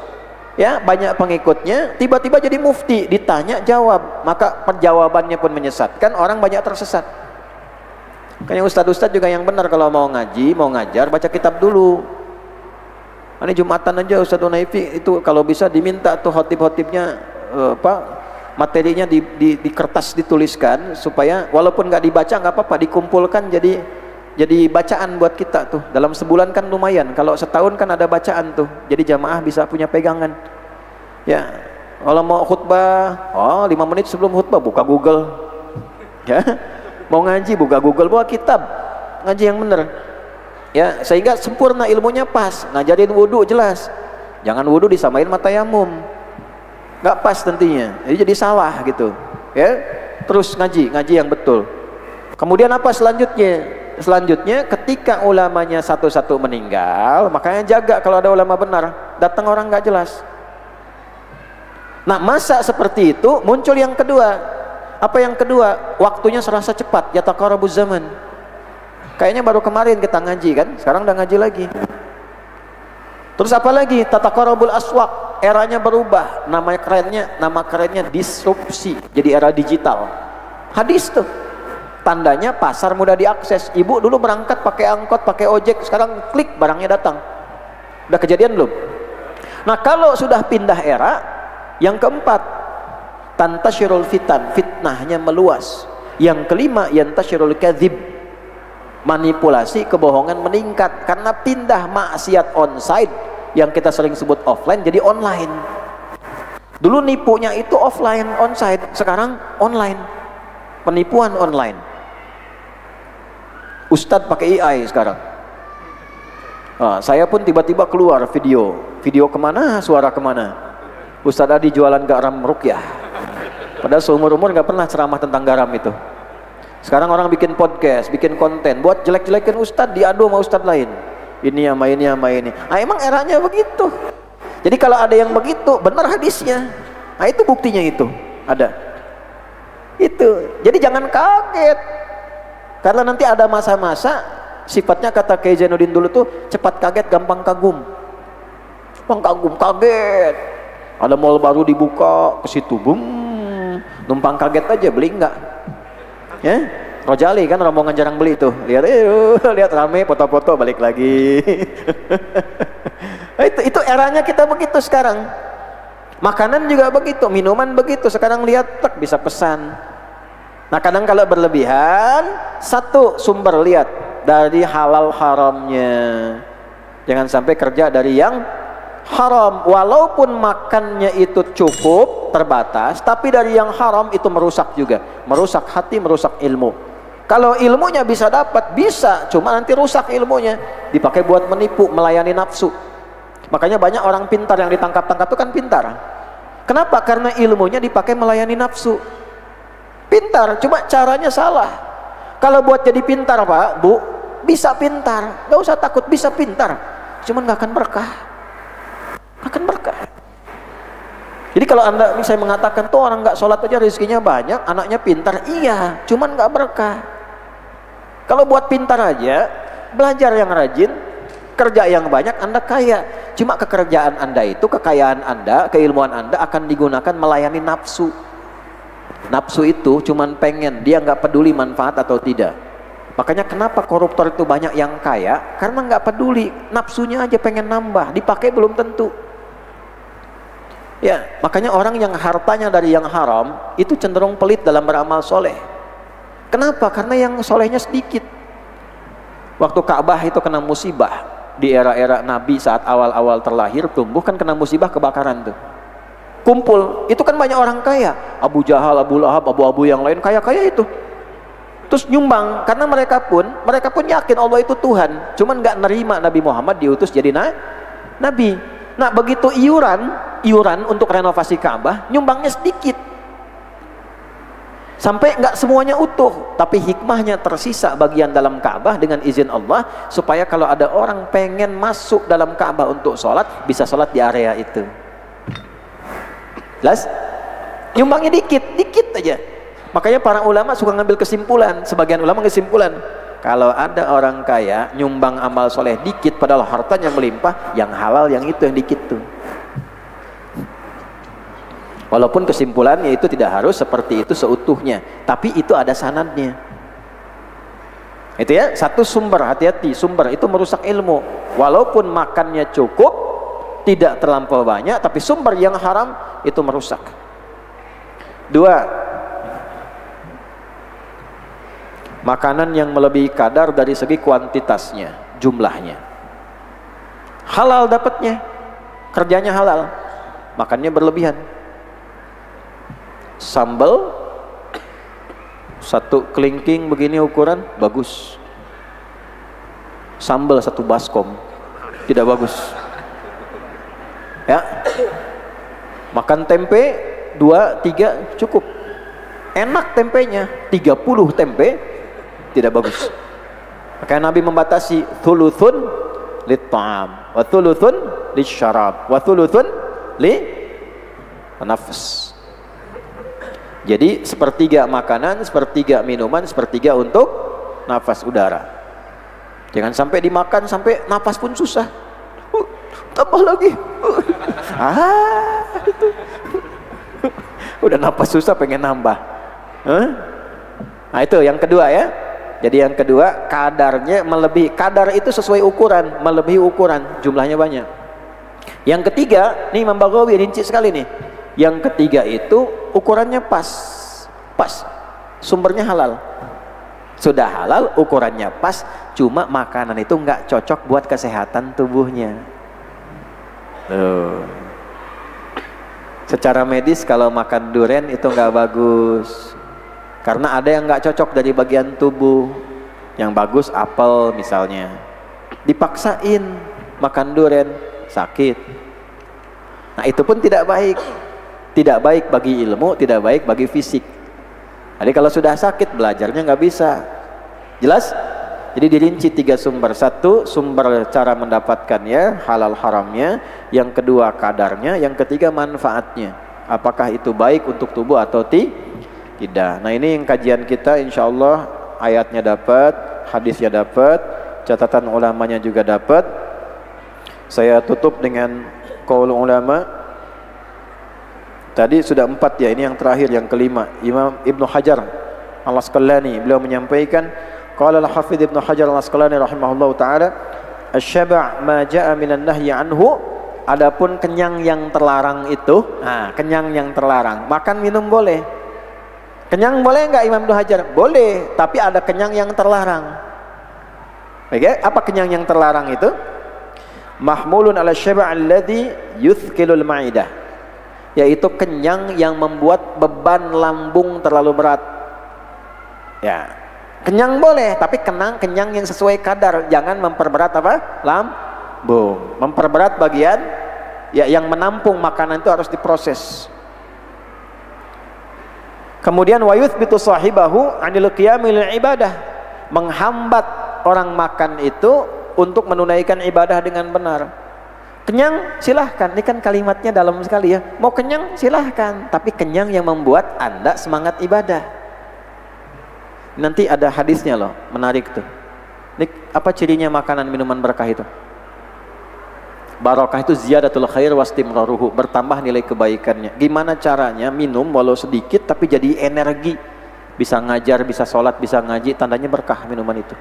C: ya, banyak pengikutnya. Tiba-tiba jadi mufti, ditanya jawab, maka perjawabannya pun menyesatkan. Orang banyak tersesat. Kayaknya ustad-ustad juga yang benar kalau mau ngaji, mau ngajar, baca kitab dulu. Ini Jumatan aja Ustadz Unaifi itu kalau bisa diminta tuh khotib-khotibnya materinya di kertas dituliskan supaya walaupun nggak dibaca nggak apa-apa, dikumpulkan jadi jadi bacaan buat kita tuh. Dalam sebulan kan lumayan. Kalau setahun kan ada bacaan tuh. Jadi jamaah bisa punya pegangan. Ya, kalau mau khutbah, 5 menit sebelum khutbah buka Google. Ya, mau ngaji buka Google, bawa kitab, ngaji yang bener. Ya, sehingga sempurna ilmunya pas. Ngajarin wudu jelas. Jangan wudu disamain sama tayamum. Nggak pas tentunya. Jadi salah gitu. Ya, terus ngaji yang betul. Kemudian apa selanjutnya? Selanjutnya ketika ulamanya satu-satu meninggal, makanya jaga kalau ada ulama benar, datang orang nggak jelas. Nah, masa seperti itu muncul yang kedua. Apa yang kedua? Waktunya serasa cepat, yataqarabuz zaman. Kayaknya baru kemarin kita ngaji kan, sekarang udah ngaji lagi. Terus apa lagi? Tataqarabul aswaq, eranya berubah. Nama kerennya disrupsi, jadi era digital. Hadis tuh. Tandanya pasar mudah diakses. Ibu dulu berangkat pakai angkot, pakai ojek, sekarang klik barangnya datang. Udah kejadian belum? Nah, kalau sudah pindah era, yang keempat, tantasyirul fitan, fitnahnya meluas. Yang kelima, yantasyirul kadzib, manipulasi, kebohongan meningkat karena pindah maksiat onsite yang kita sering sebut offline jadi online. Dulu nipunya itu offline onsite, sekarang online. Penipuan online. Ustadz pakai AI sekarang. Saya pun tiba-tiba keluar video kemana, suara kemana. Ustadz Adi jualan garam ruqyah. Padahal seumur-umur nggak pernah ceramah tentang garam itu. Sekarang orang bikin podcast, bikin konten, buat jelek-jelekin Ustadz, diadu sama Ustadz lain. Ini sama ini sama ini. Emang eranya begitu. Jadi kalau ada yang begitu, benar hadisnya. Itu buktinya itu ada. Itu. Jadi jangan kaget. Karena nanti ada masa-masa sifatnya kata Kiai Zainuddin dulu tuh cepat kaget gampang kagum. Gampang kagum, kaget. Ada mall baru dibuka, ke situ boom. Numpang kaget aja, beli enggak? Ya? Rojali kan rombongan jarang beli tuh. Lihat rame, foto-foto balik lagi. itu eranya kita begitu sekarang. Makanan juga begitu, minuman begitu. Sekarang lihat tak bisa pesan. Nah, kadang kalau berlebihan, satu sumber lihat dari halal haramnya. Jangan sampai kerja dari yang haram. Walaupun makannya itu cukup, terbatas, tapi dari yang haram itu merusak juga. Merusak hati, merusak ilmu. Kalau ilmunya bisa dapat, bisa. Cuma nanti rusak ilmunya. Dipakai buat menipu, melayani nafsu. Makanya banyak orang pintar yang ditangkap-tangkap itu kan pintar. Kenapa? Karena ilmunya dipakai melayani nafsu. Pintar, cuma caranya salah. Kalau buat jadi pintar Pak, Bu, bisa pintar, gak usah takut, bisa pintar, cuman gak akan berkah. Akan berkah. Jadi kalau Anda, saya mengatakan tuh orang gak sholat aja rezekinya banyak, anaknya pintar, iya, cuman gak berkah. Kalau buat pintar aja, belajar yang rajin, kerja yang banyak, Anda kaya. Cuma kekerjaan Anda itu, kekayaan Anda, keilmuan Anda akan digunakan melayani nafsu. Nafsu itu cuman pengen, dia nggak peduli manfaat atau tidak. Makanya kenapa koruptor itu banyak yang kaya? Karena nggak peduli, nafsunya aja pengen nambah, dipakai belum tentu. Ya, makanya orang yang hartanya dari yang haram itu cenderung pelit dalam beramal soleh. Kenapa? Karena yang solehnya sedikit. Waktu Ka'bah itu kena musibah di era-era Nabi saat awal-awal terlahir tumbuh, kan kena musibah kebakaran tuh. Kumpul, itu kan banyak orang kaya, Abu Jahal, Abu Lahab, abu-abu yang lain kaya-kaya itu. Terus nyumbang, karena mereka pun yakin Allah itu Tuhan, cuman nggak nerima Nabi Muhammad diutus jadi Nabi. Nah, begitu iuran untuk renovasi Ka'bah, nyumbangnya sedikit. Sampai nggak semuanya utuh, tapi hikmahnya tersisa bagian dalam Ka'bah dengan izin Allah, supaya kalau ada orang pengen masuk dalam Ka'bah untuk sholat, bisa sholat di area itu. Jelas? Nyumbangnya dikit aja. Makanya para ulama suka ngambil kesimpulan. Sebagian ulama kesimpulan, kalau ada orang kaya nyumbang amal soleh dikit padahal hartanya melimpah, yang halal yang itu yang dikit tuh. Walaupun kesimpulannya itu tidak harus seperti itu seutuhnya, tapi itu ada sanadnya. Itu ya, satu sumber, hati-hati, sumber itu merusak ilmu. Walaupun makannya cukup, tidak terlampau banyak, tapi sumber yang haram itu merusak. Dua, Makanan yang melebihi kadar dari segi kuantitasnya, jumlahnya. Halal dapatnya, kerjanya halal, makannya berlebihan. Sambal satu kelingking begini ukuran, bagus. Sambal satu baskom, tidak bagus. Ya, makan tempe 2, 3 cukup. Enak tempenya, 30 tempe tidak bagus. Makanya Nabi membatasi thuluthun lit-ta'am wa thuluthun lisyarab wa thuluthun li-nafs. Jadi sepertiga makanan, sepertiga minuman, sepertiga untuk nafas udara. Jangan sampai dimakan sampai nafas pun susah. Tambah lagi. Itu. Udah nafas susah pengen nambah. Nah itu yang kedua ya. Jadi yang kedua, kadarnya melebihi. Kadar itu sesuai ukuran, melebihi ukuran, jumlahnya banyak. Yang ketiga, nih Imam Baghawi rinci sekali nih. Yang ketiga itu ukurannya pas. Sumbernya halal. Sudah halal, ukurannya pas, cuma makanan itu nggak cocok buat kesehatan tubuhnya. Tuh. Secara medis kalau makan durian itu nggak bagus. Karena ada yang nggak cocok dari bagian tubuh. Yang bagus apel misalnya. Dipaksain makan durian, sakit. Nah itu pun tidak baik. Tidak baik bagi ilmu, tidak baik bagi fisik. Jadi kalau sudah sakit belajarnya nggak bisa. Jelas? Jadi dirinci 3 sumber. 1, sumber cara mendapatkannya, halal haramnya. Yang kedua kadarnya. Yang ketiga manfaatnya. Apakah itu baik untuk tubuh atau tidak. Nah ini yang kajian kita, insya Allah ayatnya dapat, hadisnya dapat, catatan ulamanya juga dapat. Saya tutup dengan qaul ulama. Tadi sudah 4 ya, ini yang terakhir, yang kelima. Imam Ibnu Hajar Al-Asqalani, beliau menyampaikan, qala al-Hafidh Ibnu Hajar Al-Asqalani rahimahullahu ta'ala, asy-syaba' ma ja'a minan nahyi anhu. Adapun kenyang yang terlarang itu, kenyang yang terlarang, makan minum boleh. Kenyang boleh enggak Imam Ibnu Hajar? Boleh, tapi ada kenyang yang terlarang. Oke, apa kenyang yang terlarang itu? Mahmulun ala syaba' alladhi yuthqilul ma'idah. Yaitu kenyang yang membuat beban lambung terlalu berat. Ya. Kenyang boleh, tapi kenyang yang sesuai kadar, jangan memperberat apa? Lambung. Memperberat bagian ya yang menampung makanan itu harus diproses. Kemudian wa yuthbitu sahibahu 'anil qiyamil ibadah, menghambat orang makan itu untuk menunaikan ibadah dengan benar. Kenyang silahkan, ini kan kalimatnya dalam sekali ya. Mau kenyang silahkan, tapi kenyang yang membuat Anda semangat ibadah. Nanti ada hadisnya loh, menarik tuh. Ini apa cirinya makanan minuman berkah itu? Barokah itu ziyadatul khair wastimraruhu, bertambah nilai kebaikannya. Gimana caranya minum walau sedikit tapi jadi energi, bisa ngajar, bisa sholat, bisa ngaji, tandanya berkah minuman itu.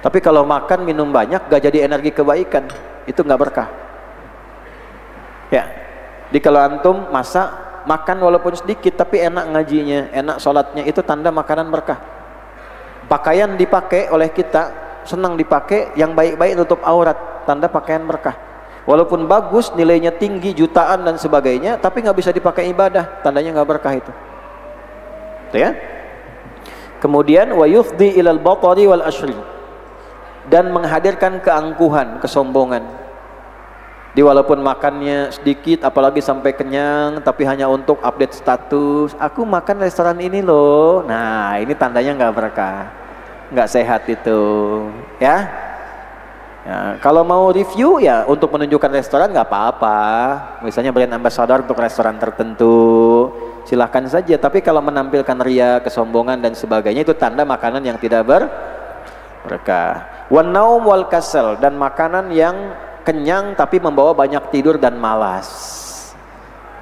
C: Tapi kalau makan minum banyak gak jadi energi kebaikan, itu gak berkah ya. Jadi kalau antum masak, makan walaupun sedikit tapi enak ngajinya, enak sholatnya, itu tanda makanan berkah. Pakaian dipakai oleh kita, senang dipakai, yang baik-baik tutup aurat, tanda pakaian berkah. Walaupun bagus, nilainya tinggi, jutaan dan sebagainya, tapi nggak bisa dipakai ibadah, tandanya nggak berkah itu. Ya. Kemudian wa yufdi ilal batari wal ashri, dan menghadirkan keangkuhan, kesombongan. Di walaupun makannya sedikit, apalagi sampai kenyang, tapi hanya untuk update status, aku makan restoran ini loh. Nah ini tandanya nggak berkah, nggak sehat itu ya. Ya, kalau mau review ya untuk menunjukkan restoran nggak apa-apa, misalnya brand ambassador untuk restoran tertentu, silahkan saja. Tapi kalau menampilkan ria, kesombongan dan sebagainya, itu tanda makanan yang tidak berkah. Wan naum wal kasal, dan makanan yang kenyang tapi membawa banyak tidur dan malas.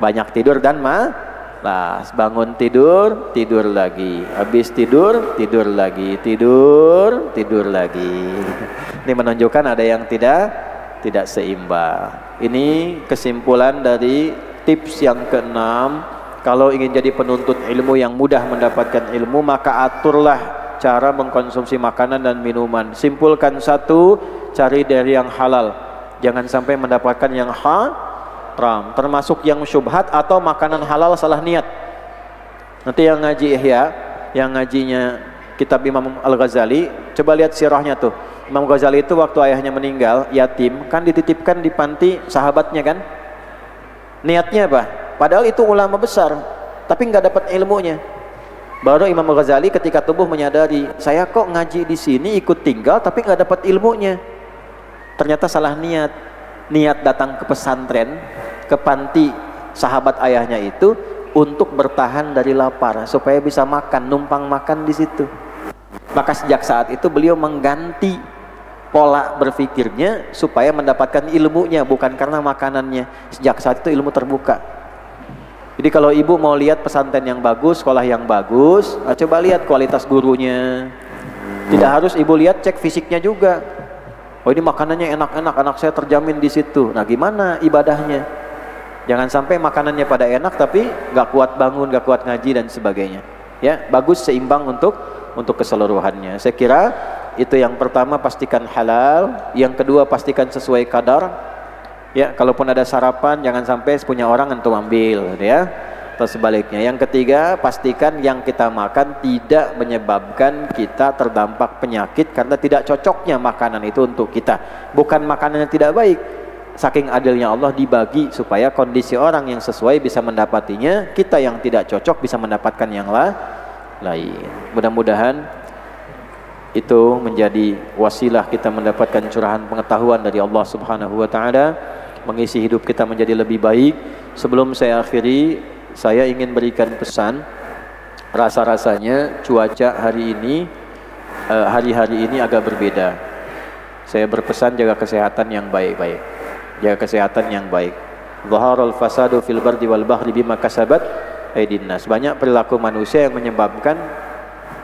C: Banyak tidur dan malas, bangun tidur, tidur lagi, habis tidur, tidur lagi, tidur lagi. Ini menunjukkan ada yang tidak seimbang. Ini kesimpulan dari tips yang ke-6. Kalau ingin jadi penuntut ilmu yang mudah mendapatkan ilmu, maka aturlah cara mengkonsumsi makanan dan minuman. Simpulkan satu, cari dari yang halal. Jangan sampai mendapatkan yang haram, termasuk yang syubhat atau makanan halal salah niat. Nanti yang ngaji Ihya, yang ngajinya kitab Imam Al-Ghazali, coba lihat sirahnya tuh. Imam Ghazali itu waktu ayahnya meninggal, yatim, kan dititipkan di panti sahabatnya kan. Niatnya apa? Padahal itu ulama besar, tapi nggak dapat ilmunya. Baru Imam Ghazali ketika tubuh menyadari, saya kok ngaji di sini ikut tinggal tapi nggak dapat ilmunya. Ternyata salah niat. Niat datang ke pesantren, ke panti sahabat ayahnya itu untuk bertahan dari lapar supaya bisa makan, numpang makan di situ. Maka sejak saat itu beliau mengganti pola berpikirnya supaya mendapatkan ilmunya, bukan karena makanannya. Sejak saat itu ilmu terbuka. Jadi kalau ibu mau lihat pesantren yang bagus, sekolah yang bagus, coba lihat kualitas gurunya. Tidak harus ibu lihat, cek fisiknya juga. Oh ini makanannya enak-enak, anak saya terjamin di situ. Nah gimana ibadahnya? Jangan sampai makanannya pada enak tapi nggak kuat bangun, nggak kuat ngaji dan sebagainya. Ya bagus seimbang untuk keseluruhannya. Saya kira itu yang pertama, pastikan halal. Yang kedua, pastikan sesuai kadar. Ya, kalaupun ada sarapan jangan sampai punya orang antum ambil, ya. Atau sebaliknya. Yang ketiga, pastikan yang kita makan tidak menyebabkan kita terdampak penyakit karena tidak cocoknya makanan itu untuk kita. Bukan makanan yang tidak baik. Saking adilnya Allah dibagi supaya kondisi orang yang sesuai bisa mendapatinya, kita yang tidak cocok bisa mendapatkan yang lain. Mudah-mudahan itu menjadi wasilah kita mendapatkan curahan pengetahuan dari Allah Subhanahu wa taala, mengisi hidup kita menjadi lebih baik. Sebelum saya akhiri, saya ingin berikan pesan. Rasa-rasanya cuaca hari ini, hari-hari ini agak berbeda. Saya berpesan jaga kesehatan yang baik-baik. Jaga kesehatan yang baik. Dhaharal fasadu fil bardi wal bahri bima kasabat aydin nas. Banyak perilaku manusia yang menyebabkan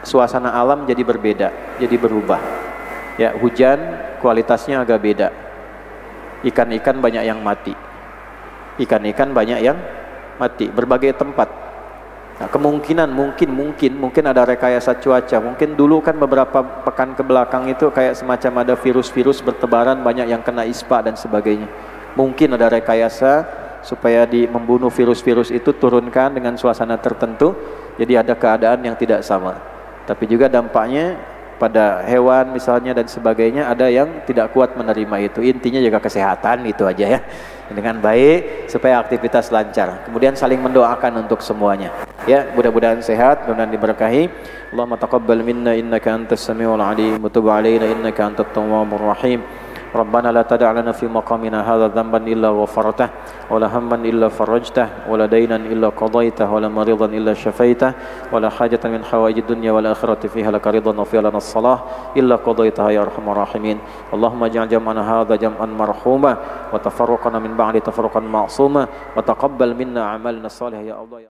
C: suasana alam jadi berbeda, jadi berubah. Ya, hujan kualitasnya agak beda. Ikan-ikan banyak yang mati. Ikan-ikan banyak yang mati. Berbagai tempat. Nah, kemungkinan mungkin ada rekayasa cuaca. Mungkin dulu kan beberapa pekan ke belakang itu kayak semacam ada virus-virus bertebaran, banyak yang kena ispa dan sebagainya. Mungkin ada rekayasa supaya membunuh virus-virus itu turunkan dengan suasana tertentu. Jadi ada keadaan yang tidak sama. Tapi juga dampaknya pada hewan misalnya dan sebagainya, ada yang tidak kuat menerima itu. Intinya jaga kesehatan itu aja ya, dengan baik supaya aktivitas lancar. Kemudian saling mendoakan untuk semuanya. Ya, mudah-mudahan sehat, mudah-mudahan diberkahi. Allahumma taqabbal minna innaka antas samiul alim wa tub alaina innaka antat tawwabur rahim. ربنا لا تدع لنا في مقامنا هذا ذنبا إلا غفرته ولا هما إلا فرجته ولا دينا إلا قضيته ولا مريضا إلا شفيته ولا حاجة من حوائج الدنيا والآخرة فيها لك رضا وفيها لنا الصلاة إلا قضيتها يا أرحم الراحمين. اللهم اجعل جمعنا هذا جمعا مرحوما وتفرقنا من بعد تفرقا معصوما وتقبل منا أعمالنا الصالحة يا الله.